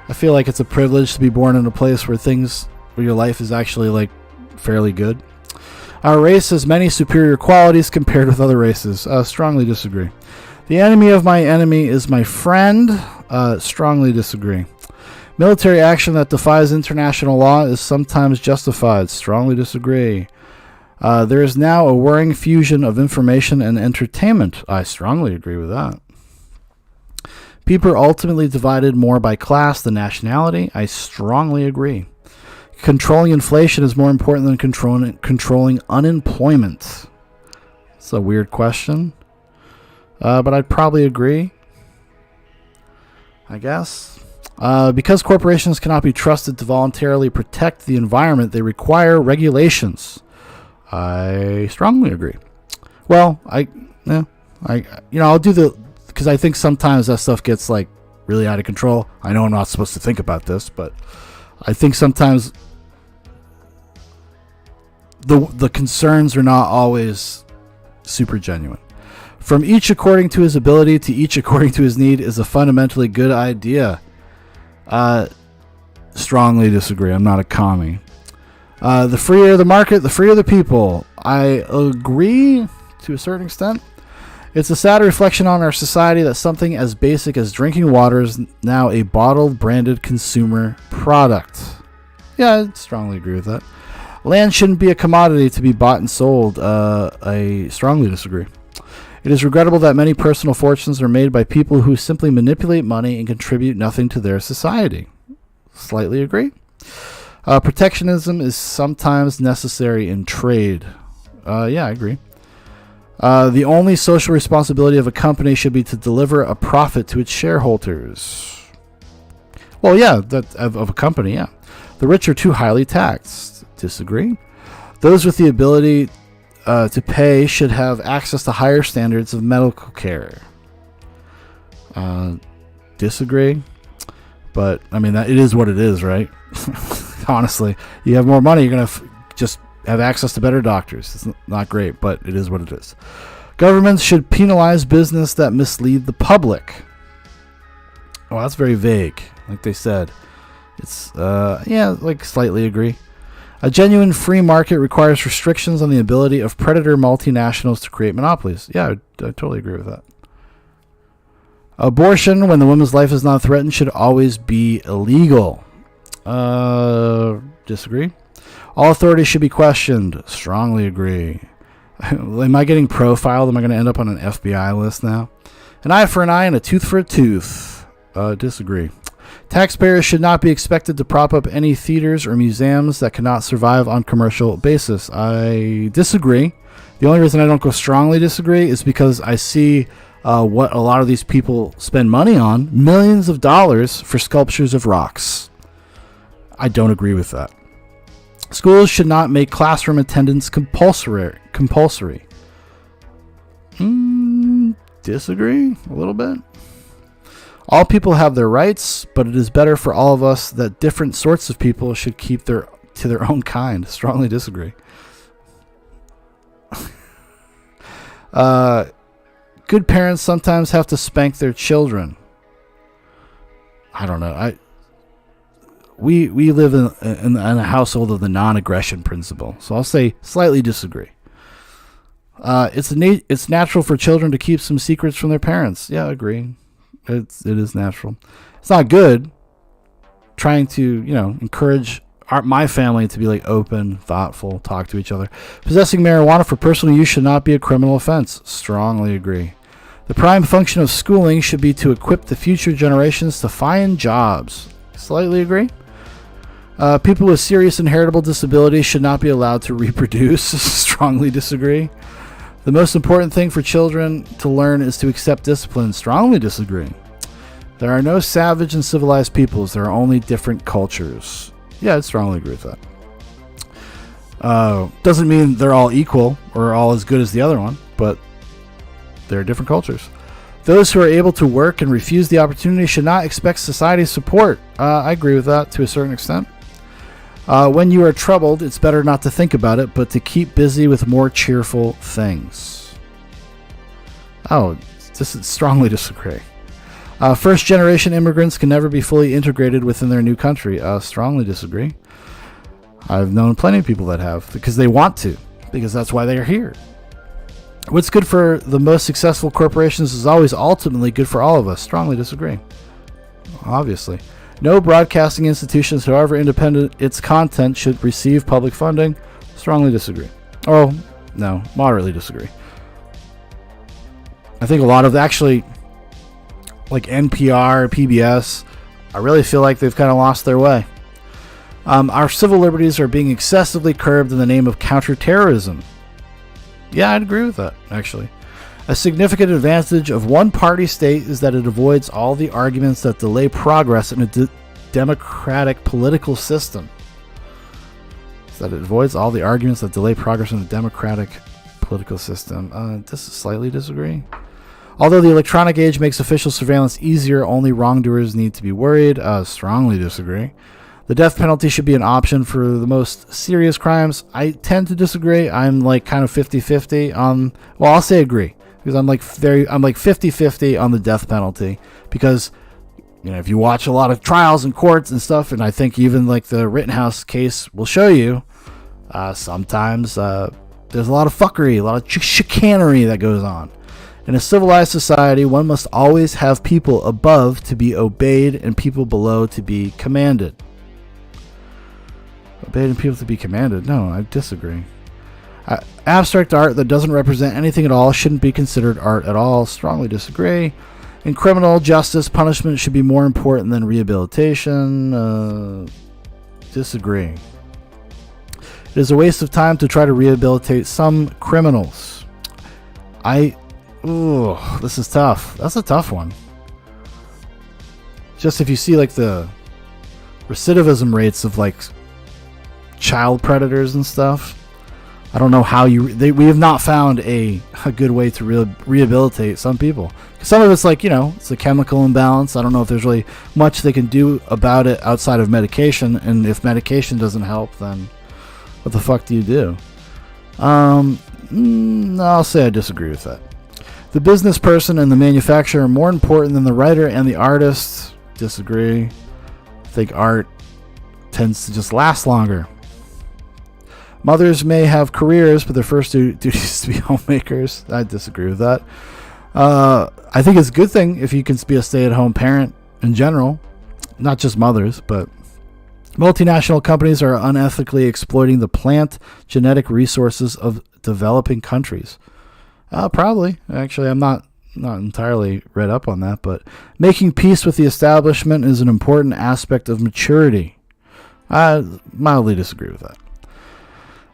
S1: I feel like it's a privilege to be born in a place where your life is actually like fairly good. Our race has many superior qualities compared with other races. Strongly disagree. The enemy of my enemy is my friend. Strongly disagree. Military action that defies international law is sometimes justified. Strongly disagree. There is now a worrying fusion of information and entertainment. I strongly agree with that. People are ultimately divided more by class than nationality. I strongly agree. Controlling inflation is more important than controlling unemployment. It's a weird question. But I'd probably agree. I guess. Because corporations cannot be trusted to voluntarily protect the environment, they require regulations. I strongly agree. Well, I'll do because I think sometimes that stuff gets like really out of control. I know I'm not supposed to think about this, but I think sometimes the concerns are not always super genuine. From each according to his ability to each according to his need is a fundamentally good idea. Strongly disagree. I'm not a commie. The freer the market, the freer the people. I agree to a certain extent. It's a sad reflection on our society that something as basic as drinking water is now a bottled, branded consumer product. Yeah, I strongly agree with that. Land shouldn't be a commodity to be bought and sold. I strongly disagree. It is regrettable that many personal fortunes are made by people who simply manipulate money and contribute nothing to their society. Slightly agree. Protectionism is sometimes necessary in trade. Yeah, I agree. The only social responsibility of a company should be to deliver a profit to its shareholders. Well, yeah, that of a company, yeah. The rich are too highly taxed. Disagree. Those with the ability to pay should have access to higher standards of medical care. Disagree. But, I mean, it is what it is, right? Honestly, you have more money, you're going to just have access to better doctors. It's not great, but it is what it is. Governments should penalize business that mislead the public. Oh, that's very vague, like they said. It's, yeah, like slightly agree. A genuine free market requires restrictions on the ability of predator multinationals to create monopolies. Yeah, I totally agree with that. Abortion, when the woman's life is not threatened, should always be illegal. Disagree. All authority should be questioned. Strongly agree. Am I getting profiled? Am I going to end up on an FBI list now? An eye for an eye and a tooth for a tooth. Disagree. Taxpayers should not be expected to prop up any theaters or museums that cannot survive on commercial basis. I disagree. The only reason I don't go strongly disagree is because I see what a lot of these people spend money on, millions of dollars for sculptures of rocks. I don't agree with that. Schools should not make classroom attendance compulsory. Disagree a little bit. All people have their rights, but it is better for all of us that different sorts of people should keep to their own kind. Strongly disagree. Good parents sometimes have to spank their children. I don't know. We live in a household of the non-aggression principle, so I'll say slightly disagree. It's natural for children to keep some secrets from their parents. Yeah, I agree. It is natural. It's not good. Trying to encourage my family to be like open, thoughtful, talk to each other. Possessing marijuana for personal use should not be a criminal offense. Strongly agree. The prime function of schooling should be to equip the future generations to find jobs. Slightly agree. People with serious inheritable disabilities should not be allowed to reproduce. Strongly disagree. The most important thing for children to learn is to accept discipline. Strongly disagree. There are no savage and civilized peoples. There are only different cultures. Yeah, I strongly agree with that. Doesn't mean they're all equal or all as good as the other one, but they're different cultures. Those who are able to work and refuse the opportunity should not expect society's support. I agree with that to a certain extent. When you are troubled, it's better not to think about it, but to keep busy with more cheerful things. Oh, strongly disagree. First-generation immigrants can never be fully integrated within their new country. Strongly disagree. I've known plenty of people that have, because they want to, because that's why they are here. What's good for the most successful corporations is always ultimately good for all of us. Strongly disagree. Obviously. No broadcasting institutions, however independent its content, should receive public funding. Strongly disagree. Oh, no, moderately disagree. I think a lot of actually, like NPR, PBS, I really feel like they've kind of lost their way. Our civil liberties are being excessively curbed in the name of counterterrorism. Yeah, I'd agree with that, actually. A significant advantage of one-party state is that it avoids all the arguments that delay progress in a democratic political system. This is slightly disagree. Although the electronic age makes official surveillance easier, only wrongdoers need to be worried. Strongly disagree. The death penalty should be an option for the most serious crimes. I tend to disagree. I'm like kind of 50-50 on, well, I'll say agree, because I'm like 50-50 on the death penalty, because if you watch a lot of trials and courts and stuff, and I think even like the Rittenhouse case will show you, sometimes there's a lot of fuckery, a lot of chicanery that goes on. In a civilized society, one must always have people above to be obeyed and people below to be commanded. Obeyed and people to be commanded? No, I disagree. Abstract art that doesn't represent anything at all shouldn't be considered art at all. Strongly disagree. In criminal justice, punishment should be more important than rehabilitation. Disagree. It is a waste of time to try to rehabilitate some criminals. This is tough. That's a tough one. Just if you see like the recidivism rates of like child predators and stuff, I don't know how we have not found a good way to rehabilitate some people. Some of it's like, it's a chemical imbalance. I don't know if there's really much they can do about it outside of medication. And if medication doesn't help, then what the fuck do you do? I'll say I disagree with that. The business person and the manufacturer are more important than the writer and the artist. Disagree. I think art tends to just last longer. Mothers may have careers, but their first duty is to be homemakers. I disagree with that. I think it's a good thing if you can be a stay-at-home parent in general, not just mothers, but multinational companies are unethically exploiting the plant genetic resources of developing countries. Probably. Actually, I'm not entirely read up on that, but making peace with the establishment is an important aspect of maturity. I mildly disagree with that.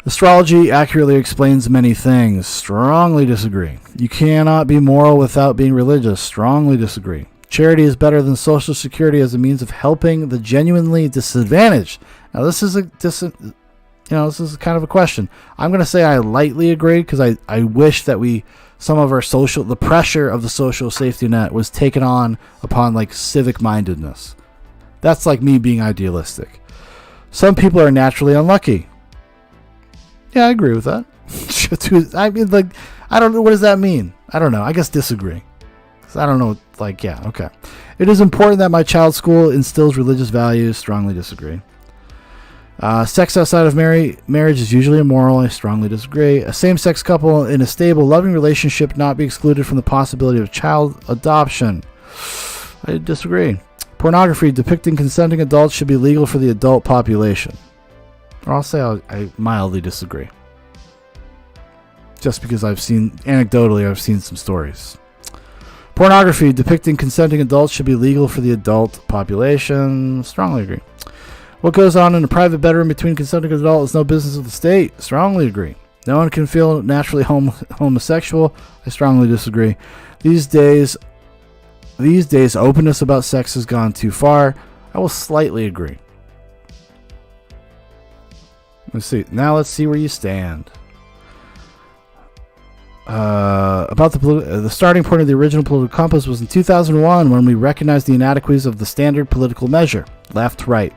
S1: Astrology accurately explains many things. Strongly disagree. You cannot be moral without being religious. Strongly disagree. Charity is better than Social Security as a means of helping the genuinely disadvantaged. Now, this is this is kind of a question. I'm going to say I lightly agree, because I wish that the pressure of the social safety net was taken on upon like civic mindedness. That's like me being idealistic. Some people are naturally unlucky. Yeah, I agree with that. I mean, like, I don't know. What does that mean? I don't know. I guess disagree. I don't know. Like, yeah, okay. It is important that my child's school instills religious values. Strongly disagree. Sex outside of marriage is usually immoral. I strongly disagree. A same-sex couple in a stable, loving relationship not be excluded from the possibility of child adoption. I disagree. Pornography depicting consenting adults should be legal for the adult population. Or I'll say I mildly disagree. Just because I've seen some stories. Pornography depicting consenting adults should be legal for the adult population. Strongly agree. What goes on in a private bedroom between consenting adults is no business of the state. Strongly agree. No one can feel naturally homosexual. I strongly disagree. These days, openness about sex has gone too far. I will slightly agree. Let's see. Now let's see where you stand. About the starting point of the original political compass was in 2001, when we recognized the inadequacies of the standard political measure, left-right.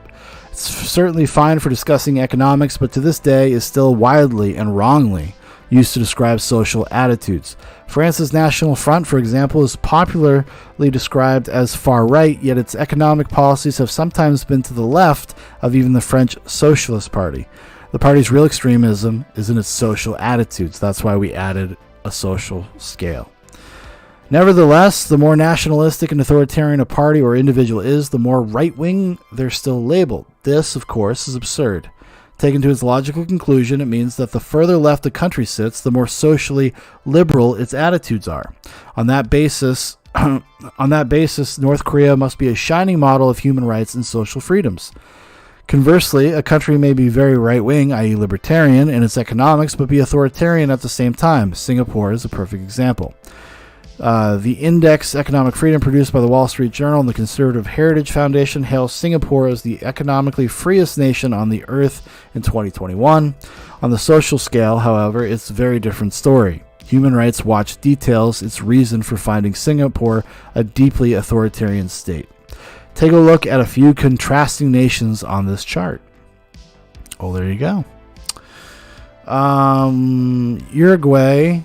S1: It's certainly fine for discussing economics, but to this day is still widely and wrongly used to describe social attitudes. France's National Front, for example, is popularly described as far-right, yet its economic policies have sometimes been to the left of even the French Socialist Party. The party's real extremism is in its social attitudes. That's why we added a social scale. Nevertheless, the more nationalistic and authoritarian a party or individual is, the more right-wing they're still labeled. This, of course, is absurd. Taken to its logical conclusion, it means that the further left a country sits, the more socially liberal its attitudes are. On that basis, North Korea must be a shining model of human rights and social freedoms. Conversely, a country may be very right-wing, i.e. libertarian, in its economics, but be authoritarian at the same time. Singapore is a perfect example. The Index Economic Freedom produced by the Wall Street Journal and the Conservative Heritage Foundation hails Singapore as the economically freest nation on the earth in 2021. On the social scale, however, it's a very different story. Human Rights Watch details its reason for finding Singapore a deeply authoritarian state. take a look at a few contrasting nations on this chart. Oh, there you go. Uruguay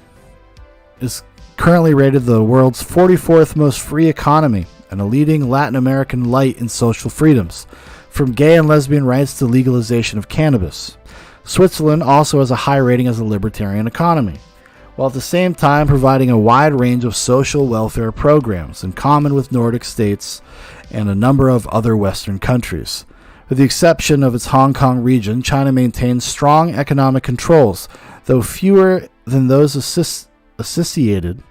S1: is currently rated the world's 44th most free economy and a leading Latin American light in social freedoms, from gay and lesbian rights to legalization of cannabis. Switzerland also has a high rating as a libertarian economy, while at the same time providing a wide range of social welfare programs in common with Nordic states and a number of other Western countries. With the exception of its Hong Kong region, China maintains strong economic controls, though fewer than those associated.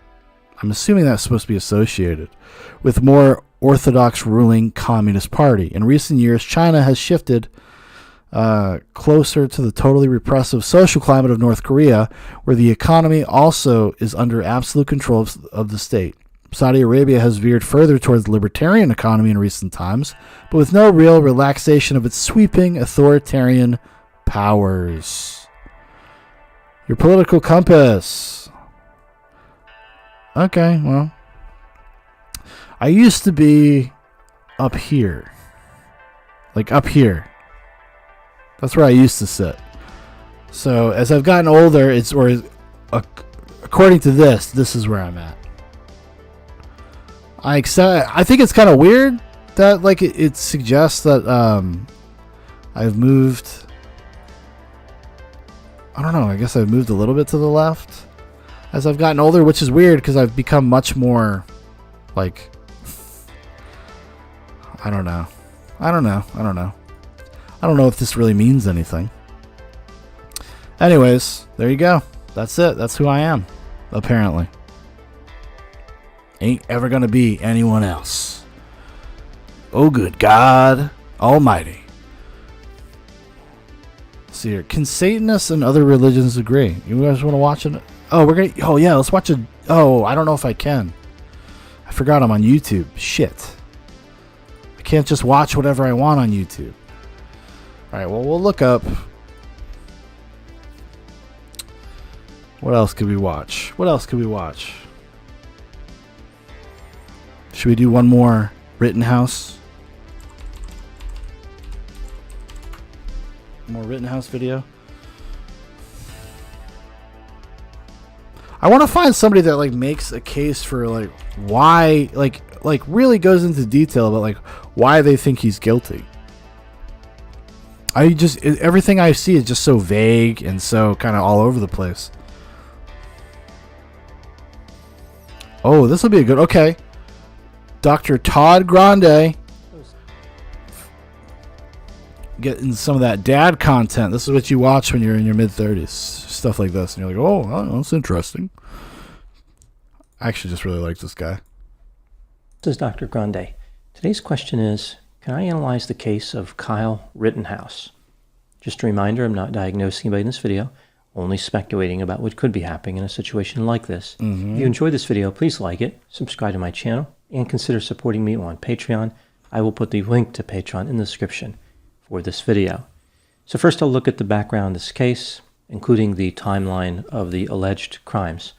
S1: I'm assuming that's supposed to be associated with more orthodox ruling Communist Party. In recent years, China has shifted closer to the totally repressive social climate of North Korea, where the economy also is under absolute control of the state. Saudi Arabia has veered further towards the libertarian economy in recent times, but with no real relaxation of its sweeping authoritarian powers. Your political compass. Okay, well, I used to be up here. Like up here. That's where I used to sit. So as I've gotten older, according to this is where I'm at. I think it's kind of weird that like it suggests that I've moved. I don't know. I guess I've moved a little bit to the left as I've gotten older, which is weird because I've become much more like, I don't know if this really means anything. Anyways, there you go. That's it. That's who I am, apparently. Ain't ever gonna be anyone else. Oh, good God Almighty. Let's see here. Can Satanists and other religions agree? You guys want to watch it? Oh, yeah, let's watch it. Oh, I don't know if I can. I forgot I'm on YouTube. Shit. I can't just watch whatever I want on YouTube. Alright, well, we'll look up. What else could we watch? Should we do one more Rittenhouse? More Rittenhouse video? I want to find somebody that like makes a case for like why, like really goes into detail about like why they think he's guilty. Everything I see is just so vague and so kind of all over the place. Oh, this will be a good. Okay, Dr. Todd Grande getting some of that dad content. This is what you watch when you're in your mid-30s, stuff like this, and you're like, oh, that's interesting. I actually just really like this guy.
S18: This is Dr. Grande. Today's question is, can I analyze the case of Kyle Rittenhouse? Just a reminder, I'm not diagnosing anybody in this video, only speculating about what could be happening in a situation like this. If you enjoyed this video, please like it, subscribe to my channel, and consider supporting me on Patreon. I will put the link to Patreon in the description for this video. So first I'll look at the background of this case, including the timeline of the alleged crimes.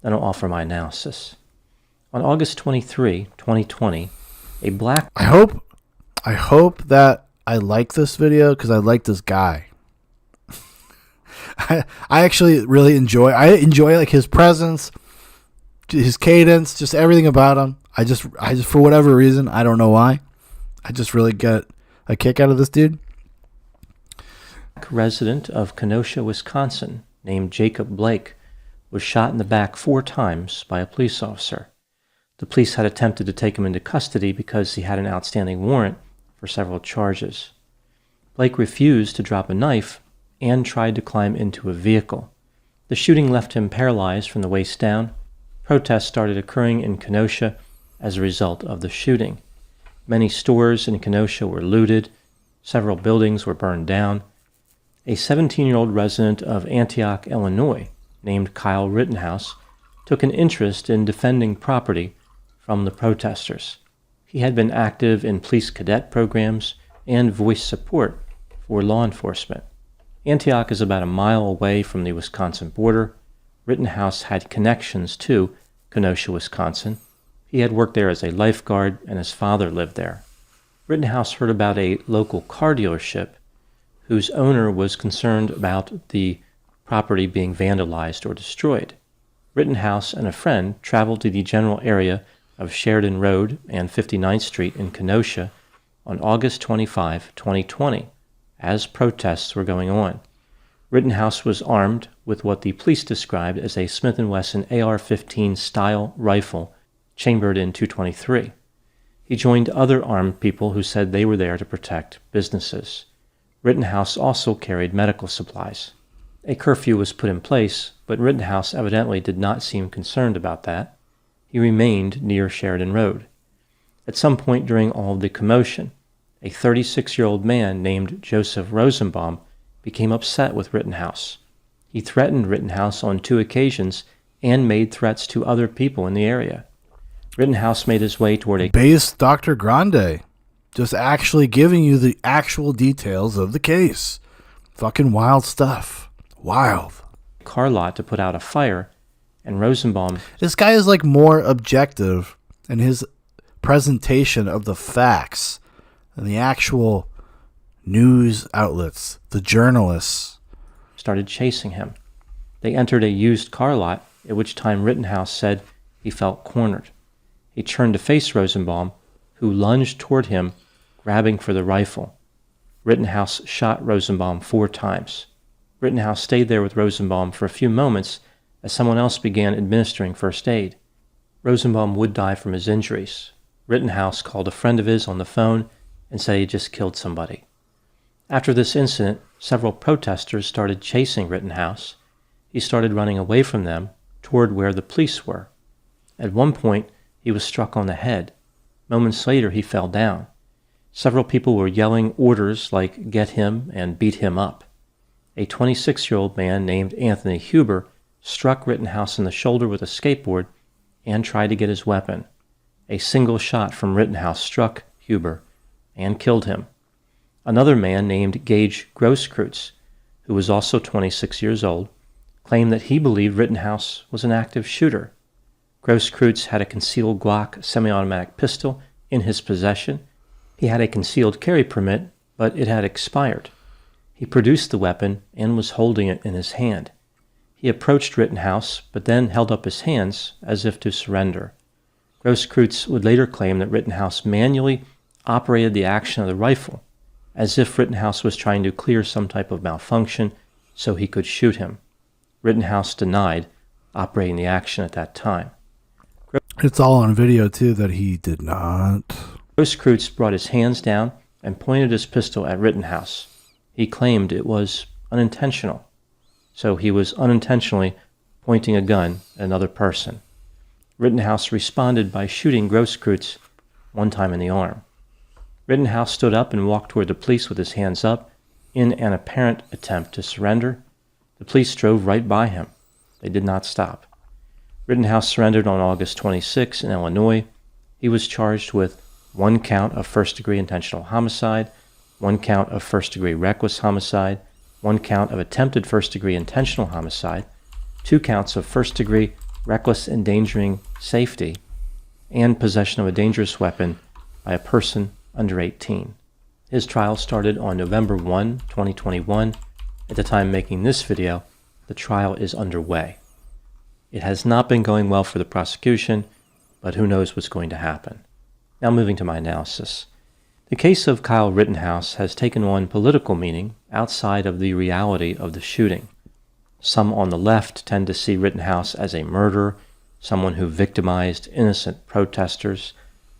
S18: Then I'll offer my analysis. On August 23, 2020, a black...
S1: I hope that I like this video because I like this guy. I actually really enjoy like his presence, his cadence, just everything about him. I just for whatever reason, I don't know why, I just really get a kick out of this dude.
S18: Resident of Kenosha, Wisconsin, named Jacob Blake, was shot in the back 4 times by a police officer. The police had attempted to take him into custody because he had an outstanding warrant for several charges. Blake refused to drop a knife and tried to climb into a vehicle. The shooting left him paralyzed from the waist down. Protests started occurring in Kenosha as a result of the shooting. Many stores in Kenosha were looted. Several buildings were burned down. A 17-year-old resident of Antioch, Illinois, named Kyle Rittenhouse, took an interest in defending property from the protesters. He had been active in police cadet programs and voiced support for law enforcement. Antioch is about a mile away from the Wisconsin border. Rittenhouse had connections to Kenosha, Wisconsin. He had worked there as a lifeguard, and his father lived there. Rittenhouse heard about a local car dealership whose owner was concerned about the property being vandalized or destroyed. Rittenhouse and a friend traveled to the general area of Sheridan Road and 59th Street in Kenosha on August 25, 2020, as protests were going on. Rittenhouse was armed with what the police described as a Smith & Wesson AR-15 style rifle chambered in .223. He joined other armed people who said they were there to protect businesses. Rittenhouse also carried medical supplies. A curfew was put in place, but Rittenhouse evidently did not seem concerned about that. He remained near Sheridan Road. At some point during all of the commotion, a 36-year-old man named Joseph Rosenbaum became upset with Rittenhouse. He threatened Rittenhouse on 2 occasions and made threats to other people in the area. Rittenhouse made his way toward a
S1: base Dr. Grande, just actually giving you the actual details of the case. Fucking wild stuff. Wild.
S18: car lot to put out a fire, and Rosenbaum...
S1: This guy is like more objective in his presentation of the facts than the actual news outlets, the journalists.
S18: Started chasing him. They entered a used car lot, at which time Rittenhouse said he felt cornered. He turned to face Rosenbaum, who lunged toward him, grabbing for the rifle. Rittenhouse shot Rosenbaum 4 times. Rittenhouse stayed there with Rosenbaum for a few moments as someone else began administering first aid. Rosenbaum would die from his injuries. Rittenhouse called a friend of his on the phone and said he just killed somebody. After this incident, several protesters started chasing Rittenhouse. He started running away from them toward where the police were. At one point, he was struck on the head. Moments later, he fell down. Several people were yelling orders like "get him" and "beat him up." A 26-year-old man named Anthony Huber struck Rittenhouse in the shoulder with a skateboard and tried to get his weapon. A single shot from Rittenhouse struck Huber and killed him. Another man named Gage Grosskreutz, who was also 26 years old, claimed that he believed Rittenhouse was an active shooter. Grosskreutz had a concealed Glock semi-automatic pistol in his possession. He had a concealed carry permit, but it had expired. He produced the weapon and was holding it in his hand. He approached Rittenhouse, but then held up his hands as if to surrender. Grosskreutz would later claim that Rittenhouse manually operated the action of the rifle, as if Rittenhouse was trying to clear some type of malfunction so he could shoot him. Rittenhouse denied operating the action at that time.
S1: It's all on video, too, that he did not.
S18: Grosskreutz brought his hands down and pointed his pistol at Rittenhouse. He claimed it was unintentional, so he was unintentionally pointing a gun at another person. Rittenhouse responded by shooting Grosskreutz 1 time in the arm. Rittenhouse stood up and walked toward the police with his hands up in an apparent attempt to surrender. The police drove right by him. They did not stop. Rittenhouse surrendered on August 26 in Illinois. He was charged with 1 count of first-degree intentional homicide, 1 count of first-degree reckless homicide, 1 count of attempted first-degree intentional homicide, 2 counts of first-degree reckless endangering safety, and possession of a dangerous weapon by a person under 18. His trial started on November 1, 2021. At the time making this video, the trial is underway. It has not been going well for the prosecution, but who knows what's going to happen. Now moving to my analysis. The case of Kyle Rittenhouse has taken on political meaning outside of the reality of the shooting. Some on the left tend to see Rittenhouse as a murderer, someone who victimized innocent protesters,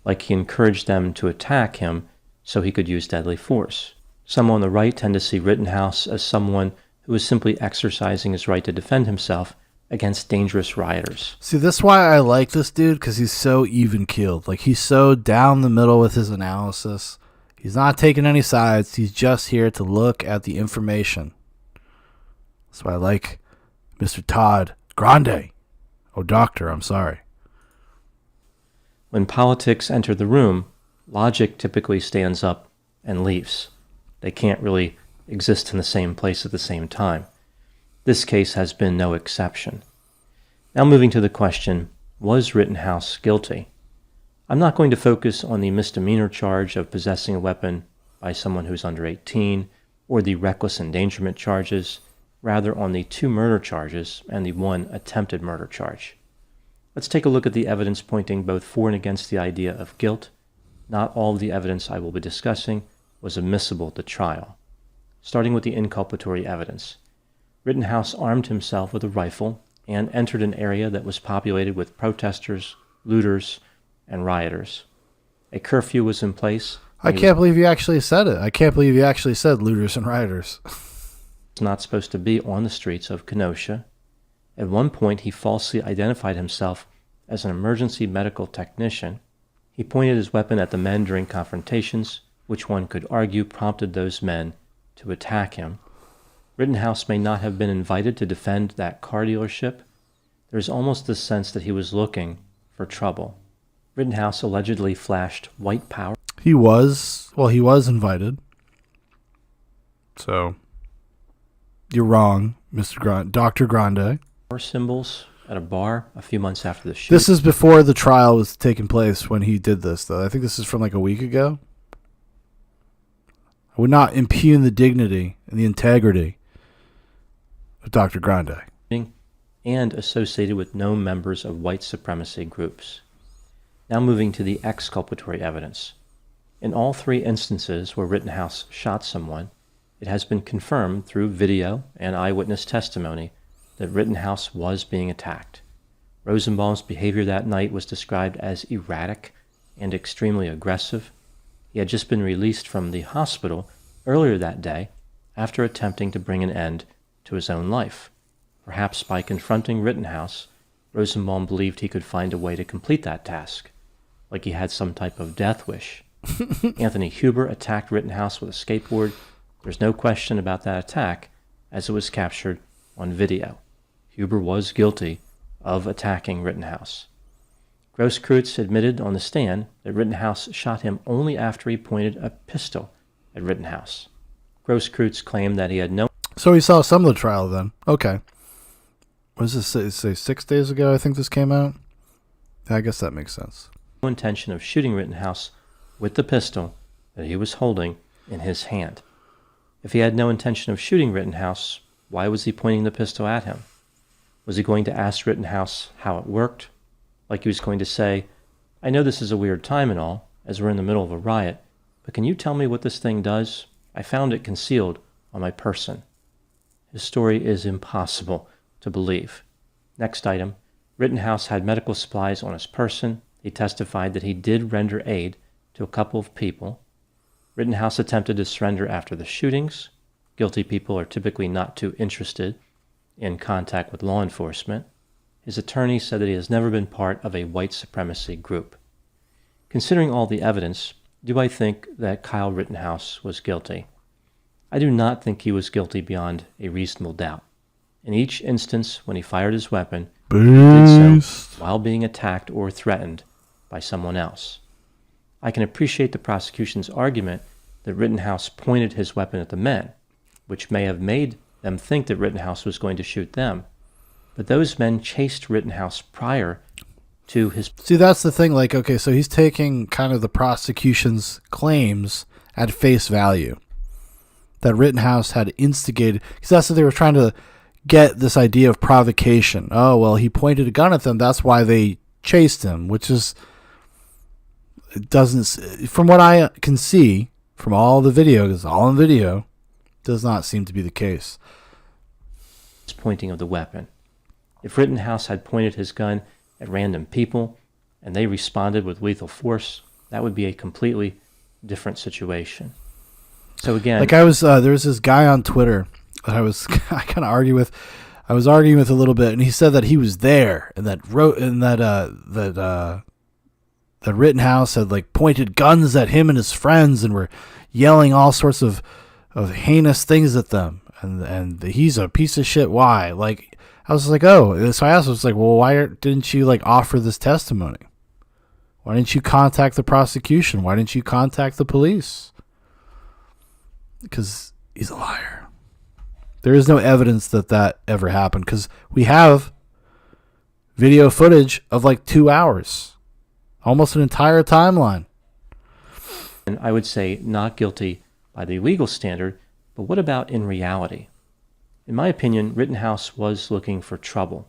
S18: like he encouraged them to attack him so he could use deadly force. Some on the right tend to see Rittenhouse as someone who is simply exercising his right to defend himself against dangerous rioters.
S1: See, that's why I like this dude, because he's so even-keeled. Like, he's so down the middle with his analysis. He's not taking any sides. He's just here to look at the information. That's why I like Mr. Todd Grande. Oh, doctor, I'm sorry.
S18: When politics enter the room, logic typically stands up and leaves. They can't really exist in the same place at the same time. This case has been no exception. Now moving to the question, was Rittenhouse guilty? I'm not going to focus on the misdemeanor charge of possessing a weapon by someone who's under 18 or the reckless endangerment charges, rather on the 2 murder charges and the 1 attempted murder charge. Let's take a look at the evidence pointing both for and against the idea of guilt. Not all of the evidence I will be discussing was admissible at the trial. Starting with the inculpatory evidence. Rittenhouse armed himself with a rifle and entered an area that was populated with protesters, looters, and rioters. A curfew was in place.
S1: I can't believe you actually said it. I can't believe you actually said looters and rioters.
S18: Not supposed to be on the streets of Kenosha. At one point, he falsely identified himself as an emergency medical technician. He pointed his weapon at the men during confrontations, which one could argue prompted those men to attack him. Rittenhouse may not have been invited to defend that car dealership. There's almost this sense that he was looking for trouble. Rittenhouse allegedly flashed white power.
S1: He was invited. So, you're wrong, Dr. Grande.
S18: Symbols at a bar a few months after the shooting.
S1: This is before the trial was taking place when he did this, though. I think this is from like a week ago. I would not impugn the dignity and the integrity of Dr. Grande.
S18: And associated with known members of white supremacy groups. Now moving to the exculpatory evidence. In all 3 instances where Rittenhouse shot someone, it has been confirmed through video and eyewitness testimony that Rittenhouse was being attacked. Rosenbaum's behavior that night was described as erratic and extremely aggressive. He had just been released from the hospital earlier that day after attempting to bring an end to his own life. Perhaps by confronting Rittenhouse, Rosenbaum believed he could find a way to complete that task, like he had some type of death wish. Anthony Huber attacked Rittenhouse with a skateboard. There's no question about that attack, as it was captured on video. Huber was guilty of attacking Rittenhouse. Grosskreutz admitted on the stand that Rittenhouse shot him only after he pointed a pistol at Rittenhouse. Grosskreutz claimed that he had no...
S1: So he saw some of the trial then. Okay. What does this say 6 days ago I think this came out? I guess that makes sense.
S18: No intention of shooting Rittenhouse with the pistol that he was holding in his hand. If he had no intention of shooting Rittenhouse, why was he pointing the pistol at him? Was he going to ask Rittenhouse how it worked? Like he was going to say, I know this is a weird time and all, as we're in the middle of a riot, but can you tell me what this thing does? I found it concealed on my person. His story is impossible to believe. Next item, Rittenhouse had medical supplies on his person. He testified that he did render aid to a couple of people. Rittenhouse attempted to surrender after the shootings. Guilty people are typically not too interested in contact with law enforcement. His attorney said that he has never been part of a white supremacy group. Considering all the evidence, do I think that Kyle Rittenhouse was guilty? I do not think he was guilty beyond a reasonable doubt. In each instance, when he fired his weapon, he did so while being attacked or threatened by someone else. I can appreciate the prosecution's argument that Rittenhouse pointed his weapon at the men, which may have made them think that Rittenhouse was going to shoot them. But those men chased Rittenhouse prior to his...
S1: See, that's the thing. Like, okay, so he's taking kind of the prosecution's claims at face value. That Rittenhouse had instigated... Because that's what they were trying to get, this idea of provocation. Oh, well, he pointed a gun at them. That's why they chased him, which is... It doesn't... From what I can see, from all the video, because all in video, does not seem to be the case.
S18: Pointing of the weapon. If Rittenhouse had pointed his gun at random people and they responded with lethal force, that would be a completely different situation. So again,
S1: like I was, there was this guy on Twitter that I kind of arguing with a little bit, and he said that he was there and that that Rittenhouse had like pointed guns at him and his friends and were yelling all sorts of heinous things at them, and he's a piece of shit. Why? Like, I was like, oh, so I asked, I was like, well, why didn't you like offer this testimony? Why didn't you contact the prosecution? Why didn't you contact the police? Because he's a liar. There is no evidence that ever happened, because we have video footage of like 2 hours Almost an entire timeline.
S18: And I would say not guilty by the legal standard, but what about in reality? In my opinion, Rittenhouse was looking for trouble.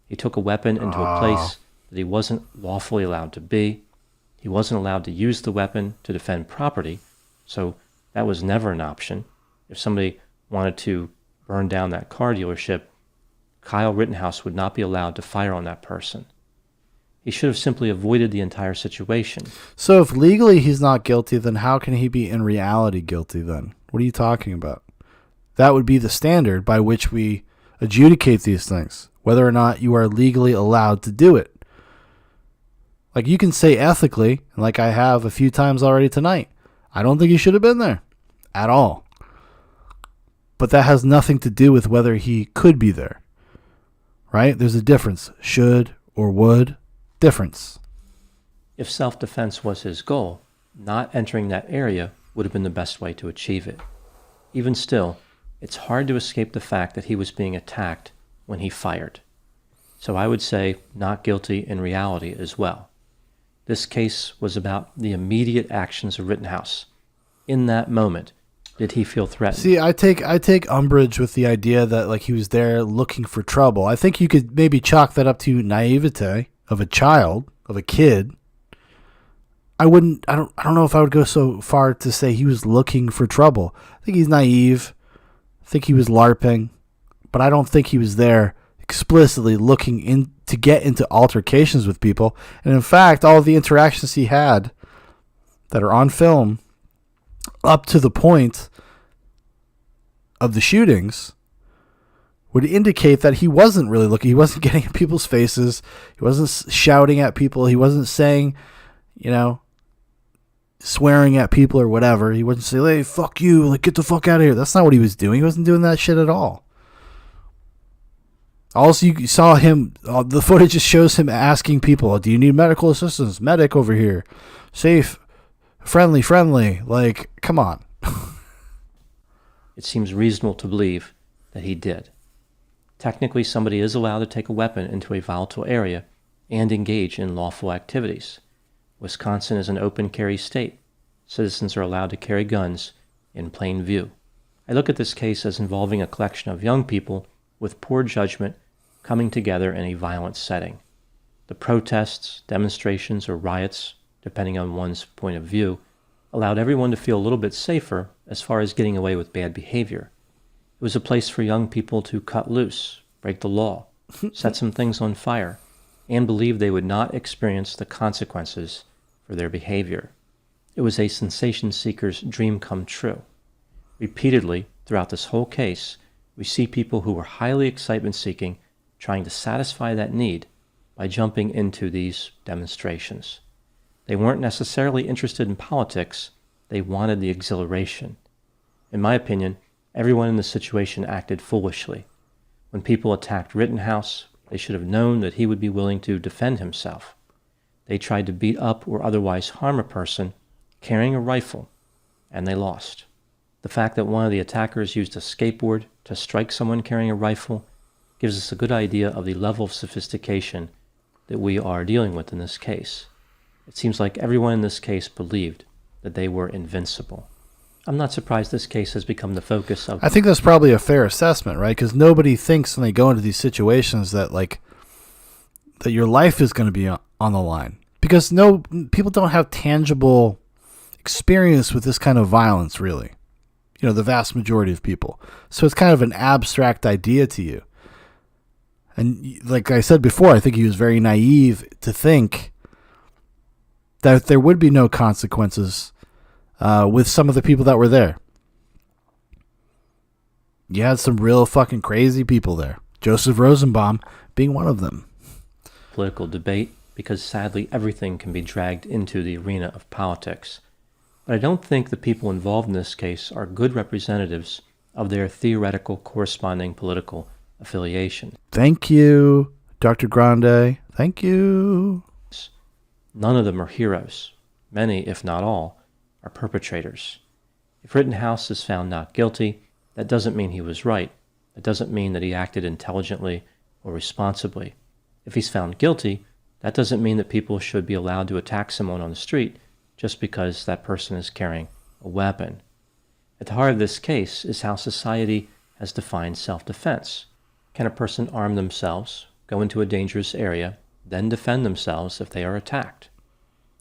S18: He took a weapon into a place that he wasn't lawfully allowed to be. He wasn't allowed to use the weapon to defend property, so that was never an option. If somebody wanted to burn down that car dealership, Kyle Rittenhouse would not be allowed to fire on that person. He should have simply avoided the entire situation.
S1: So if legally he's not guilty, then how can he be in reality guilty then? What are you talking about? That would be the standard by which we adjudicate these things, whether or not you are legally allowed to do it. Like you can say ethically, like I have a few times already tonight, I don't think he should have been there at all. But that has nothing to do with whether he could be there. Right? There's a difference. Should or would. Difference.
S18: If self-defense was his goal, not entering that area would have been the best way to achieve it. Even still, it's hard to escape the fact that he was being attacked when he fired. So I would say not guilty in reality as well. This case was about the immediate actions of Rittenhouse. In that moment, did he feel threatened?
S1: See, I take umbrage with the idea that like he was there looking for trouble. I think you could maybe chalk that up to naivete of a child, of a kid. I don't know if I would go so far to say he was looking for trouble. I think he's naive. I think he was LARPing, but I don't think he was there explicitly looking in to get into altercations with people. And in fact, all of the interactions he had that are on film up to the point of the shootings would indicate that he wasn't really looking. He wasn't getting in people's faces. He wasn't shouting at people. He wasn't saying, swearing at people or whatever. He wasn't saying, hey, fuck you, like, get the fuck out of here. That's not what he was doing. He wasn't doing that shit at all. Also, you saw him, the footage just shows him asking people, do you need medical assistance? Medic over here. Safe, friendly. Like, come on.
S18: It seems reasonable to believe that he did. Technically, somebody is allowed to take a weapon into a volatile area and engage in lawful activities. Wisconsin is an open carry state. Citizens are allowed to carry guns in plain view. I look at this case as involving a collection of young people with poor judgment coming together in a violent setting. The protests, demonstrations, or riots, depending on one's point of view, allowed everyone to feel a little bit safer as far as getting away with bad behavior. It was a place for young people to cut loose, break the law, set some things on fire, and believe they would not experience the consequences for their behavior. It was a sensation seeker's dream come true. Repeatedly, throughout this whole case, we see people who were highly excitement-seeking trying to satisfy that need by jumping into these demonstrations. They weren't necessarily interested in politics, they wanted the exhilaration. In my opinion, everyone in this situation acted foolishly. When people attacked Rittenhouse, they should have known that he would be willing to defend himself. They tried to beat up or otherwise harm a person carrying a rifle, and they lost. The fact that one of the attackers used a skateboard to strike someone carrying a rifle gives us a good idea of the level of sophistication that we are dealing with in this case. It seems like everyone in this case believed that they were invincible. I'm not surprised this case has become the focus of...
S1: I think that's probably a fair assessment, right? Because nobody thinks when they go into these situations that that your life is going to be on the line. Because people don't have tangible experience with this kind of violence, really. The vast majority of people. So it's kind of an abstract idea to you. And like I said before, I think he was very naive to think that there would be no consequences with some of the people that were there. You had some real fucking crazy people there. Joseph Rosenbaum being one of them.
S18: Political debate, because sadly everything can be dragged into the arena of politics. But I don't think the people involved in this case are good representatives of their theoretical corresponding political affiliation.
S1: Thank you, Dr. Grande. Thank you.
S18: None of them are heroes. Many, if not all, are perpetrators. If Rittenhouse is found not guilty, that doesn't mean he was right. That doesn't mean that he acted intelligently or responsibly. If he's found guilty, That doesn't mean that people should be allowed to attack someone on the street just because that person is carrying a weapon. At the heart of this case is how society has defined self-defense. Can a person arm themselves, go into a dangerous area, then defend themselves if they are attacked?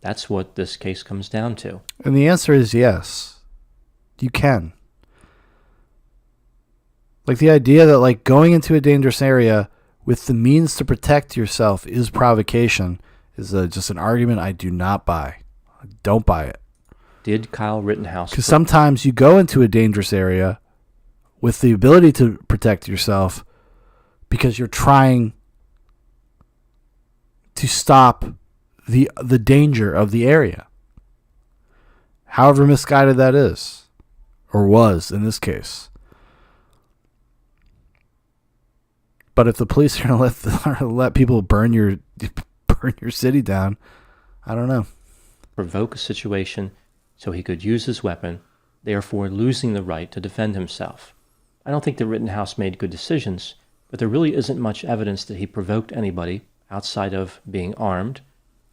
S18: That's what this case comes down to.
S1: And the answer is yes. You can. Like the idea that like going into a dangerous area with the means to protect yourself is provocation is just an argument I do not buy. I don't buy it.
S18: Did Kyle Rittenhouse...
S1: Because sometimes you go into a dangerous area with the ability to protect yourself because you're trying to stop the danger of the area. However misguided that is, or was in this case. But if the police are going to let people burn your city down, I don't know.
S18: Provoke a situation so he could use his weapon, therefore losing the right to defend himself. I don't think that Rittenhouse made good decisions, but there really isn't much evidence that he provoked anybody outside of being armed,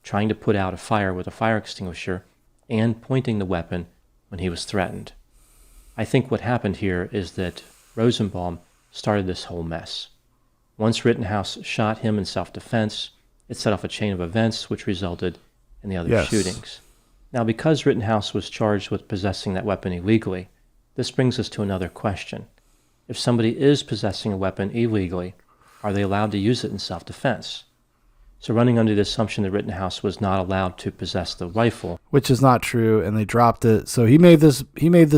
S18: trying to put out a fire with a fire extinguisher, and pointing the weapon when he was threatened. I think what happened here is that Rosenbaum started this whole mess. Once Rittenhouse shot him in self-defense, it set off a chain of events which resulted in the other shootings. Now, because Rittenhouse was charged with possessing that weapon illegally, this brings us to another question. If somebody is possessing a weapon illegally, are they allowed to use it in self-defense? So running under the assumption that Rittenhouse was not allowed to possess the rifle,
S1: which is not true, and they dropped it. So he made this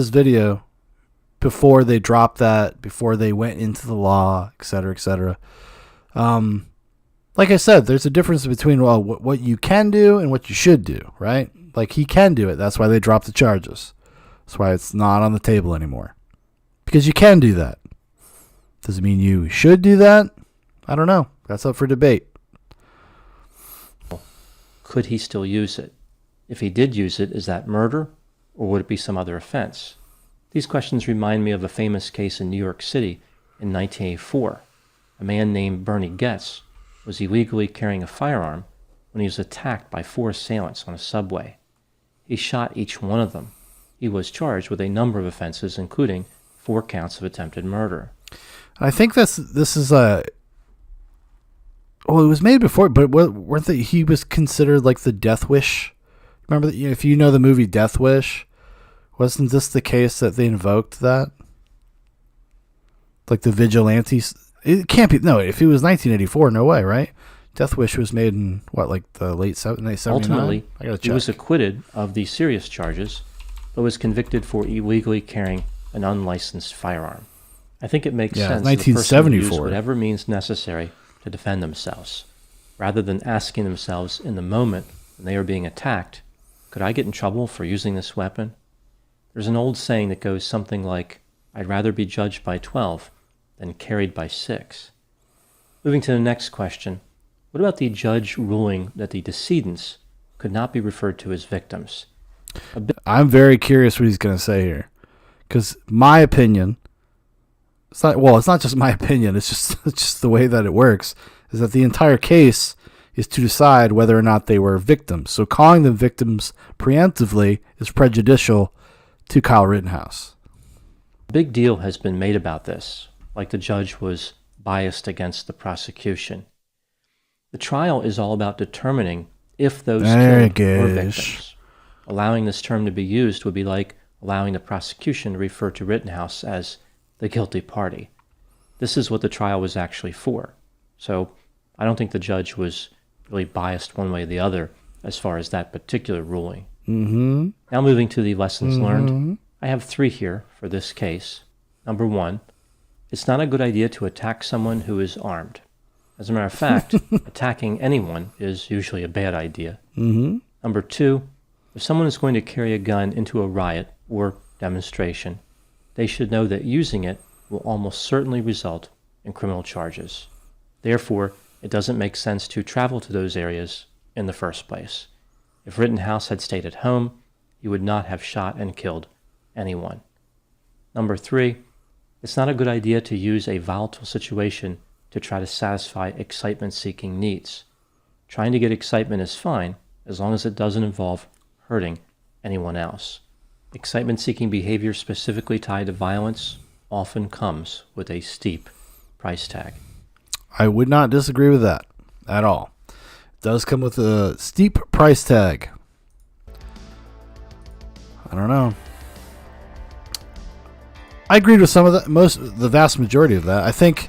S1: video before they dropped that, before they went into the law, et cetera, et cetera. Like I said, there's a difference between what you can do and what you should do, right? Like he can do it. That's why they dropped the charges. That's why it's not on the table anymore. Because you can do that. Does it mean you should do that? I don't know. That's up for debate.
S18: could he still use it? If he did use it, is that murder, or would it be some other offense? These questions remind me of a famous case in New York City in 1984. A man named Bernie Goetz was illegally carrying a firearm when he was attacked by 4 assailants on a subway. He shot each one of them. He was charged with a number of offenses, including 4 counts of attempted murder.
S1: I think this is a... Well, it was made before, but weren't they, he was considered like the Death Wish? Remember, if you know the movie Death Wish, wasn't this the case that they invoked that? Like the vigilantes? It can't be. No, if it was 1984, no way, right? Death Wish was made in, what, like the late 1979?
S18: Ultimately,
S1: I gotta check.
S18: He was acquitted of the serious charges, but was convicted for illegally carrying an unlicensed firearm. I think it makes sense that the person would use whatever means necessary to defend themselves, rather than asking themselves in the moment when they are being attacked, could I get in trouble for using this weapon? There's an old saying that goes something like, I'd rather be judged by 12 than carried by 6. Moving to the next question, what about the judge ruling that the decedents could not be referred to as victims?
S1: I'm very curious what he's going to say here, because my opinion, it's not just my opinion, it's just the way that it works, is that the entire case is to decide whether or not they were victims. So calling them victims preemptively is prejudicial to Kyle Rittenhouse.
S18: A big deal has been made about this, like the judge was biased against the prosecution. The trial is all about determining if those killed were victims. Allowing this term to be used would be like allowing the prosecution to refer to Rittenhouse as the guilty party. This is what the trial was actually for. So I don't think the judge was really biased one way or the other as far as that particular ruling.
S1: Mm-hmm.
S18: Now moving to the lessons learned. I have 3 here for this case. Number 1, it's not a good idea to attack someone who is armed. As a matter of fact, attacking anyone is usually a bad idea.
S1: Mm-hmm.
S18: Number 2, if someone is going to carry a gun into a riot or demonstration, they should know that using it will almost certainly result in criminal charges. Therefore, it doesn't make sense to travel to those areas in the first place. If Rittenhouse had stayed at home, he would not have shot and killed anyone. Number 3, it's not a good idea to use a volatile situation to try to satisfy excitement-seeking needs. Trying to get excitement is fine as long as it doesn't involve hurting anyone else. Excitement-seeking behavior specifically tied to violence often comes with a steep price tag.
S1: I would not disagree with that at all. It does come with a steep price tag. I don't know. I agreed with some of that, the vast majority of that. I think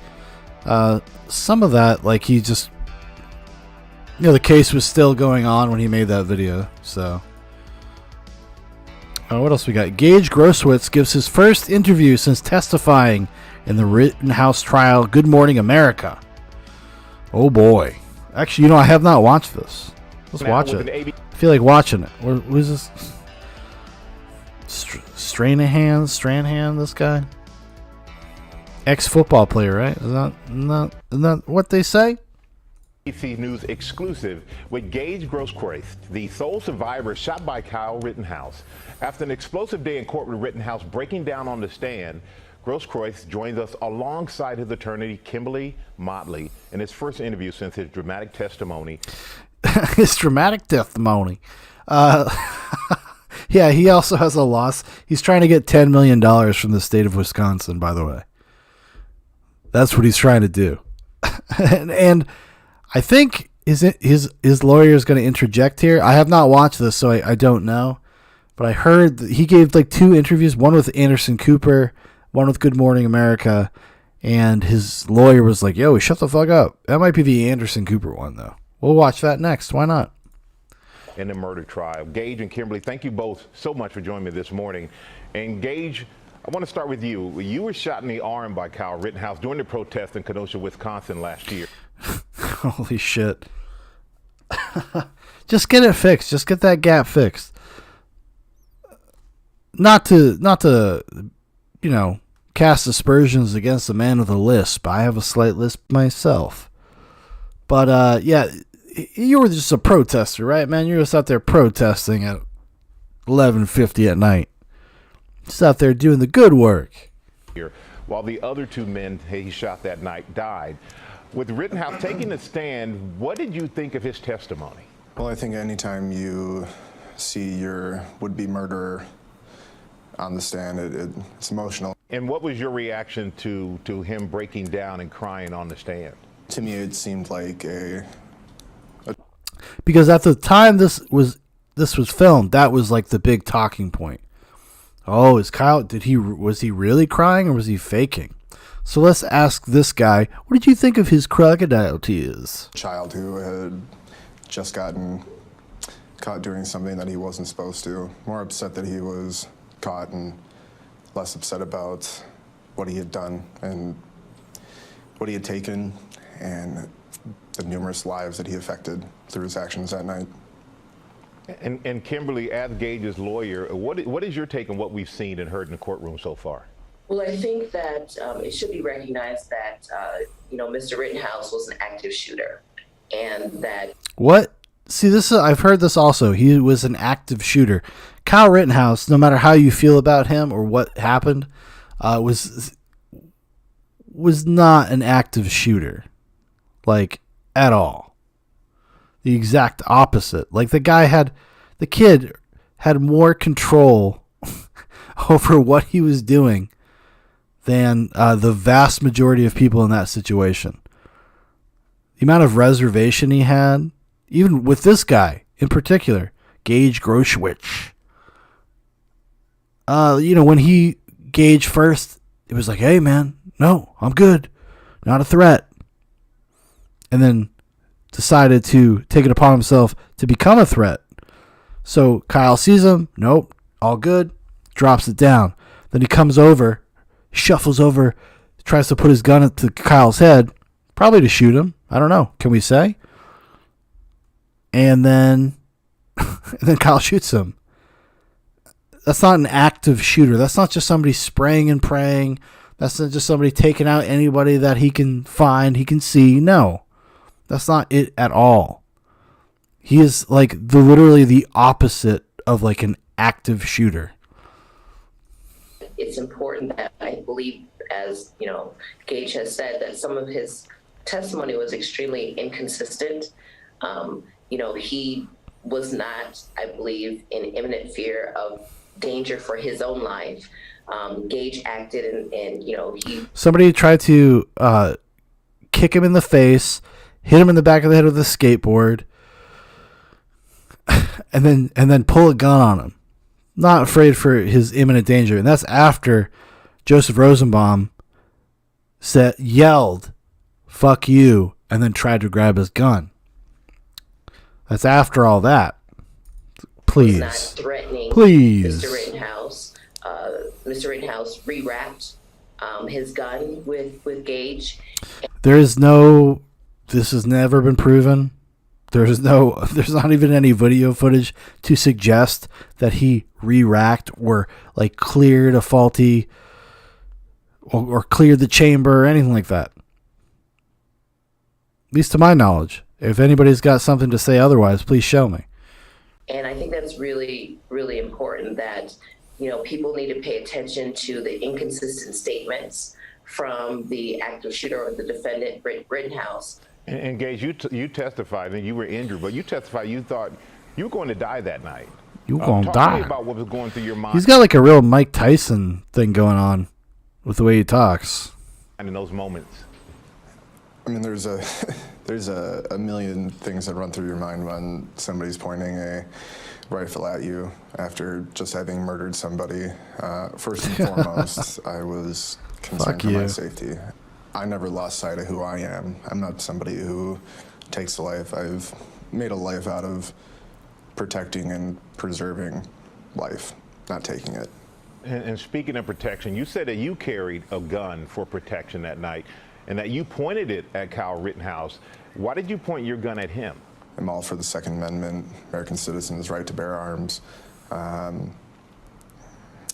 S1: some of that, like he just, the case was still going on when he made that video. So, what else we got? Gage Groswitz gives his first interview since testifying in the Rittenhouse trial. Good Morning America. Oh boy. Actually, I have not watched this. Let's watch it. I feel like watching it. What is this? Stranahan, this guy? Ex-football player, right? Isn't that what they say?
S19: ABC News exclusive with Gage Grosskreutz, the sole survivor shot by Kyle Rittenhouse. After an explosive day in court with Rittenhouse breaking down on the stand, Grosskreutz joins us alongside his attorney, Kimberly Motley, in his first interview since his dramatic testimony.
S1: His dramatic testimony. Yeah, he also has a loss. He's trying to get $10 million from the state of Wisconsin, by the way. That's what he's trying to do. and I think his lawyer is going to interject here. I have not watched this, so I don't know. But I heard that he gave like 2 interviews, one with Anderson Cooper, one with Good Morning America, and his lawyer was like, yo, shut the fuck up. That might be the Anderson Cooper one, though. We'll watch that next. Why not?
S19: In the murder trial. Gage and Kimberly, thank you both so much for joining me this morning. And Gage, I want to start with you. You were shot in the arm by Kyle Rittenhouse during the protest in Kenosha, Wisconsin last year.
S1: Holy shit. Just get it fixed. Just get that gap fixed. Not to cast aspersions against the man with a lisp. I have a slight lisp myself. But yeah, you were just a protester, right, man? You were just out there protesting at 11:50 at night. Just out there doing the good work.
S19: While the other 2 men he shot that night died. With Rittenhouse taking the stand, what did you think of his testimony?
S20: Well, I think anytime you see your would-be murderer on the stand, it's emotional.
S19: And what was your reaction to him breaking down and crying on the stand?
S20: To me, it seemed like
S1: because at the time this was filmed, that was like the big talking point. Oh, is Kyle? Was he really crying or was he faking? So let's ask this guy. What did you think of his crocodile tears?
S20: Child who had just gotten caught doing something that he wasn't supposed to. More upset that he was caught and less upset about what he had done and what he had taken and the numerous lives that he affected through his actions that night.
S19: And Kimberly, as Gage's lawyer, what is your take on what we've seen and heard in the courtroom so far?
S21: Well, I think that it should be recognized that, Mr. Rittenhouse was an active shooter and that...
S1: What? See, I've heard this also. He was an active shooter. Kyle Rittenhouse, no matter how you feel about him or what happened, was not an active shooter. Like, at all. The exact opposite. Like, the kid had more control over what he was doing than the vast majority of people in that situation. The amount of reservation he had, even with this guy in particular, Gage Grosskreutz. When Gage first, it was like, hey man, no, I'm good. Not a threat. And then decided to take it upon himself to become a threat. So Kyle sees him, nope, all good, drops it down. Then he comes over, shuffles over, tries to put his gun to Kyle's head, probably to shoot him. I don't know. Can we say? And then Kyle shoots him. That's not an active shooter. That's not just somebody spraying and praying. That's not just somebody taking out anybody that he can find, he can see. No, that's not it at all. He is like literally the opposite of like an active shooter.
S21: It's important that I believe, as Gage has said, that some of his testimony was extremely inconsistent. He was not, I believe, in imminent fear of danger for his own life. Gage acted and he...
S1: Somebody tried to kick him in the face, hit him in the back of the head with a skateboard, and then pull a gun on him. Not afraid for his imminent danger. And that's after Joseph Rosenbaum yelled, "Fuck you," and then tried to grab his gun. That's after all that. Please.
S21: Not threatening
S1: Please.
S21: Mr. Rittenhouse. Mr. Rittenhouse re-wrapped his gun with Gage.
S1: This has never been proven. There's not even any video footage to suggest that he re-racked or like cleared a faulty or cleared the chamber or anything like that. At least to my knowledge. If anybody's got something to say otherwise, please show me.
S21: And I think that's really, really important that, people need to pay attention to the inconsistent statements from the active shooter or the defendant, Rittenhouse.
S19: And Gage, you testified and you were injured, but you testified you thought you were going to die that night.
S1: You were going to
S19: Talk
S1: die.
S19: to me about what was going through your mind.
S1: He's got like a real Mike Tyson thing going on with the way he talks.
S19: And in those moments.
S20: I mean, there's a million things that run through your mind when somebody's pointing a rifle at you after just having murdered somebody. First and foremost, I was concerned for my safety. I never lost sight of who I am. I'm not somebody who takes a life. I've made a life out of protecting and preserving life, not taking it.
S19: And speaking of protection, you said that you carried a gun for protection that night and that you pointed it at Kyle Rittenhouse. Why did you point your gun at him?
S20: I'm all for the Second Amendment, American citizens' right to bear arms.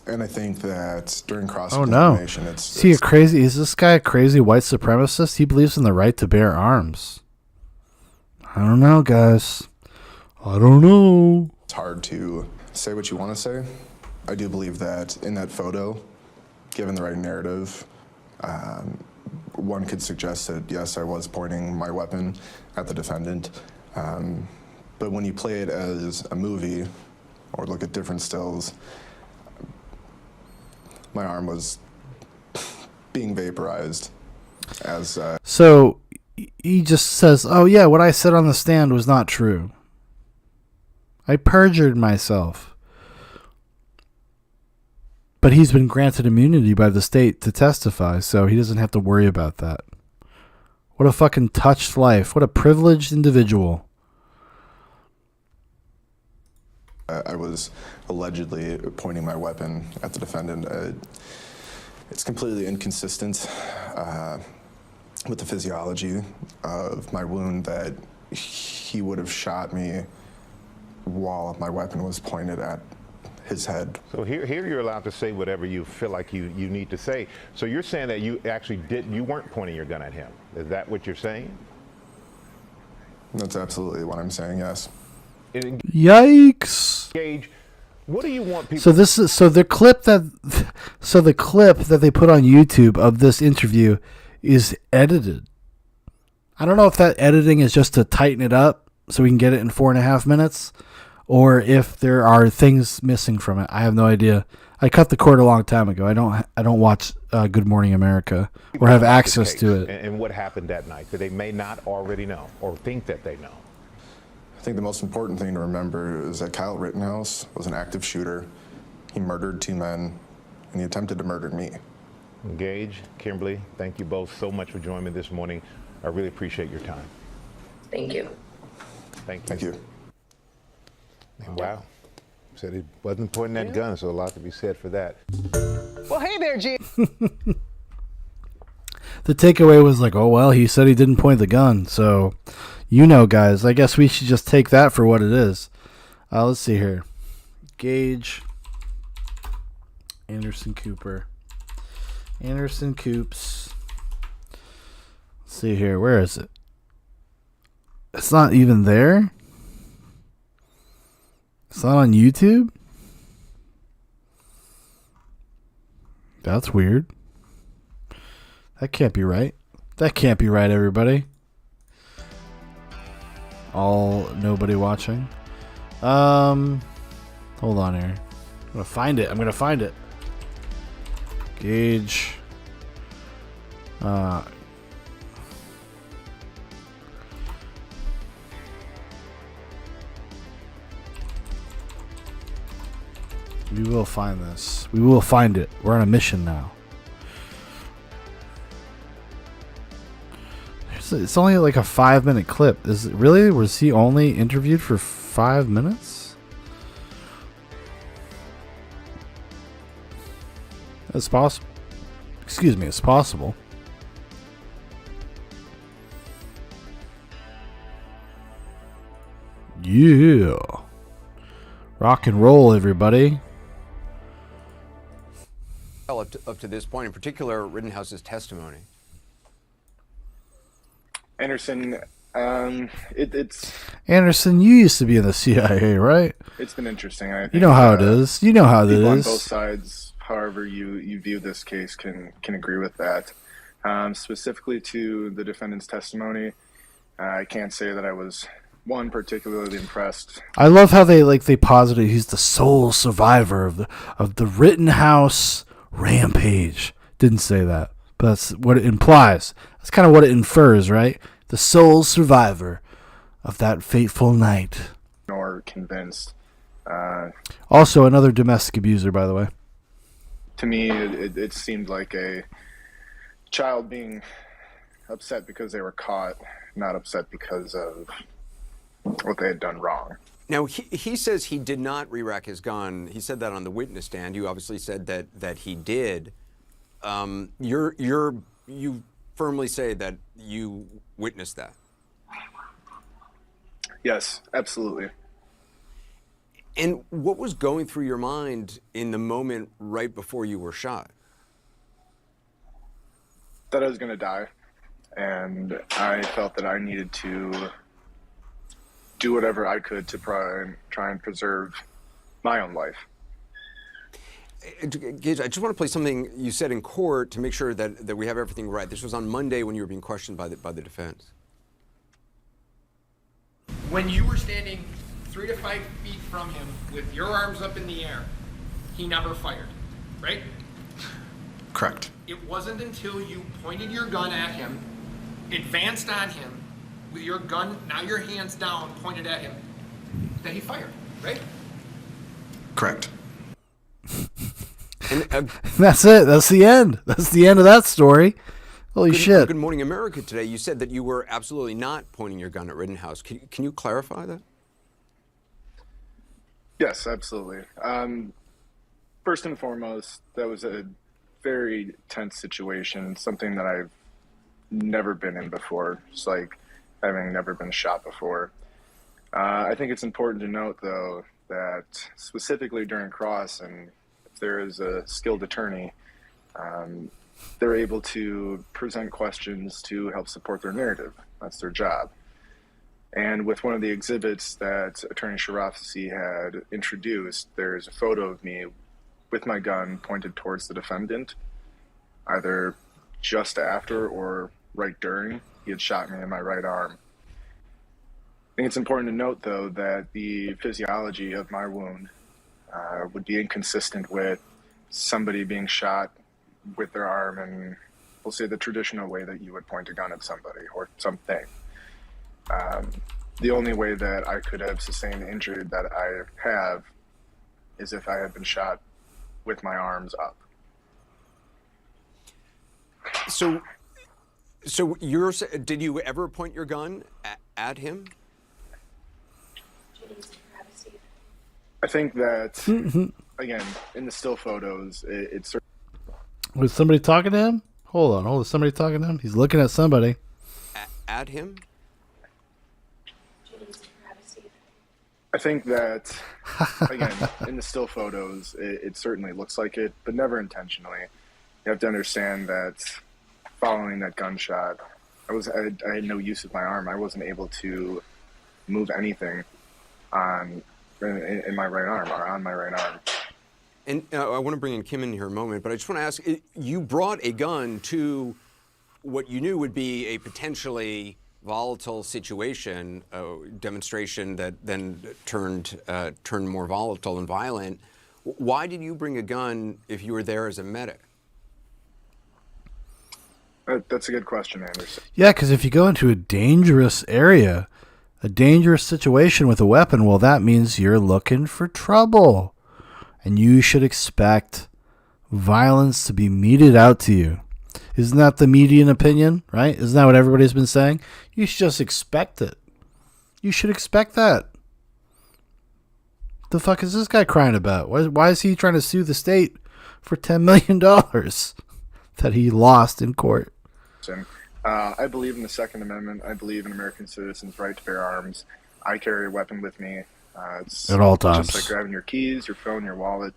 S20: And I think that during cross-examination,
S1: is this guy a crazy white supremacist? He believes in the right to bear arms. I don't know, guys. I don't know.
S20: It's hard to say what you want to say. I do believe that in that photo, given the right narrative, one could suggest that, yes, I was pointing my weapon at the defendant. But when you play it as a movie or look at different stills, my arm was being vaporized as...
S1: So he just says, oh yeah, what I said on the stand was not true. I perjured myself. But he's been granted immunity by the state to testify, so he doesn't have to worry about that. What a fucking touched life. What a privileged individual.
S20: I was allegedly pointing my weapon at the defendant. It's completely inconsistent with the physiology of my wound that he would have shot me while my weapon was pointed at his head.
S19: So here you're allowed to say whatever you feel like you need to say. So you're saying that you actually you weren't pointing your gun at him. Is that what you're saying?
S20: That's absolutely what I'm saying, yes.
S1: Yikes.
S19: Gage, what do you want people...
S1: So the clip that they put on YouTube of this interview is edited. I don't know if that editing is just to tighten it up so we can get it in 4.5 minutes, or if there are things missing from it. I have no idea. I cut the cord a long time ago. I don't watch Good Morning America or have access to it.
S19: And what happened that night that they may not already know or think that they know?
S20: I think the most important thing to remember is that Kyle Rittenhouse was an active shooter. He murdered 2 men, and he attempted to murder me.
S19: Gage, Kimberly, thank you both so much for joining me this morning. I really appreciate your time.
S21: Thank you.
S19: Thank you.
S20: Thank you.
S19: Wow. Said he wasn't pointing that gun, so a lot to be said for that.
S3: Well, hey there, G.
S1: The takeaway was like, oh, well, he said he didn't point the gun. So, guys, I guess we should just take that for what it is. Let's see here. Gage. Anderson Cooper. Anderson Coops. Let's see here. Where is it? It's not even there? It's not on YouTube? That's weird. That can't be right. That can't be right, everybody. all nobody watching. Hold on here. I'm gonna find it. Gage. We will find this. We will find it. We're on a mission now. It's only like a 5-minute clip. Is it really? Was he only interviewed for 5 minutes? It's possible. Excuse me, it's possible. Yeah. Rock and roll, everybody.
S4: Up to this point, in particular, Rittenhouse's testimony.
S22: Anderson, it's
S1: Anderson, you used to be in the CIA, right?
S22: It's been interesting. I think,
S1: You know how it is. You know how it
S22: people on
S1: is.
S22: both sides, however you view this case, can agree with that. Specifically to the defendant's testimony, I can't say that I was particularly impressed.
S1: I love how they posited he's the sole survivor of the Rittenhouse rampage. Didn't say that, but that's what it implies. That's kind of what it infers, right? The sole survivor of that fateful night.
S22: Nor convinced.
S1: Also, another domestic abuser, by the way.
S22: To me, it seemed like a child being upset because they were caught, not upset because of what they had done wrong.
S4: Now, he says he did not re-rack his gun. He said that on the witness stand. You obviously said that he did. You firmly say that you witnessed that.
S22: Yes, absolutely.
S4: And what was going through your mind in the moment right before you were shot?
S22: That I was going to die, and I felt that I needed to do whatever I could to try and preserve my own life.
S4: Gage, I just want to play something you said in court to make sure that we have everything right. This was on Monday when you were being questioned by the defense.
S23: When you were standing 3 to 5 feet from him with your arms up in the air, he never fired, right?
S24: Correct.
S23: It wasn't until you pointed your gun at him, advanced on him, with your gun, now your hands down, pointed at him, that he fired, right?
S24: Correct.
S4: And,
S1: That's it. That's the end. That's the end of that story. Holy shit.
S4: Good Morning America today, you said that you were absolutely not pointing your gun at Rittenhouse. Can you clarify that?
S22: Yes, absolutely. First and foremost, that was a very tense situation, something that I've never been in before. It's like having never been shot before. I think it's important to note, though, that specifically during cross, and if there is a skilled attorney, they're able to present questions to help support their narrative. That's their job. And with one of the exhibits that Attorney Sharafi had introduced, there's a photo of me with my gun pointed towards the defendant, either just after or right during he had shot me in my right arm. I think it's important to note, though, that the physiology of my wound would be inconsistent with somebody being shot with their arm in, we'll say, the traditional way that you would point a gun at somebody or something. The only way that I could have sustained the injury that I have is if I had been shot with my arms up.
S4: So did you ever point your gun at him?
S22: I think that, again, in the still photos, it's...
S1: Was somebody talking to him? Hold on. Is somebody talking to him? He's looking at somebody.
S4: At him?
S22: I think that, again, in the still photos, it certainly looks like it, but never intentionally. You have to understand that following that gunshot, I had no use of my arm. I wasn't able to move anything in my right arm or on my right arm.
S4: And I want to bring in Kim in here in a moment, but I just want to ask, you brought a gun to what you knew would be a potentially volatile situation, demonstration that then turned more volatile and violent. Why did you bring a gun if you were there as a medic?
S22: That's a good question, Anderson.
S1: Yeah, because if you go into a dangerous area, a dangerous situation with a weapon, well, that means you're looking for trouble. And you should expect violence to be meted out to you. Isn't that the median opinion, right? Isn't that what everybody's been saying? You should just expect it. You should expect that. The fuck is this guy crying about? Why is he trying to sue the state for $10 million that he lost in court?
S22: I believe in the Second Amendment. I believe in American citizens' right to bear arms. I carry a weapon with me. It's
S1: at all times.
S22: Just like grabbing your keys, your phone, your wallet,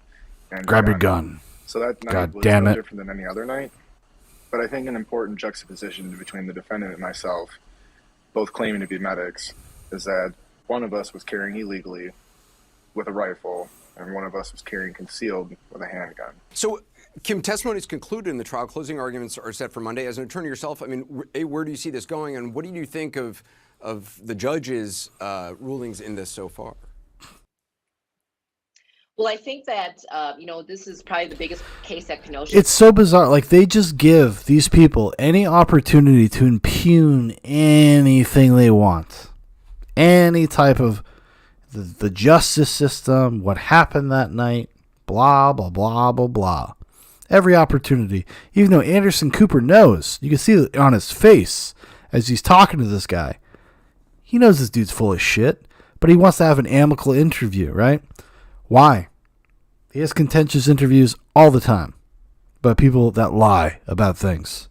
S22: and
S1: grab your gun.
S22: So that night
S1: God
S22: was
S1: damn
S22: no
S1: it.
S22: different than any other night. But I think an important juxtaposition between the defendant and myself, both claiming to be medics, is that one of us was carrying illegally with a rifle, and one of us was carrying concealed with a handgun.
S4: So, Kim, testimony is concluded in the trial. Closing arguments are set for Monday. As an attorney yourself, I mean, where do you see this going, and what do you think of the judge's rulings in this so far?
S21: Well, I think that, this is probably the biggest case at Kenosha.
S1: It's so bizarre. Like, they just give these people any opportunity to impugn anything they want. Any type of the justice system, what happened that night, blah, blah, blah, blah, blah. Every opportunity. Even though Anderson Cooper knows, you can see it on his face as he's talking to this guy. He knows this dude's full of shit, but he wants to have an amicable interview, right? Why? He has contentious interviews all the time, but people that lie about things.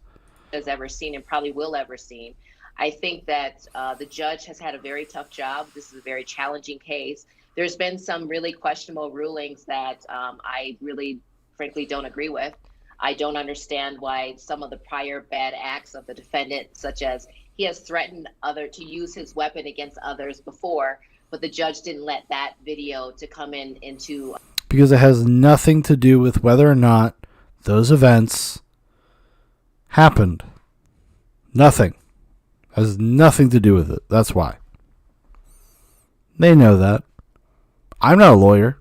S21: Has ever seen and probably will ever see. I think that the judge has had a very tough job. This is a very challenging case. There's been some really questionable rulings that I really, frankly, don't agree with. I don't understand why some of the prior bad acts of the defendant, such as he has threatened to use his weapon against others before, but the judge didn't let that video to come into.
S1: Because it has nothing to do with whether or not those events happened. Nothing. Has nothing to do with it. That's why. They know that. I'm not a lawyer.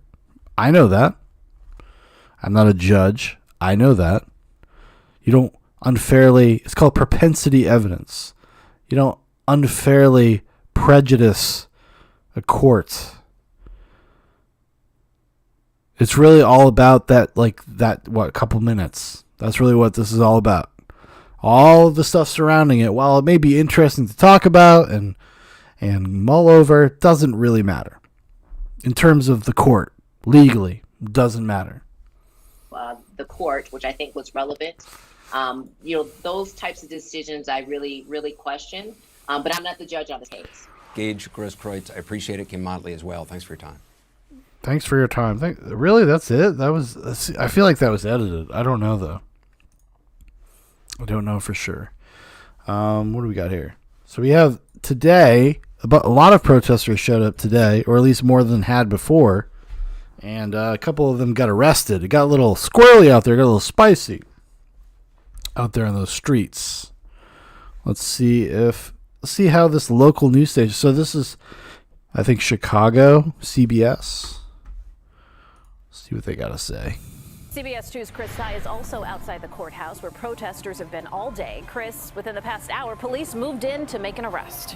S1: I know that. I'm not a judge. I know that. You don't unfairly, it's called propensity evidence. You don't unfairly prejudice a court. It's really all about that couple minutes. That's really what this is all about. All of the stuff surrounding it, while it may be interesting to talk about and mull over, doesn't really matter. In terms of the court, legally, doesn't matter.
S21: The court, which I think was relevant. Those types of decisions I really, really question. But I'm not the judge on this case.
S4: Gage Grosskreutz, I appreciate it. Kim Motley as well. Thanks for your time.
S1: Thanks for your time. Really, that's it? I feel like that was edited. I don't know, though. I don't know for sure. What do we got here? So we have today, a lot of protesters showed up today, or at least more than had before, and a couple of them got arrested. It got a little squirrely out there, got a little spicy out there on those streets. Let's see how this local news station. So this is, I think, Chicago, CBS. Let's see what they got to say.
S2: CBS 2's Chris Tsai is also outside the courthouse where protesters have been all day. Chris, within the past hour, police moved in to make an arrest.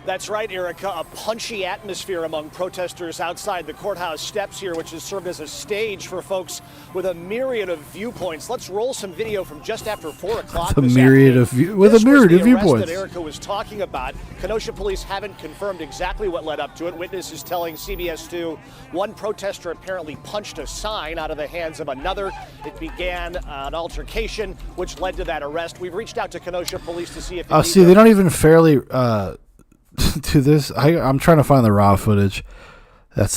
S5: That's right, Erica. A punchy atmosphere among protesters outside the courthouse steps here, which has served as a stage for folks with a myriad of viewpoints. Let's roll some video from just after 4 o'clock.
S1: With a myriad of viewpoints.
S5: That Erica was talking about. Kenosha police haven't confirmed exactly what led up to it. Witnesses telling CBS 2 one protester apparently punched a sign out of the hands of another. It began an altercation, which led to that arrest. We've reached out to Kenosha police to see if.
S1: They don't even fairly. To this, I'm trying to find the raw footage. That's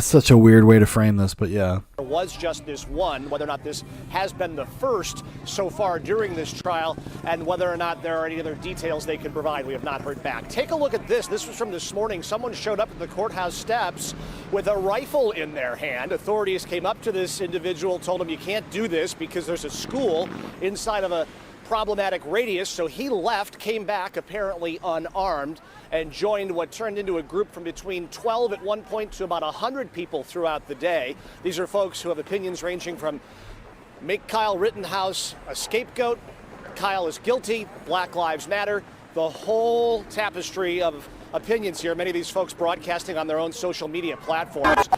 S1: such a weird way to frame this, but yeah.
S5: There was just this one. Whether or not this has been the first so far during this trial, and whether or not there are any other details they can provide, we have not heard back. Take a look at this. This was from this morning. Someone showed up at the courthouse steps with a rifle in their hand. Authorities came up to this individual, told him you can't do this because there's a school inside of a problematic radius, so he left, came back apparently unarmed, and joined what turned into a group from between 12 at one point to about 100 people throughout the day. These are folks who have opinions ranging from make Kyle Rittenhouse a scapegoat, Kyle is guilty, Black Lives Matter, the whole tapestry of opinions here. Many of these folks broadcasting on their own social media platforms.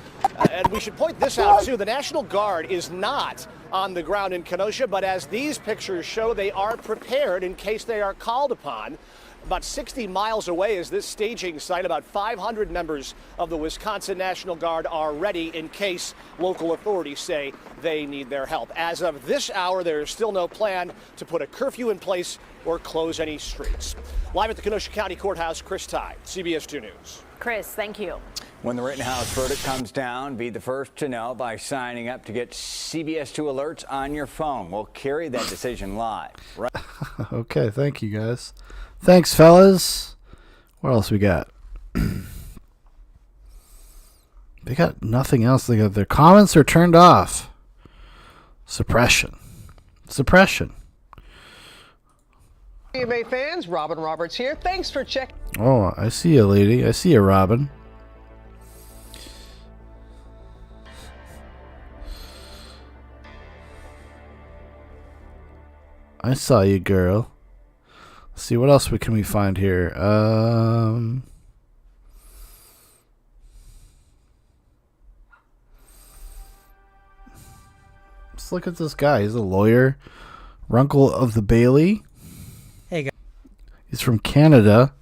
S5: And we should point this out, too. The National Guard is not on the ground in Kenosha, but as these pictures show, they are prepared in case they are called upon. About 60 miles away is this staging site. About 500 members of the Wisconsin National Guard are ready in case local authorities say they need their help. As of this hour, there is still no plan to put a curfew in place or close any streets. Live at the Kenosha County Courthouse, Chris Ty, CBS 2 News.
S2: Chris, thank you.
S6: When the Rittenhouse verdict comes down, be the first to know by signing up to get CBS 2 alerts on your phone. We'll carry that decision live. Right.
S1: Okay, thank you guys. Thanks, fellas. What else we got? They got nothing else. They got their comments are turned off. Suppression.
S3: CMA fans, Robin Roberts here. Thanks for checking.
S1: Oh, I see you, lady. I see you, Robin. I saw you, girl. Let's see, what else can we find here? Let's look at this guy. He's a lawyer. Runkle of the Bailey.
S7: Hey, guys.
S1: He's from Canada.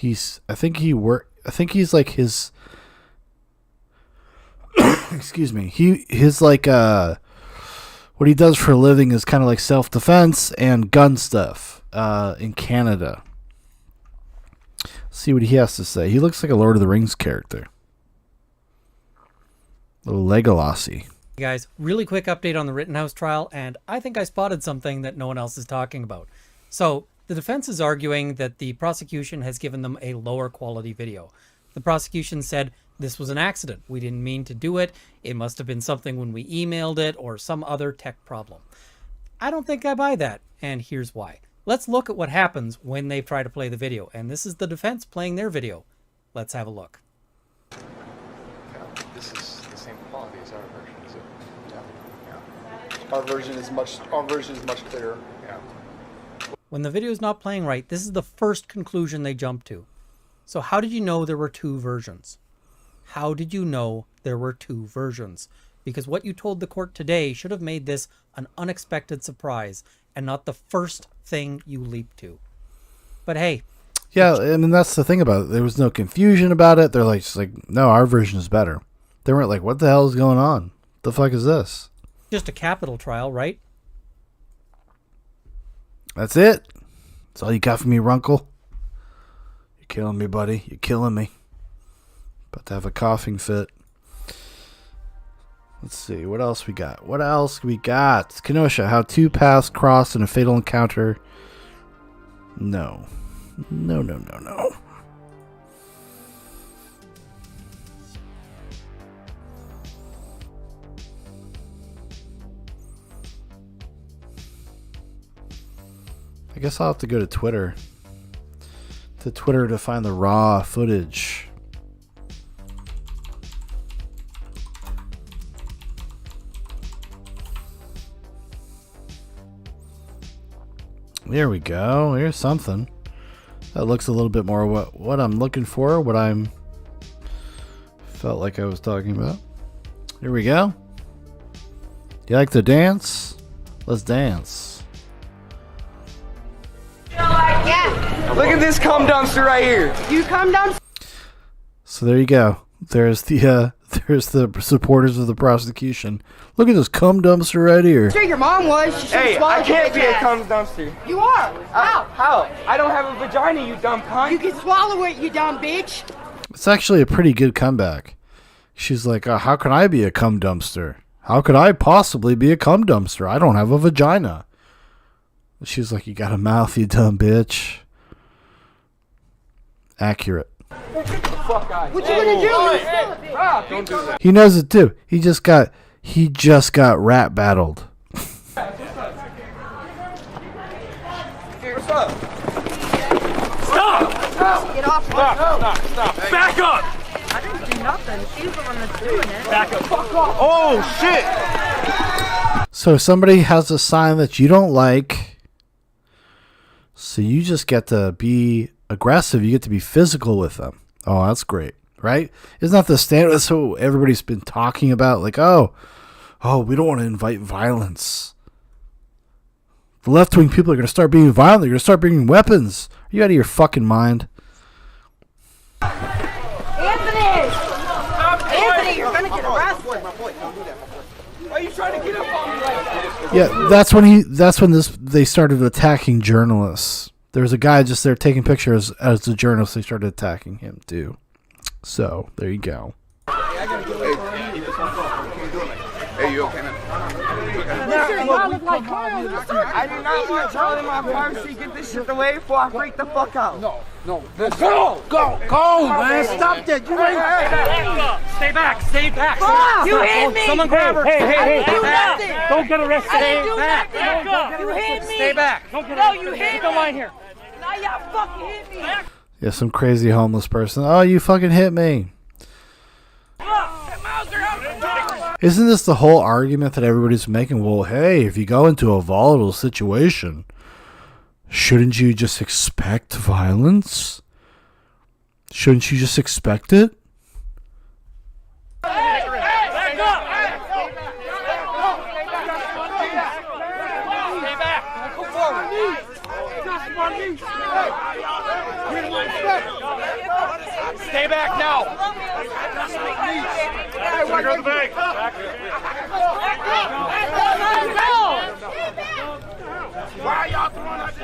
S1: I think he's like his excuse me. His like what he does for a living is kind of like self-defense and gun stuff in Canada. Let's see what he has to say. He looks like a Lord of the Rings character. Little Legolasy.
S7: Hey guys, really quick update on the Rittenhouse trial, and I think I spotted something that no one else is talking about. So, the defense is arguing that the prosecution has given them a lower quality video. The prosecution said this was an accident. We didn't mean to do it. It must have been something when we emailed it or some other tech problem. I don't think I buy that, and here's why. Let's look at what happens when they try to play the video, and this is the defense playing their video. Let's have a look.
S22: This is the same quality as our version, is it? Yeah. Our version is much clearer. Yeah.
S7: When the video is not playing right, this is the first conclusion they jump to. So how did you know there were two versions? How did you know there were two versions? Because what you told the court today should have made this an unexpected surprise and not the first thing you leap to. But hey.
S1: Yeah, I mean, that's the thing about it. There was no confusion about it. They're like, just like, no, our version is better. They weren't like, what the hell is going on? The fuck is this?
S7: Just a capital trial, right?
S1: That's it. That's all you got for me, Runkle. You're killing me, buddy. You're killing me. About to have a coughing fit. Let's see. What else we got? Kenosha, how two paths crossed in a fatal encounter. No. No. I guess I'll have to go to Twitter. To find the raw footage. There we go. Here's something. That looks a little bit more what I'm looking for, what I'm felt like I was talking about. Here we go. You like to dance? Let's dance.
S8: Yeah. Look at this cum dumpster right here. You cum dumpster.
S1: So there you go. There's the supporters of the prosecution. Look at this cum dumpster right here.
S8: Sure, your mom was. Hey, I can't be a cum dumpster. You are. How? How? I don't have a vagina, you dumb cunt. You can swallow it, you dumb bitch.
S1: It's actually a pretty good comeback. She's like, how can I be a cum dumpster? How could I possibly be a cum dumpster? I don't have a vagina. She's like, you got a mouth, you dumb bitch. Accurate.
S8: What you gonna do? Hey, Rob, don't do that.
S1: He knows it too. He just got rap battled.
S8: What's up? Stop! Get off! Stop! Back up!
S9: I didn't do nothing. She's the one that's doing it.
S8: Back up! Fuck off! Oh shit!
S1: So somebody has a sign that you don't like, so you just get to be aggressive. You get to be physical with them. Oh, that's great, right? Isn't that the standard? That's what everybody's been talking about. Like, oh, we don't want to invite violence. The left-wing people are going to start being violent. They're going to start bringing weapons. Are you out of your fucking mind?
S9: Anthony, you're gonna get arrested.
S8: Why are you trying to get up on me like that?
S1: Yeah, that's when they started attacking journalists. There was a guy just there taking pictures as the journalists. They started attacking him too. So there you go.
S8: Hey, you okay, man?
S9: I do not want Charlie in my pharmacy. Get this shit away before I freak the fuck out.
S8: No.
S9: Go,
S8: Man, stop that. You ain't.
S9: Stay back. You hit me.
S8: Someone grab her. Hey.
S9: Don't get arrested.
S8: Stay
S9: back.
S8: back.
S9: You hit me.
S8: Stay back.
S9: No, you hit me. Come on here. Now y'all fucking hit me.
S1: Yeah, some crazy homeless person. Oh, you fucking hit me. Isn't this the whole argument that everybody's making? Well, hey, if you go into a volatile situation, shouldn't you just expect violence? Shouldn't you just expect it?
S8: Stay back now. Secure the bag. Why are y'all throwing us in?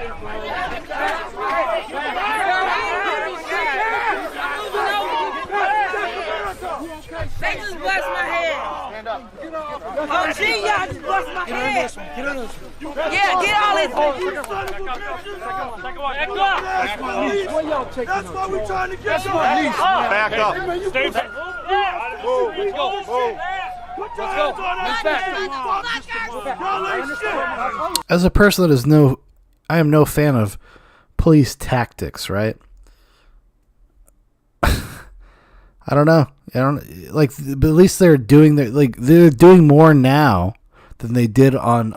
S9: They just bust my head. Oh, gee, y'all just bust my head. Yeah, get all this.
S8: That's why we're trying to get you.
S9: Back
S8: up. Stay back.
S1: As a person that I am no fan of police tactics, right? I don't know. But at least they're doing they're doing more now than they did on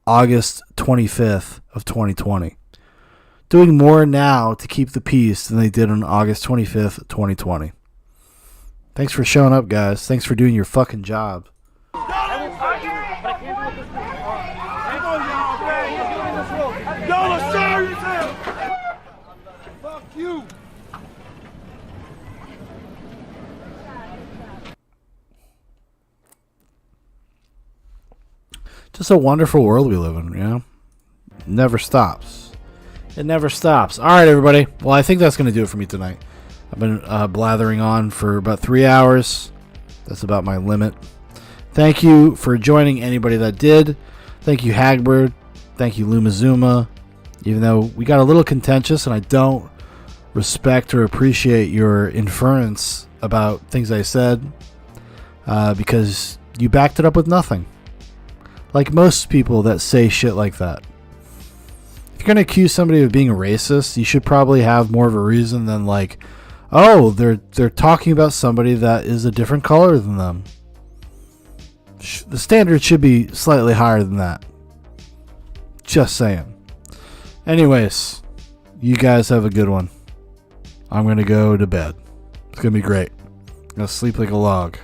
S1: August 25th of 2020. Doing more now to keep the peace than they did on August 25th, 2020. Thanks for showing up, guys. Thanks for doing your fucking job.
S8: Y'all are sorry as hell. Fuck you.
S1: Just a wonderful world we live in, you know? Never stops. It never stops. All right, everybody. Well, I think that's going to do it for me tonight. I've been blathering on for about 3 hours. That's about my limit. Thank you for joining anybody that did. Thank you, Hagbard. Thank you, Lumazuma. Even though we got a little contentious and I don't respect or appreciate your inference about things I said because you backed it up with nothing. Like most people that say shit like that. If you're going to accuse somebody of being a racist, you should probably have more of a reason than like, oh, they're talking about somebody that is a different color than them. The standard should be slightly higher than that. Just saying. Anyways, you guys have a good one. I'm going to go to bed. It's going to be great. I'm going to sleep like a log.